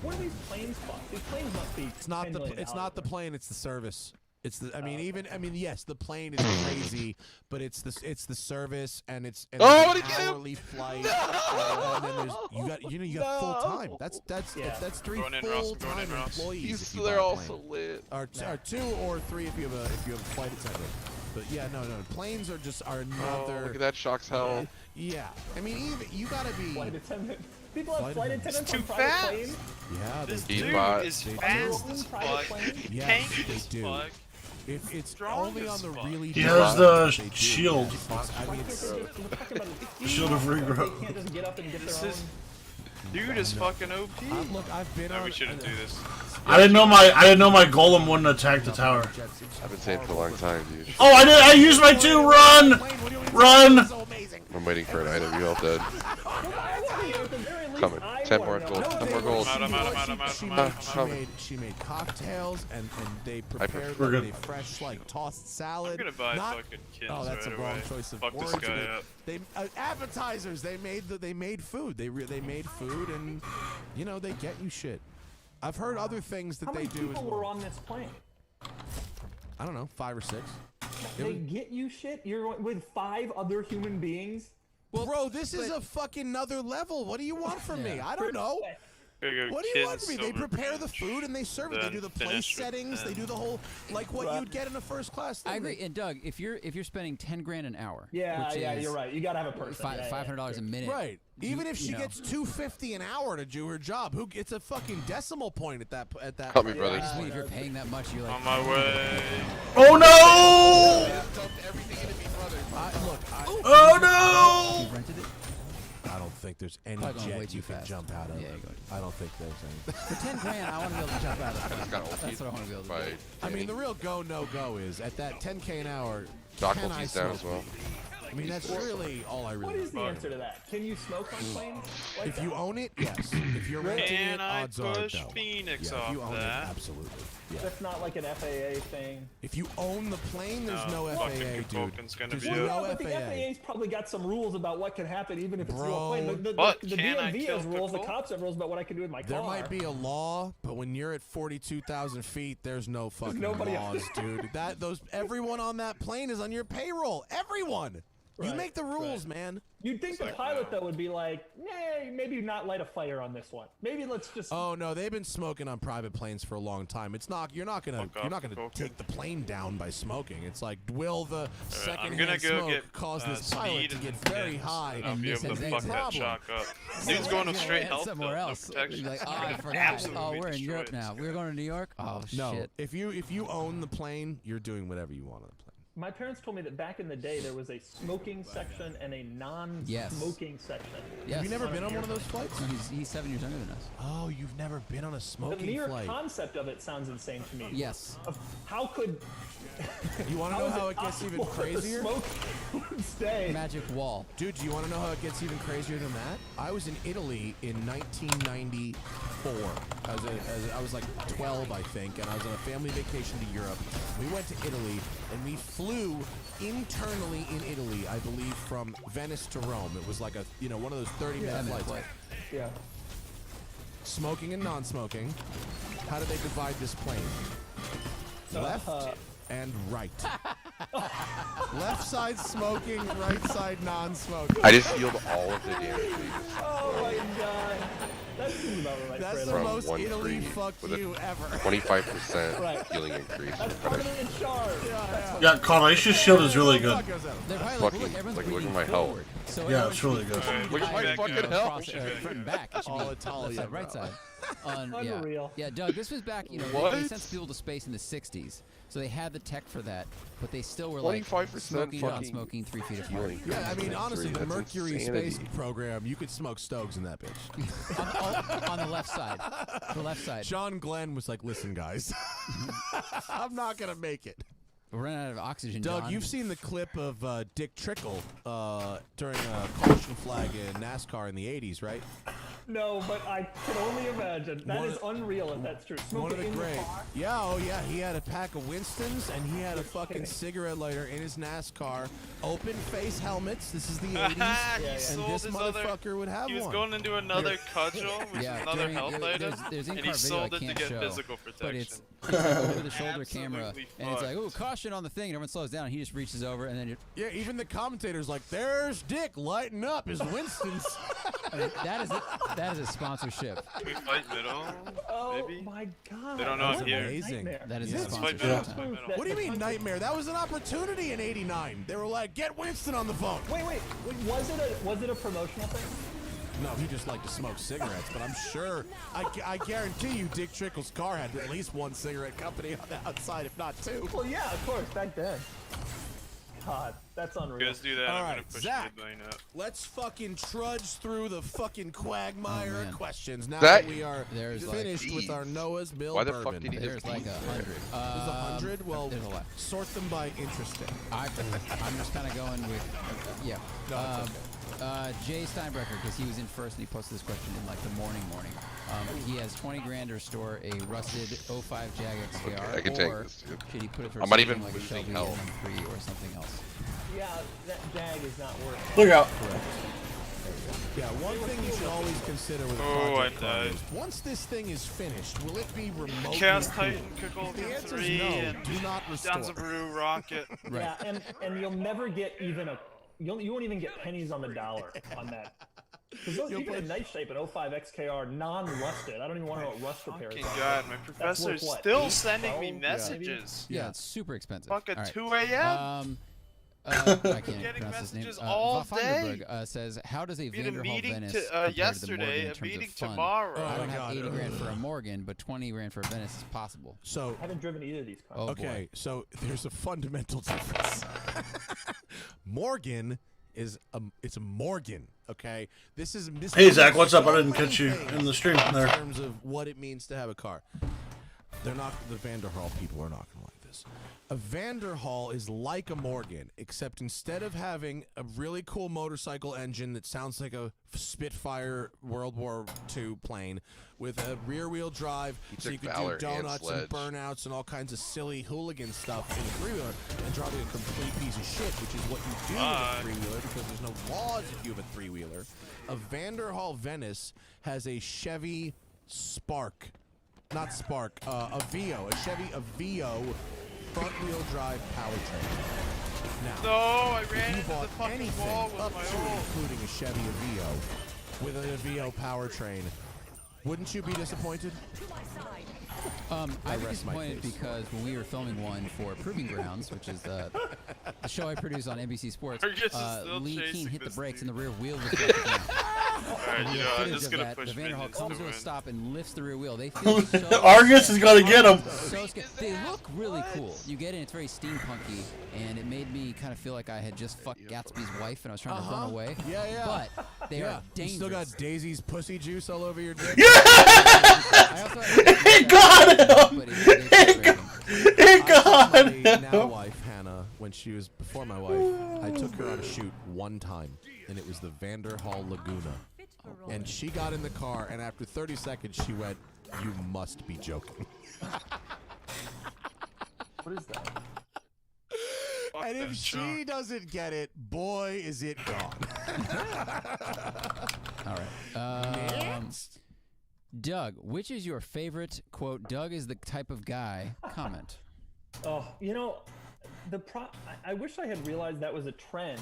A: What are these planes cost? These planes must be.
B: It's not
A: $10
B: the
A: million.
B: it's not the plane. It's the service. It's the. I mean, yes, the plane is crazy, but it's the service and it's an hourly flight. And then there's you got full time. That's 3 full time employees.
E: They're also lit.
B: Or 2 or 3 if you have a flight attendant. But yeah, no. Planes are another.
E: Look at that, shocks hell.
B: Yeah, I mean, even you gotta be.
A: Flight attendant. People have flight attendants
F: Too
A: on private
F: fast.
A: planes.
B: Yeah,
F: This
B: they
F: dude
B: do.
F: is
B: They do.
F: fast as fuck.
B: Yes,
F: Tanky
B: they
F: as
B: do.
F: fuck.
B: If it's
F: Strong
B: only
F: as
B: on the
F: fuck.
B: really
G: He
B: deep
G: has the
B: routes, they do.
G: shield.
B: I mean, it's,
G: Shield of regrowth.
A: They can't just get up and get
F: This
A: their own.
F: is Dude is fucking OP.
B: look, I've been
F: No,
B: on.
F: we shouldn't do this.
G: I didn't know my golem wouldn't attack the tower.
E: I've been saying for a long time, dude.
G: Oh, I did. I used my 2. Run! Run!
E: I'm waiting for an item. You all dead. Coming. 10 more gold. 10 more gold.
F: I'm out.
B: She made cocktails and they prepared
G: We're
B: like
G: good.
B: a fresh like tossed salad.
F: I'm gonna buy
B: Not-
F: fucking kids
B: Oh, that's
F: right
B: a wrong
F: away.
B: choice of
F: Fuck
B: words.
F: this guy up.
B: They appetizers. They made food. They made food and they get you shit. I've heard other things that
A: How
B: they
A: many
B: do as
A: people
B: well.
A: were on this plane?
B: I don't know, 5 or 6.
A: They get you shit? You're with 5 other human beings?
B: Well, bro, this is a fucking another level. What do you want from me? I don't know. What do you want from me? They prepare the food and they serve it. They do the place settings. They do the whole like what you'd get in a first class thing.
C: I agree. And Doug, if you're spending $10,000 an hour,
A: Yeah,
C: which is
A: you're right. You gotta have a person.
C: $500 a minute,
B: Right. Even if she gets $250 an hour to do her job, it's a fucking decimal point at that.
E: Help me, brother.
C: I just mean if you're paying that much, you're like,
F: On my way.
G: Oh no! Oh no!
C: you rented it.
B: I don't think there's any
C: Probably going way
B: jet
C: too
B: you can
C: fast.
B: jump out of.
C: Yeah, you're going too
B: I don't think there's any.
C: For $10,000, I want to be able to jump out of
E: Just
C: it.
E: got ulted
C: That's what I want to be able to do.
E: by
B: I mean, the real go no go is at that 10K an hour.
E: Doc
B: can I
E: ulti's down as
B: smoke
E: well.
B: weed? I mean, that's really all I
A: What
B: really.
A: is the answer to that? Can you smoke on planes? Like
B: If
A: that?
B: you own it, yes. If you're renting
F: Can
B: it,
F: I
B: odds are
F: push
B: no.
F: Phoenix
B: Yeah, if
F: off
B: you own
F: that?
B: it, absolutely. Yeah.
A: That's not like an FAA thing.
B: If you own the plane, there's no
F: fucking
B: FAA, dude.
F: Vulcan's gonna
B: There's
F: be
B: no
F: up.
A: Well, but the
B: FAA.
A: FAA's probably got some rules about what can happen, even if it's real
B: Bro,
A: plane. The
F: but
A: the
F: can I
A: DMV
F: kill
A: has rules. The
F: people?
A: cops have rules about what I can do with my
B: There
A: car.
B: might be a law, but when you're at 42,000 feet, there's no fucking
A: nobody
B: laws, dude. Everyone on that plane is on your payroll. Everyone. You
A: Right,
B: make the rules, man.
A: You'd think the pilot though would be like, nah, maybe not light a fire on this one. Maybe let's just.
B: Oh no, they've been smoking on private planes for a long time. You're not gonna take the plane down by smoking. It's like, will the secondhand smoke cause this pilot to get very high
F: I'll be able to
B: and
F: fuck that
B: problem?
F: shock up. Dude's going to straight health.
C: somewhere
F: though,
C: else.
F: No protection.
C: You're like, oh, I forgot.
F: Absolutely
C: Oh, we're in Europe
F: destroyed.
C: now. We're going to New York. Oh
B: No,
C: shit.
B: if you own the plane, you're doing whatever you want on the plane.
A: My parents told me that back in the day there was a smoking section and a non-smoking section.
C: Yes.
B: Have you never been on one of those flights?
C: No, he's 7 years younger than us.
B: Oh, you've never been on a
A: The
B: smoking
A: mere
B: flight.
A: concept of it sounds insane to me.
C: Yes.
A: How could?
B: You want to know how it gets even crazier?
A: Smoke would stay.
C: Magic wall.
B: Dude, do you want to know how it gets even crazier than that? I was in Italy in 1994. I was like 12, I think, and I was on a family vacation to Europe. We went to Italy, and we flew internally in Italy, I believe, from Venice to Rome. It was like one of those 30-minute flights.
A: Yeah.
B: Smoking and non-smoking. How do they divide this plane? Left and right. Left side smoking, right side non-smoking.
E: I just healed all of the damage.
A: Oh my god. That seems about right.
B: That's the most Italy fuck you ever.
E: 25% healing increase.
A: That's part of the charge.
G: Yeah, Carnation's shield is really good.
E: Look at my health.
C: So
G: yeah, it's really good.
E: Look at my fucking health.
C: Front and back. It should be
B: Italia,
C: right side.
A: Unreal.
C: Yeah, Doug, this was back, they sent people to space in the 60s. So they had the tech for that, but they still were like
E: 25%
C: smoking, non-smoking, 3 feet apart.
B: Yeah, I mean, honestly, the Mercury space program, you could smoke Stogs in that bitch.
C: on the left side. The left side.
B: John Glenn was like, listen, guys, I'm not going to make it.
C: We're running out of oxygen,
B: Doug,
C: John.
B: you've seen the clip of Dick Trickle during a caution flag in NASCAR in the 80s, right?
A: No, but I can only imagine. That is unreal if that's true.
B: One of the
A: in
B: great.
A: the car?
B: Yeah, oh yeah, he had a pack of Winstons and he had a fucking cigarette lighter in his NASCAR. Open face helmets. This is the 80s. And this motherfucker would have one.
F: He was going into another cudgel, which is another health item, and he sold it to get physical protection.
C: But it's like over the shoulder camera, and it's like, oh, caution on the thing, and everyone slows down, and he just reaches over, and then
B: yeah, even the commentator's like, there's Dick lighting up his Winstons.
C: I mean, that is a sponsorship.
F: We fight middle, maybe?
A: Oh my god.
F: They don't know I'm here.
B: Amazing.
C: That is a
F: Let's fight
C: sponsorship.
F: middle.
B: What do you mean nightmare? That was an opportunity in '89. They were like, get Winston on the phone.
A: Wait, was it a promotional thing?
B: No, he just liked to smoke cigarettes, but I'm sure, I guarantee you Dick Trickle's car had at least one cigarette company on the outside, if not two.
A: Well, yeah, of course, back then. God, that's unreal.
F: You guys do that,
B: All
F: I'm
B: right,
F: gonna push
B: Zach,
F: the lane up.
B: let's fucking trudge through the fucking quagmire of questions now
E: That-
B: that we are
C: There's
B: finished with our Noah's Mill
E: Why the
B: bourbon.
E: fuck did he
C: There's like 100.
B: There's 100? Well,
C: there's a lot.
B: sort them by interesting.
C: I'm just kind of going with, yeah.
B: No, it's
C: Jay Steinbrecher, because he was in first and he posted this question in like the morning. He has 20 grand to restore a rusted 05 Jag XKR,
E: Okay, I can take
C: or
E: this, dude.
C: should he put it for
E: I'm not
C: something
E: even
C: like a
E: losing
C: Shelby
E: health.
C: M3 or something else?
A: Yeah, that Jag is not worth it.
G: Look out.
B: Yeah, one thing you should always consider with
F: Oh,
B: Project
F: I
B: Card
F: died.
B: is once this thing is finished, will it be remotely
F: Chaos
B: cool?
F: Titan, Kukulkan
B: The answer
F: 3,
B: is no.
F: and
B: Do not restore.
F: Danzabaru Rocket.
C: Right.
A: Yeah, and you'll never get even you won't even get pennies on the dollar on that. Because even a nice shape, an 05 XKR, non-rusted. I don't even want to know what rust repair is.
F: Fucking god, my professor's
A: what,
F: still
A: 8,
F: sending
A: 12,
F: me
A: maybe?
F: messages.
C: Yeah, it's super expensive.
F: Fucking
C: All right.
F: 2 a.m.?
C: I can't
F: Getting
C: pronounce his name.
F: messages all day.
C: Says, how does a
F: We had a
C: Vanderhall
F: meeting
C: Venice
F: to,
C: compare to the
F: yesterday,
C: Morgan in
F: a
C: terms
F: meeting
C: of fun?
F: tomorrow.
C: I
B: Oh
C: don't
B: my
C: have
B: God.
C: 80 grand for a Morgan, but 20 grand for a Venice is possible.
B: So,
A: I haven't driven either of these cars.
C: Oh,
B: okay, so there's a fundamental difference. Morgan is it's a Morgan, okay? This
G: Hey, Zach, what's up? I didn't catch you in the stream there.
B: In terms of what it means to have a car. They're not, the Vanderhall people are not going to like this. A Vanderhall is like a Morgan, except instead of having a really cool motorcycle engine that sounds like a Spitfire World War II plane with a rear-wheel drive, so you could do donuts and burnouts and all kinds of silly hooligan stuff in a three-wheeler, and driving a complete piece of shit, which is what you do with a three-wheeler because there's no laws if you have a three-wheeler. A Vanderhall Venice has a Chevy Spark. Not Spark, a Vio, a Chevy Aveo front-wheel drive powertrain. Now,
F: No, I ran
B: if you
F: into the
B: bought
F: fucking
B: anything
F: wall with
B: up
F: my
B: to
F: old.
B: including a Chevy Aveo with an Aveo powertrain, wouldn't you be disappointed?
C: I'd be disappointed because when we were filming one for Proving Grounds, which is the show I produce on NBC Sports, Lee Keane hit the brakes and the rear wheel was left down.
F: Alright, you know, I'm just gonna push
C: the Vanderhall
F: minions
C: comes
F: to
C: to a
F: win.
C: stop and lifts the rear wheel. They feel so
G: Argus is gonna get him.
C: so scared. They look really cool. You get in, it's very steampunky, and it made me kind of feel like I had just fucked Gatsby's wife and I was trying to run away.
B: Yeah, yeah.
C: But they are dangerous.
B: You still got Daisy's pussy juice all over your dick?
C: I also
G: It got him! It got
B: My
G: him!
B: now wife, Hannah, when she was before my wife, I took her on a shoot one time, and it was the Vanderhall Laguna. And she got in the car, and after 30 seconds, she went, "You must be joking."
A: What is that?
B: And if she doesn't get it, boy, is it gone.
C: All right. Doug, which is your favorite, quote, Doug is the type of guy, comment?
A: Oh, you know, I wish I had realized that was a trend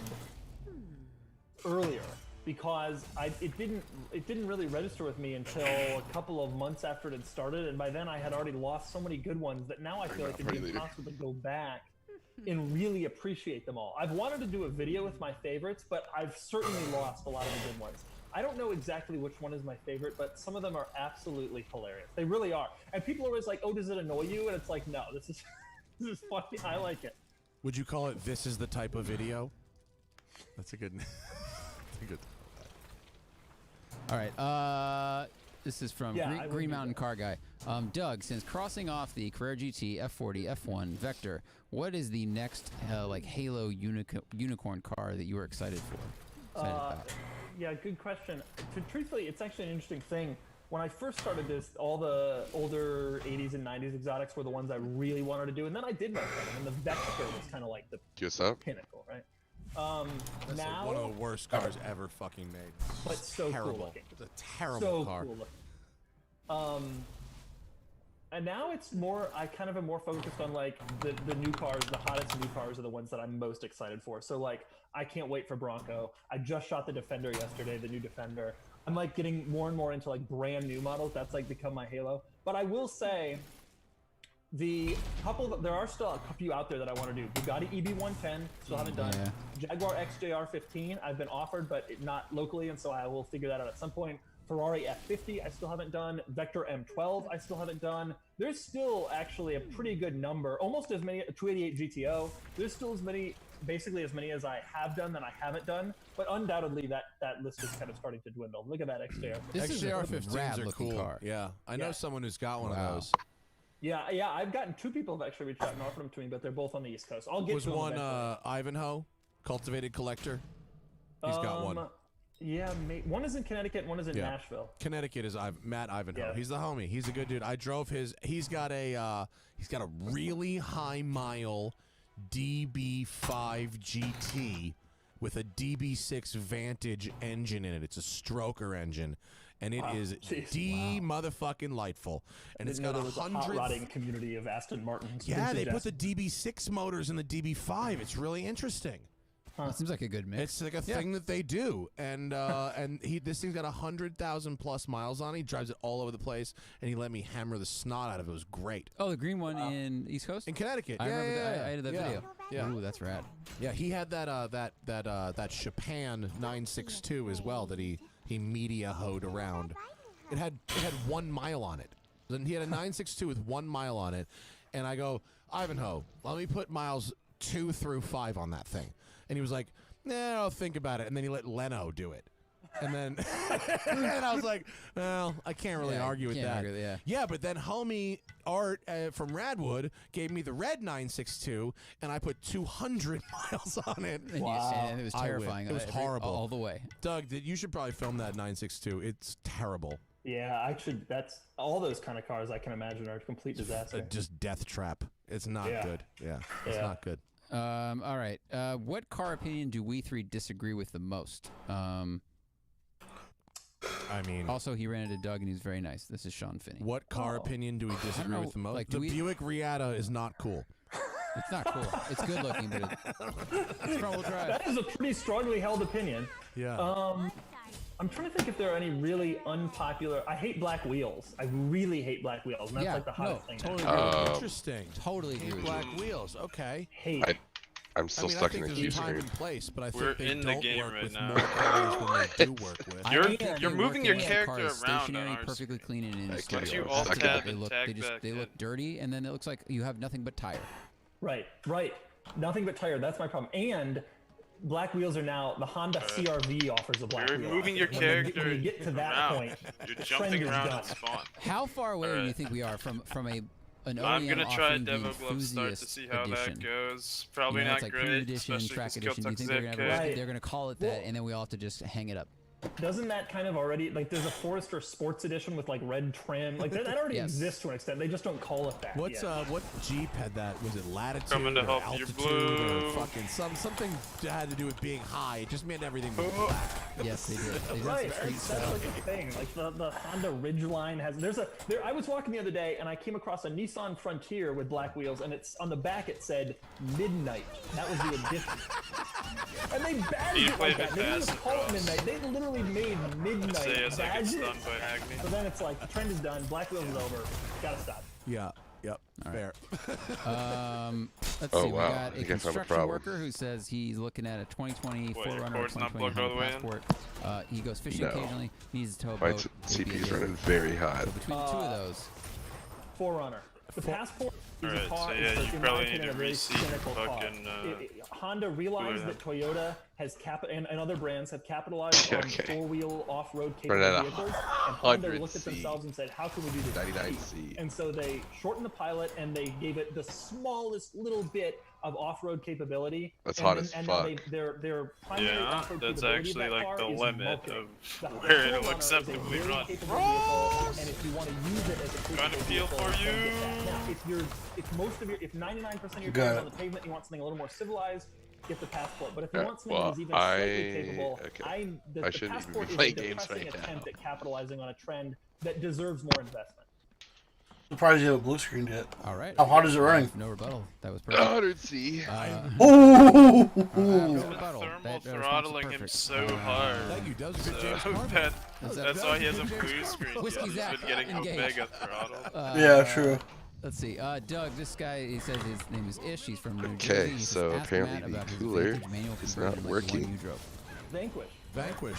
A: earlier. because it didn't really register with me until a couple of months after it had started, and by then I had already lost so many good ones that now I feel like it'd be impossible to go back and really appreciate them all. I've wanted to do a video with my favorites, but I've certainly lost a lot of the good ones. I don't know exactly which one is my favorite, but some of them are absolutely hilarious. They really are. And people are always like, oh, does it annoy you? And it's like, no, this is funny. I like it.
B: Would you call it "This is the type of video"? That's a good. That's a good.
C: All right. This is from
A: Yeah,
C: Green Mountain Car Guy. Doug, since crossing off the Carrera GT, F40, F1, Vector, what is the next like Halo unicorn car that you are excited for? About?
A: Yeah, good question. Truthfully, it's actually an interesting thing. When I first started this, all the older 80s and 90s exotics were the ones I really wanted to do, and then I did most of them, and the Vector was kind of like the pinnacle, right?
B: That's
A: now,
B: like one of the worst cars ever fucking made.
A: But so
B: terrible.
A: cool looking.
B: It's a terrible car.
A: Cool looking. And now it's more, I kind of am more focused on like the new cars, the hottest new cars are the ones that I'm most excited for. So like, I can't wait for Bronco. I just shot the Defender yesterday, the new Defender. I'm like getting more and more into like brand new models. That's like become my halo. But I will say, there are still a few out there that I want to do. Bugatti EB110, still haven't done. Jaguar XJR15, I've been offered, but not locally, and so I will figure that out at some point. Ferrari F50, I still haven't done. Vector M12, I still haven't done. There's still actually a pretty good number, almost as many, 288 GTO. There's still basically as many as I have done that I haven't done, but undoubtedly that list is kind of starting to dwindle. Look at that XJR.
B: XJR15s are cool. Car. Yeah, I know someone who's got one of those.
A: Yeah, I've gotten 2 people have actually reached out and offered them to me, but they're both on the East Coast. I'll get to them eventually.
B: Was one Ivanhoe, Cultivated Collector? He's got one.
A: Yeah, one is in Connecticut, one is in Nashville.
B: Connecticut is Matt Ivanhoe.
A: Yeah.
B: He's the homie. He's a good dude. I drove his. He's got a really high mile DB5 GT with a DB6 Vantage engine in it. It's a stroker engine, and it is motherfucking lightful. And it's got a hot
A: rodding community of Aston Martins.
B: Yeah, they put the DB6 motors in the DB5. It's really interesting.
C: That seems like a good mix.
B: It's like a thing that they do, and this thing's got 100,000 plus miles on it. He drives it all over the place, and he let me hammer the snot out of it. It was great.
C: Oh, the green one in East Coast?
B: In Connecticut.
C: I remember that. I had that video.
B: Yeah.
C: Ooh, that's rad.
B: Yeah, he had that Chopin 962 as well that he media hoed around. It had 1 mile on it. Then he had a 962 with 1 mile on it, and I go, Ivanhoe, let me put miles 2 through 5 on that thing. And he was like, nah, I'll think about it. And then he let Leno do it. And then and I was like, well, I can't really argue with that. Yeah, but then homie Art from Radwood gave me the red 962, and I put 200 miles on it.
C: Wow. And it was terrifying.
B: It was horrible.
C: All the way.
B: Doug, you should probably film that 962. It's terrible.
A: Yeah, actually, that's all those kind of cars I can imagine are a complete disaster.
B: Just death trap. It's not good. Yeah, it's not good.
C: All right. What car opinion do we 3 disagree with the most?
B: I mean,
C: also he ran into Doug and he's very nice. This is Sean Finney.
B: What car opinion do we disagree with the most?
C: Like,
B: the Buick Riata is not cool.
C: It's not cool. It's good looking, but it's front-wheel drive.
A: That is a pretty strongly held opinion.
B: Yeah.
A: I'm trying to think if there are any really unpopular. I hate black wheels. I really hate black wheels. And that's like the hottest thing.
B: Totally interesting.
C: Totally agree with
B: black wheels. Okay.
I: I'm still stuck in the queue
B: time
I: screen.
B: and place, but I think
F: We're
B: they
F: in
B: don't
F: the game
B: work
F: right
B: with
F: now.
B: more colors than they do work with.
F: You're moving your character around.
C: Stationary,
F: on
C: perfectly clean and in the
F: Why don't you
C: studio.
F: alt tab and
C: They look dirty, and then it looks like you have nothing but tire.
A: Right. Nothing but tire. That's my problem. And black wheels are now, the Honda CR-V offers a black wheel.
F: You're moving your character
A: when you get to that point,
F: you're jumping around in spawn.
C: How far away do you think we are from an OEM
F: I'm gonna try
C: offering the
F: Devo Glove Start to
C: enthusiast
F: see how
C: edition?
F: that goes. Probably
C: it's
F: not
C: like
F: great,
C: Premium edition,
F: especially
C: track
F: because
C: edition. Do you think they're gonna call it that, and then we all have to just hang it up?
A: Doesn't that kind of already, like, there's a Forester Sports Edition with like red trim, like that already exists to an extent. They just don't call it that.
B: What's what Jeep had that? Was it latitude
F: Coming to
B: or
F: help
B: altitude
F: you, Blue.
B: or fucking something that had to do with being high? It just made everything move black.
C: Yes, they did. They did
A: Right,
C: some street
A: that's
C: stuff.
A: like a thing. Like the Honda Ridgeline has. I was walking the other day and I came across a Nissan Frontier with black wheels, and it's on the back. It said Midnight. That was the edition. And they badged it like that. They didn't even call it Midnight. They literally made Midnight badge it. So then it's like the trend is done. Black wheels is over. Gotta stop.
B: Yeah. Yep. Fair.
C: Let's see. We got a construction worker who says he's looking at a 2020 4Runner or 2020 Honda Passport. He goes fishing occasionally. Needs a tow boat.
I: CP's running very hot.
C: So between the two of those,
A: 4Runner. The Passport is a car.
F: So yeah, you probably need to reseat fucking.
A: Honda realized that Toyota has and other brands have capitalized on four-wheel off-road capable vehicles, and Honda looked at themselves and said, "How can we do this?"
I: 99C.
A: And so they shortened the Pilot and they gave it the smallest little bit of off-road capability.
I: That's hot as
A: and
I: fuck.
A: Now their primary off-road
F: that's
A: capability
F: actually
A: of that
F: like
A: car
F: the
A: is
F: limit
A: mulking.
F: of where it'll
A: 4Runner
F: acceptably
A: is a very
F: run.
A: capable vehicle, and if you want to use it as a
F: Trying to feel
A: vehicle,
F: for
A: then
F: you.
A: get that. Now, if 99% of your cars on the pavement, you want something a little more civilized, get the Passport. But if you want something that's even slightly capable, the Passport is a depressing attempt at capitalizing on a trend that deserves more investment.
G: Surprised you haven't blue screened yet.
C: all right.
G: How hot is it running?
C: No rebuttal. That was perfect.
I: 100C.
C: No
F: The
C: rebuttal.
F: thermal
C: That response was
F: throttling him
C: perfect.
F: so hard.
B: Thank you. That was a good
F: So
B: James Carville.
F: that's why he hasn't blue screen.
C: Whiskey
F: He's
C: Zach,
F: been getting
C: engage.
F: Omega throttle.
G: Yeah, true.
C: Let's see. Doug, this guy, he says his name is Ish. He's from New Jersey.
I: Okay,
C: He says,
I: so
C: ask
I: apparently
C: Matt
I: the
C: about his
I: cooler
C: vintage manual
I: is
C: conversion
I: not
C: like the
I: working.
C: one you drove.
A: Vanquish.
B: Vanquish.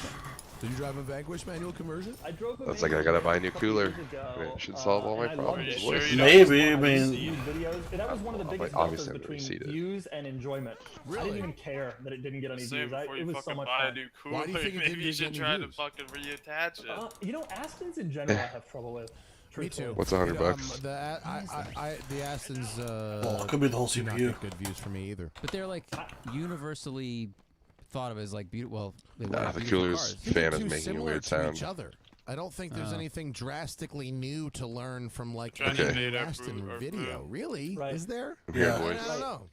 B: Did you drive a Vanquish manual conversion?
A: I drove a
I: That's like I gotta buy a new cooler.
A: It
I: It should solve all my problems.
G: Maybe, I mean...
A: Videos. That was one of the biggest
I: obviously
A: deltas
I: I've
A: between
I: seen it.
A: views and enjoyment. I didn't even care that it didn't get any views. It was so much fun.
B: Why do you think it
F: Maybe
B: didn't
F: you
B: get
F: should
B: any
F: try to
B: views?
F: fucking reattach it.
A: You know, Astons in general I have trouble with.
B: Me too.
I: What's $100 bucks?
B: The Astons
G: Well, it could be the whole
B: do not
G: CPU.
B: get good views for me either.
C: But they're like universally thought of as like beautiful. Well, they
I: Nah,
C: were
I: the
C: beautiful
I: cooler's
C: cars.
I: fan is
B: Too
I: making a
B: similar
I: weird
B: to
I: sound.
B: each other. I don't think there's anything drastically new to learn from like
F: Johnny
B: a
F: made a
B: Aston
F: brew- or
B: video.
F: brew.
B: Really?
A: Right.
B: Is there?
G: Yeah.
B: I
I: boys.
B: don't know.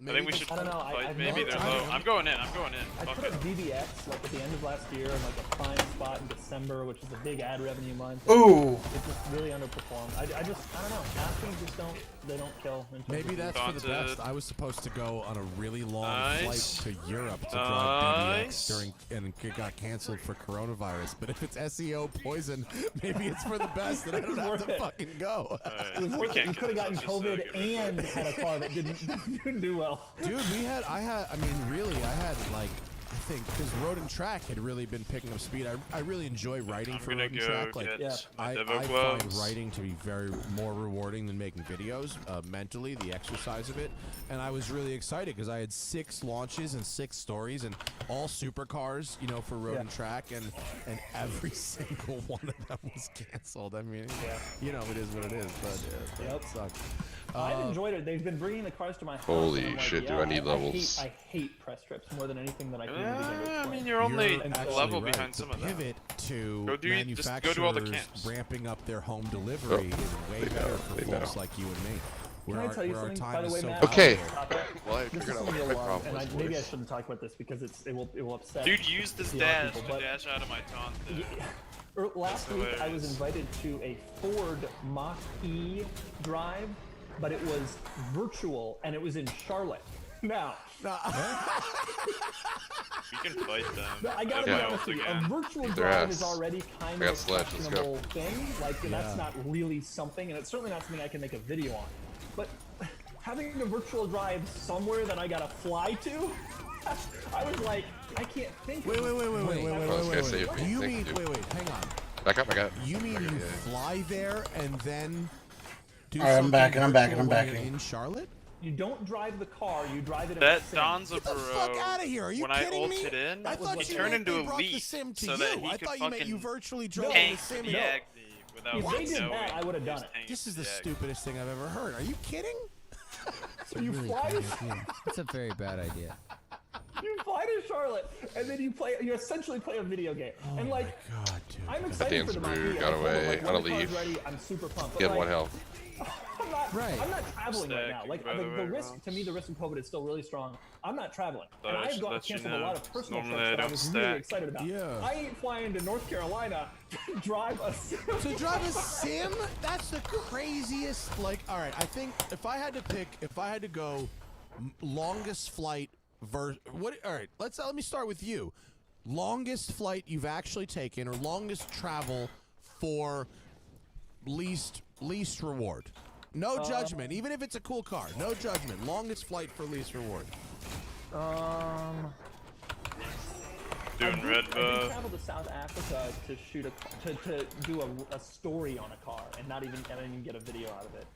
F: I think we should
A: I don't know,
F: fight.
A: I've
F: Maybe
A: never-
F: they're low. I'm going in. I'm going in.
A: I
F: Fuck
A: put
F: it.
A: up VBX like at the end of last year in like a prime spot in December, which is a big ad revenue month.
G: Ooh.
A: It just really underperformed. I don't know. Astons just don't kill.
B: Maybe that's for the
F: Daunted.
B: best. I was supposed to go on a really long
F: Nice.
B: flight to Europe to drive
F: Nice.
B: BBX and it got canceled for coronavirus. But if it's SEO poison, maybe it's for the best and I don't have
A: worth
B: to
A: it.
B: fucking go.
A: It was worth it. You could have gotten
F: Let's just,
A: COVID
F: give it-
A: and had a car that didn't do well.
B: Dude, I had like, I think, because Road and Track had really been picking up speed. I really enjoy writing
F: I'm
B: for
F: gonna
B: Road and
F: go
B: Track. Like,
F: get my
B: I
F: Devo
B: find
F: gloves.
B: writing to be very more rewarding than making videos, mentally, the exercise of it. And I was really excited because I had 6 launches and 6 stories and all supercars, you know, for Road and Track, and every single one of them was canceled. I mean, you know, it is what it is, but it sucks.
A: I've enjoyed it. They've been bringing the cars to my house.
I: Holy
A: and I'm like,
I: shit, do
A: yeah,
I: I need levels.
A: I hate press trips more than anything that I can even begin to
F: I
A: explain.
F: mean, you're only
B: You're
F: a
B: actually
F: level
B: right.
F: behind some
B: The
F: of them.
B: pivot to
F: Go do- just
B: manufacturers
F: go do all the camps.
B: ramping up their home delivery is way better for
I: they
B: folks
I: know.
B: like you and me.
A: Can I tell you something, by the way, Matt?
I: Okay.
A: Stop it.
I: Well, I
A: This
I: figured
A: is
I: out
A: something
I: what
A: you'll
I: my
A: love,
I: problem
A: and
I: was.
A: maybe I
I: boys.
A: shouldn't talk about this because it will upset.
F: Dude, use this
A: the
F: dash
A: other
F: to
A: people, but-
F: dash out of my taunt.
A: Last week I was
F: hilarious.
A: invited to a Ford Mach-E drive, but it was virtual and it was in Charlotte. Now,
F: You can fight them.
A: I gotta be
F: Yeah.
A: honest with you, a
F: Again.
A: virtual
I: Their
A: drive
I: ass.
A: is already kind
I: I got
A: of a
I: Sledge, let's go.
A: questionable thing. Like, that's not really something, and it's certainly not something I can make a video on. But having a virtual drive somewhere that I gotta fly to, I was like, I can't think.
B: Wait.
I: I was gonna say, if you
B: You
I: think,
B: mean,
I: dude.
B: wait, hang on.
I: Back up.
B: You mean you fly there and then do
G: All right, I'm
B: something
G: back, I'm back,
B: virtual
G: I'm
B: while
G: back.
B: you're in Charlotte?
A: You don't drive the car, you drive it in a
F: That
A: sim.
F: Don's a
B: Get the
F: bro.
B: fuck out of here! Are you
F: when I
B: kidding me?
F: ulted in,
B: I thought
F: he
B: you
F: turned
B: meant
F: into
B: they brought the
F: elite
B: sim to
F: so
B: you.
F: that he
B: I
F: could
B: thought you meant you
F: fucking
B: virtually drove in
F: tank
B: the sim.
F: the Agni without
A: If they did
F: knowing
A: that, I would have
F: he
A: done
F: was
A: it.
F: tanking
B: This is the
F: Agni.
B: stupidest thing I've ever heard. Are you kidding?
A: So you
C: Really
A: fly,
C: bad idea. It's a very bad idea.
A: you fly fly to Charlotte, and then you essentially play a video game. And like,
B: God, dude.
A: I'm excited for the idea.
I: got away on a leave.
A: Ready, I'm super pumped.
I: He had 1 health.
A: I'm not traveling right now. Like the risk to me, the risk of COVID is still really strong. I'm not traveling, and I've got canceled a lot of personal trips that I was really excited about.
B: Yeah.
A: I ain't flying to North Carolina to drive a sim.
B: To drive a sim? That's the craziest. Like, all right, I think if I had to go longest flight what? All right, let me start with you. Longest flight you've actually taken, or longest travel for least reward. No judgment, even if it's a cool car. No judgment. Longest flight for least reward.
F: Doing red
A: I did travel to South Africa to shoot to do a story on a car, and I didn't even get a video out of it.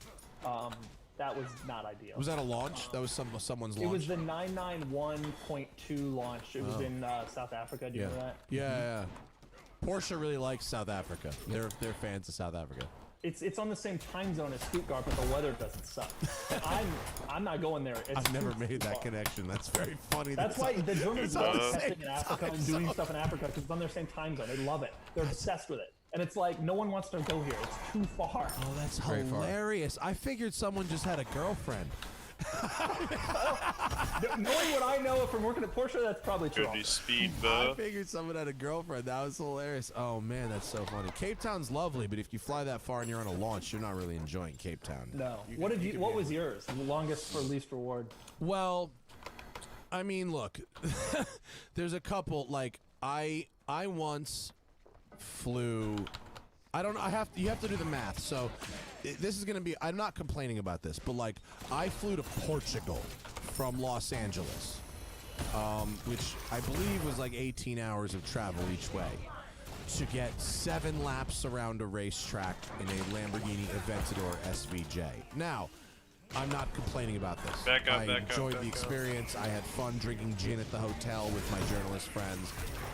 A: That was not ideal.
B: Was that a launch? That was someone's launch?
A: It was the 991.2 launch. It was in South Africa. Do you know that?
B: Yeah. Porsche really likes South Africa. They're fans of South Africa.
A: It's on the same time zone as Stuttgart, but the weather doesn't suck. I'm not going there.
B: I've never made that connection. That's very funny.
A: That's why the Germans love testing in Africa and doing stuff in Africa, because it's on their same time zone. They love it. They're obsessed with it. And it's like, no one wants to go here. It's too far.
B: Oh, that's hilarious. I figured someone just had a girlfriend.
A: Knowing what I know from working at Porsche, that's probably true.
F: Speed,
B: I figured someone had a girlfriend. That was hilarious. Oh, man, that's so funny. Cape Town's lovely, but if you fly that far and you're on a launch, you're not really enjoying Cape Town.
A: No. What was yours? The longest for least reward?
B: Well, I mean, look, there's a couple. Like, I once flew. You have to do the math. So this is going to be, I'm not complaining about this, but like I flew to Portugal from Los Angeles, which I believe was like 18 hours of travel each way to get 7 laps around a racetrack in a Lamborghini Aventador SVJ. Now, I'm not complaining about this. I enjoyed the experience. I had fun drinking gin at the hotel with my journalist friends.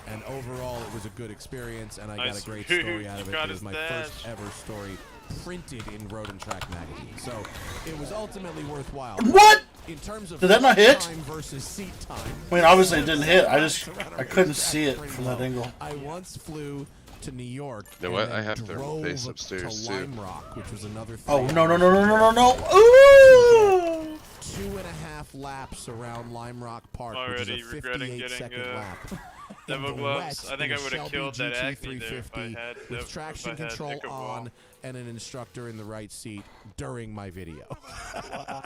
B: And overall, it was a good experience, and I got a great story out of it. It was my first ever story printed in Road and Track magazine. So it was ultimately worthwhile.
G: What?
B: In terms of
G: did that not hit?
B: time versus seat time.
G: I mean, obviously it didn't hit. I couldn't see it from that angle.
B: I once flew to New York.
I: You know what? I have thermal base
B: to
I: upstairs
B: Lime Rock, which was another.
G: Oh no! Ooh!
B: 2.5 laps around Lime Rock Park,
F: Already
B: which is a 58-second lap.
F: Demo gloves. I think I would have killed that Acme there if I had
B: with traction control on and an instructor in the right seat during my video.
A: Wow,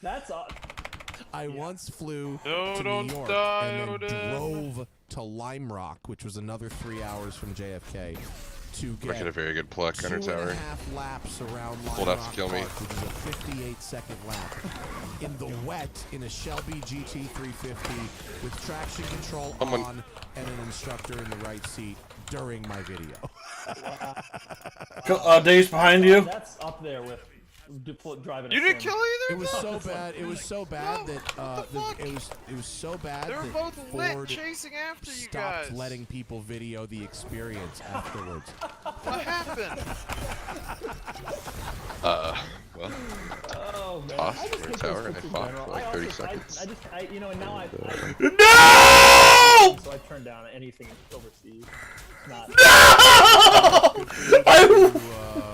A: that's awesome.
B: I once flew to New York and then drove to Lime Rock, which was another 3 hours from JFK, to get
I: a very good pluck under tower.
B: 2.5 laps around Lime
I: Pulled out
B: Rock
I: to kill me.
B: Park, which is a 58-second lap in the wet in a Shelby GT350 with traction control on and an instructor in the right seat during my video.
G: Dave's behind you.
A: That's up there with driving.
F: You didn't kill either.
B: It was so bad. It was so bad that it was so bad
F: they were
B: that
F: both
B: Ford
F: lit chasing after you
B: stopped
F: guys.
B: letting people video the experience afterwards.
F: What happened?
I: Well,
A: Oh man,
I: tossed
A: I just
I: for a
A: hate
I: tower
A: those
I: and I
A: clips in
I: fought
A: general.
I: for like
A: I
I: 30
A: also,
I: seconds.
A: and now
G: No!
A: so I turned down anything overseas. Not.
G: I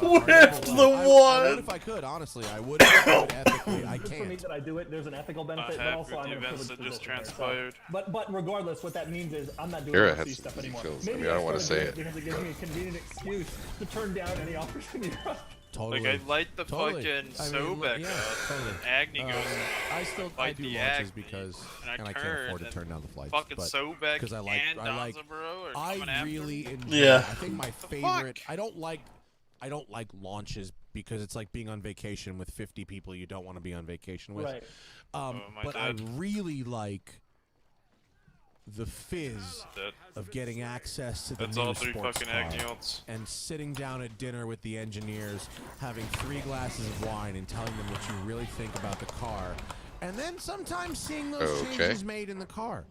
G: whipped the
B: I
G: one.
B: would if I could, honestly. I would if I could ethically. I
A: For me
B: can't.
A: that I do it, there's an ethical benefit, but also I'm in a privileged position. Just
F: transpired.
A: But regardless, what that means is I'm not doing
I: Hera
A: overseas
I: had some
A: stuff anymore.
I: kills.
A: Maybe
I: I mean, I don't want to say
A: started
I: it.
A: doing because it gives me a convenient excuse to turn down any opportunity.
B: Totally.
F: Like I light the
B: Totally.
F: fucking
B: I mean,
F: Sobek
B: yeah,
F: up,
B: totally.
F: and Agni goes.
B: I do
F: the
B: launches
F: Agni,
B: because
F: and I
B: can't afford to turn down the flights.
F: Fucking
B: but
F: Sobek
B: because I like
F: and Donzaburo are
B: I
F: coming
B: really
F: after
B: enjoy.
G: Yeah.
B: I think my favorite. I don't like launches because it's like being on vacation with 50 people you don't want to be on vacation with.
A: Right.
B: But I really like the fizz of getting access to the
F: That's
B: new
F: all 3
B: sports
F: fucking
B: car
F: Agniolts.
B: and sitting down at dinner with the engineers, having 3 glasses of wine and telling them what you really think about the car, and then sometimes seeing those changes made in the car.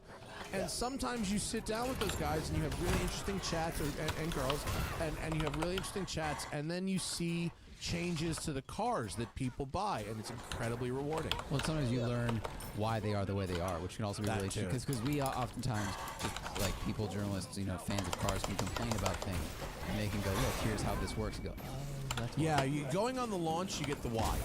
B: And sometimes you sit down with those guys and you have really interesting chats, and girls, and you have really interesting chats, and then you see changes to the cars that people buy, and it's incredibly rewarding.
C: Well, sometimes you learn why they are the way they are, which can also be really interesting. Because we oftentimes, just like people, journalists, fans of cars, can complain about things, and they can go, look, here's how this works. You go, oh, that's why.
B: Going on the launch, you get the why.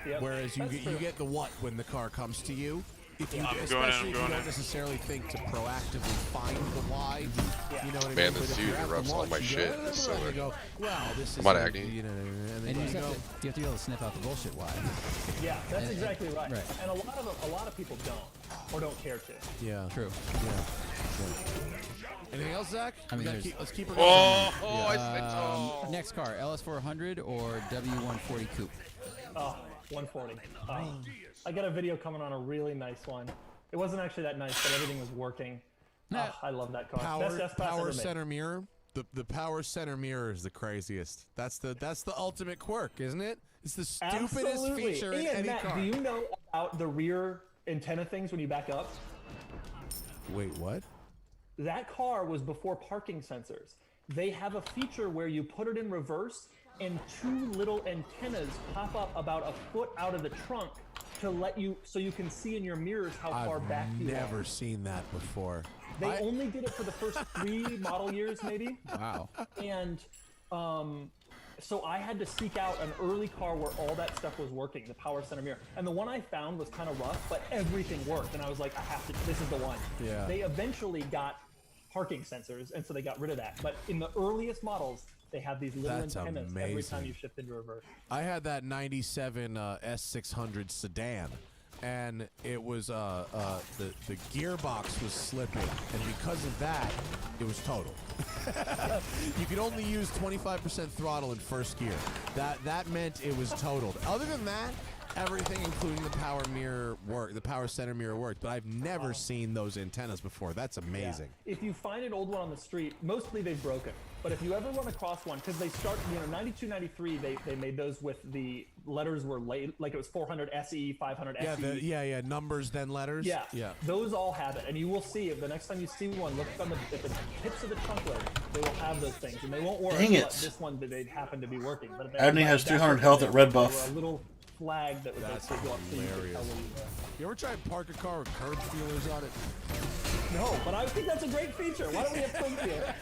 B: Yep. Whereas you get the what when the car comes to you. Especially if you don't necessarily think to proactively find the why. You know what I mean?
I: Man, this dude erupts all my shit.
B: You go, well, this is
I: I'm on Agni.
C: And you have to be able to sniff out the bullshit why.
A: Yeah, that's exactly right. And a lot of people don't, or don't care to.
B: Yeah. True. Yeah. Anything else, Zach?
C: I mean,
B: let's keep her going.
C: Next car, LS400 or W140 Coupe?
A: Oh, 140. I got a video coming on a really nice one. It wasn't actually that nice, but everything was working. I love that car.
B: Power center mirror. The power center mirror is the craziest. That's the ultimate quirk, isn't it? It's the stupidest feature in any car.
A: Do you know about the rear antenna things when you back up?
B: Wait, what?
A: That car was before parking sensors. They have a feature where you put it in reverse and two little antennas pop up about a foot out of the trunk to let you, so you can see in your mirrors how far back you are.
B: I've never seen that before.
A: They only did it for the first 3 model years, maybe.
C: Wow.
A: And so I had to seek out an early car where all that stuff was working, the power center mirror. And the one I found was kind of rough, but everything worked. And I was like, this is the one.
B: Yeah.
A: They eventually got parking sensors, and so they got rid of that. But in the earliest models, they have these little antennas every time you shift into reverse.
B: I had that 97 S600 sedan, and it was the gearbox was slipping, and because of that, it was total. You could only use 25% throttle in first gear. That meant it was totaled. Other than that, everything, including the power mirror, worked. The power center mirror worked, but I've never seen those antennas before. That's amazing.
A: Yeah. If you find an old one on the street, mostly they've broken. But if you ever run across one, because they start, 92, 93, they made those with the letters were late, like it was 400 SE, 500 SE.
B: Yeah, numbers then letters.
A: Yeah. Those all have it, and you will see if the next time you see one, look at the tips of the trunk lid. They will have those things, and they won't work.
G: Dang it!
A: But this one, they happen to be working. But
G: Adney has 200 health at red buff.
A: A little flag that would go up.
B: Hilarious. You ever try to park a car with curb feelers on it?
A: No, but I think that's a great feature. Why don't we have curb feelers?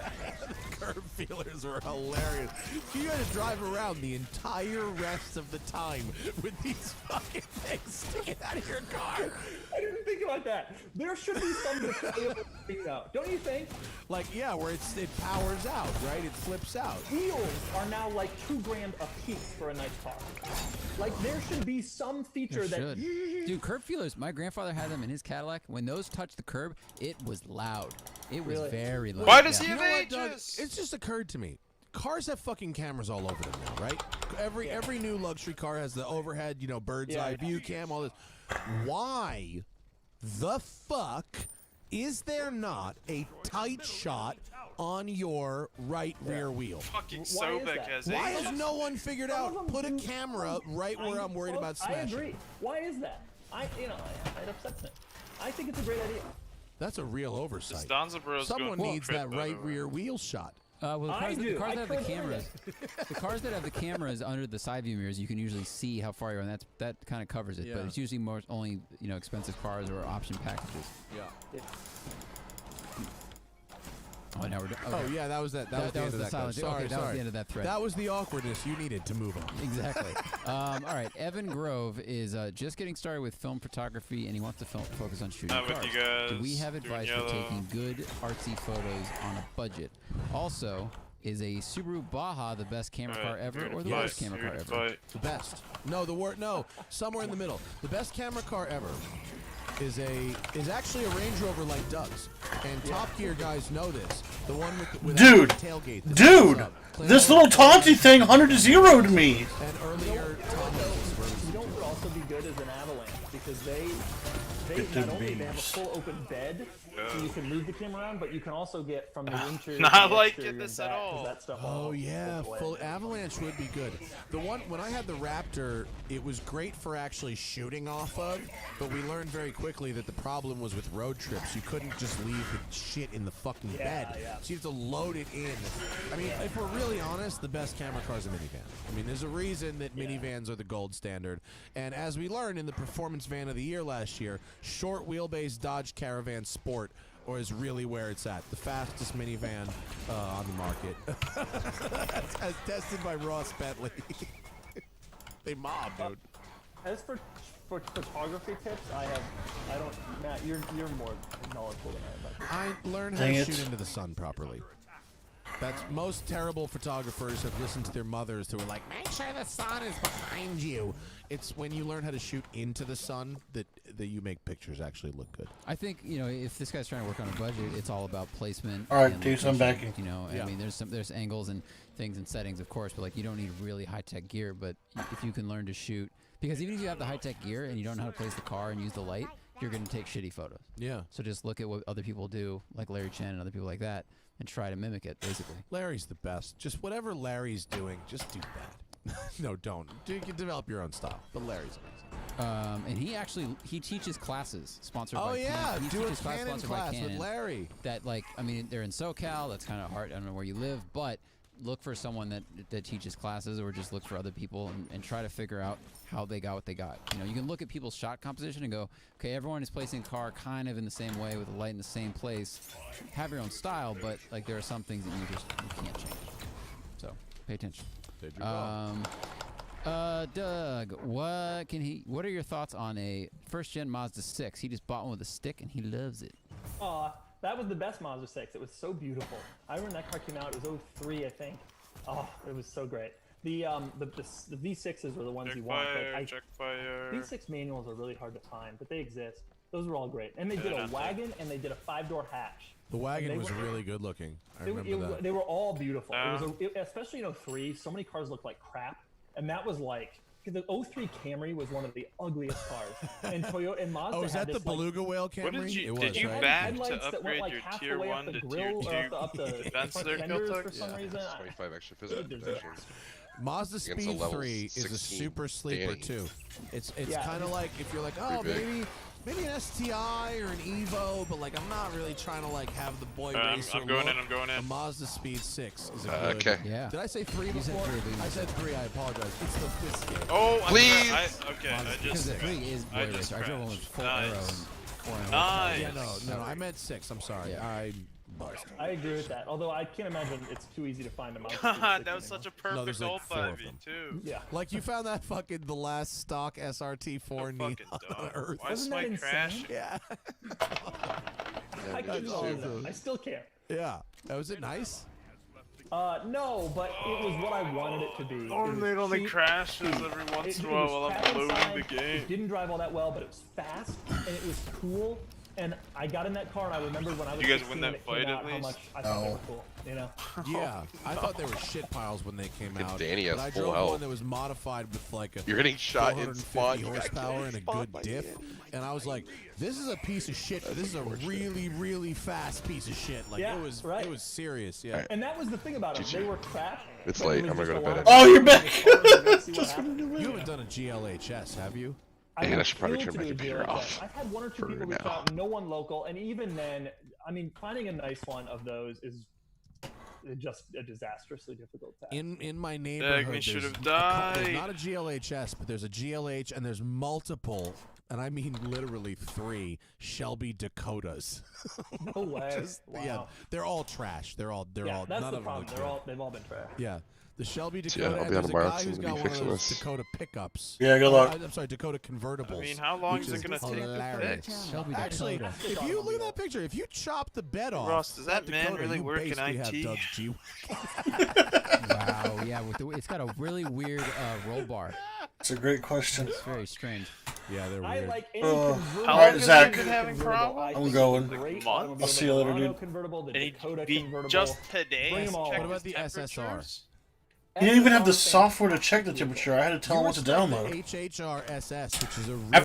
B: Curb feelers are hilarious. You got to drive around the entire rest of the time with these fucking things sticking out of your car.
A: I didn't think about that. There should be some displayable thing out, don't you think?
B: Like, yeah, where it powers out, right? It flips out.
A: Wheels are now like $2 grand a piece for a nice car. Like, there should be some feature that...
C: Dude, curb feelers, my grandfather had them in his Cadillac. When those touched the curb, it was loud. It was very loud.
F: Why does he have ages?
B: It's just occurred to me. Cars have fucking cameras all over them now, right? Every new luxury car has the overhead, bird's eye view cam, all this. Why the fuck is there not a tight shot on your right rear wheel?
F: Fucking Sobek has
B: Why has no one figured out put a camera right where I'm worried about smashing?
A: I agree. Why is that? It upsets me. I think it's a great idea.
B: That's a real oversight.
F: Someone
B: needs that right rear wheel shot.
C: Well, the cars that have the cameras, the cars that have the cameras under the side view mirrors, you can usually see how far you are, and that kind of covers it. But it's usually only expensive cars or option packages.
B: Yeah.
C: Oh, now we're done. Okay.
B: Oh yeah, that was that. That was the end of that.
C: Silence.
B: Sorry,
C: that was the end of that thread.
B: That was the awkwardness you needed to move on.
C: Exactly. All right, Evan Grove is just getting started with film photography, and he wants to focus on shooting cars.
F: With you guys,
C: do we have advice for taking good artsy photos on a budget? Also, is a Subaru Baja the best camera car ever, or the worst camera car ever?
B: The best. No, no, somewhere in the middle. The best camera car ever is actually a Range Rover like Doug's, and Top Gear guys know this. The one with
G: dude,
B: the tailgate.
G: Dude, this little taunty thing 100-0'd me.
B: And earlier,
A: you know what would also be good as an Avalanche, because they not only they have a full open bed, so you can move the camera around, but you can also get from the interior.
F: Not like this at all.
A: That stuff
B: full Avalanche would be good. The one when I had the Raptor, it was great for actually shooting off of, but we learned very quickly that the problem was with road trips. You couldn't just leave the shit in the fucking bed. So you have to load it in. I mean, if we're really honest, the best camera car is a minivan. I mean, there's a reason that minivans are the gold standard. And as we learned in the Performance Van of the Year last year, short wheelbase Dodge Caravan Sport is really where it's at. The fastest minivan on the market. as tested by Ross Bentley. They mob, dude.
A: As for photography tips, Matt, you're more knowledgeable than I am.
B: I learned how to shoot into the sun properly. That's most terrible photographers have listened to their mothers who are like, make sure the sun is behind you. It's when you learn how to shoot into the sun that you make pictures actually look good.
C: I think, if this guy's trying to work on a budget, it's all about placement.
G: All right, dude, I'm backing.
C: I mean, there's angles and things and settings, of course, but like you don't need really high-tech gear. But if you can learn to shoot, because even if you have the high-tech gear and you don't know how to place the car and use the light, you're going to take shitty photos.
B: Yeah.
C: So just look at what other people do, like Larry Chen and other people like that, and try to mimic it, basically.
B: Larry's the best. Just whatever Larry's doing, just do that. No, don't. You can develop your own style, but Larry's amazing.
C: And he teaches classes sponsored by
B: yeah,
C: He
B: do
C: teaches
B: a Canon class with Larry.
C: That they're in SoCal. That's kind of hard. I don't know where you live, but look for someone that teaches classes, or just look for other people and try to figure out how they got what they got. You can look at people's shot composition and go, okay, everyone is placing a car kind of in the same way with the light in the same place. Have your own style, but like there are some things that you can't change. So pay attention. Doug, what are your thoughts on a first-gen Mazda 6? He just bought one with a stick and he loves it.
A: That was the best Mazda 6. It was so beautiful. I remember that car came out. It was 03, I think. Oh, it was so great. The V6s were the ones you want.
F: Check fire.
A: V6 manuals are really hard to find, but they exist. Those were all great. And they did a wagon and they did a 5-door hatch.
B: The wagon was really good looking. I remember that.
A: They were all beautiful. Especially in 03, so many cars looked like crap. And that was like, the 03 Camry was one of the ugliest cars. And Toyota and Mazda
B: is that the Beluga Whale Camry?
F: Did you back to upgrade your tier 1 to tier 2 advanced
A: fenders for some reason?
I: 25 extra physical positions.
B: Mazda Speed 3 is a super sleeper too. It's kind of like if you're like, oh, maybe an STI or an Evo, but like I'm not really trying to like have the boy racer.
F: I'm going in.
B: A Mazda Speed 6 is a good.
I: Okay.
C: Yeah.
B: Did I say 3 before? I said 3. I apologize. It's the biscuit.
F: Oh,
I: please.
C: Because the 3 is boy racer. I drove one with full arrow and
F: nice.
B: Yeah, no, I meant 6. I'm sorry.
C: Yeah.
A: I agree with that. Although I can't imagine it's too easy to find a Mazda.
F: God, that was such a perfect old 5 too.
A: Yeah.
B: Like you found that fucking the last stock SRT4 Neon on Earth.
F: Why is my crash?
B: Yeah.
A: I still can't.
B: Yeah. Was it nice?
A: No, but it was what I wanted it to be.
F: It only crashes every once in a while while I'm loading the game.
A: It didn't drive all that well, but it was fast and it was cool. And I got in that car, and I remembered when I was.
F: You guys win that fight at least?
A: How much I thought they were cool,
B: Yeah, I thought they were shit piles when they came out.
I: Danny has
B: but I
I: full
B: drove
I: health.
B: One that was modified with like a
I: You're getting shot in spawn
B: horsepower and a good diff, and I was like, "This is a piece of shit. This is a really, really fast piece of shit." Like it was serious. Yeah.
A: And that was the thing about them. They were crap.
I: It's late. I'm gonna go to bed.
G: Oh, you're back.
B: You haven't done a GLHS, have you?
I: I should probably turn my computer off.
A: I've had 1 or 2 people reach out, no one local, and even then, I mean, finding a nice one of those is just a disastrously difficult task.
B: In my neighborhood, there's not a GLHS, but there's a GLH, and there's multiple, and I mean literally 3 Shelby Dakotas.
A: No way. Wow.
B: Yeah, they're all trash. They're all
A: that's
B: none
A: the
B: of them
A: problem. They've all been trash.
B: Yeah. The Shelby Dakota, and there's a guy who's got one of those Dakota pickups.
G: Yeah, good luck.
B: I'm sorry, Dakota convertibles.
F: I mean, how long is it going to take to fix?
B: Actually, if you look at that picture, if you chop the bed off,
F: Ross, does that man really work in IT?
C: Wow, yeah, it's got a really weirld roll bar.
G: It's a great question.
C: It's very strange.
B: Yeah, they're weird.
A: I like any
G: All
A: right,
G: Zach.
A: I'm
G: going. I'll see you later, dude.
A: The Dakota convertible.
F: Just today.
B: What about the SSR?
G: He didn't even have the software to check the temperature. I had to tell him what to download.
B: HHR SS, which is a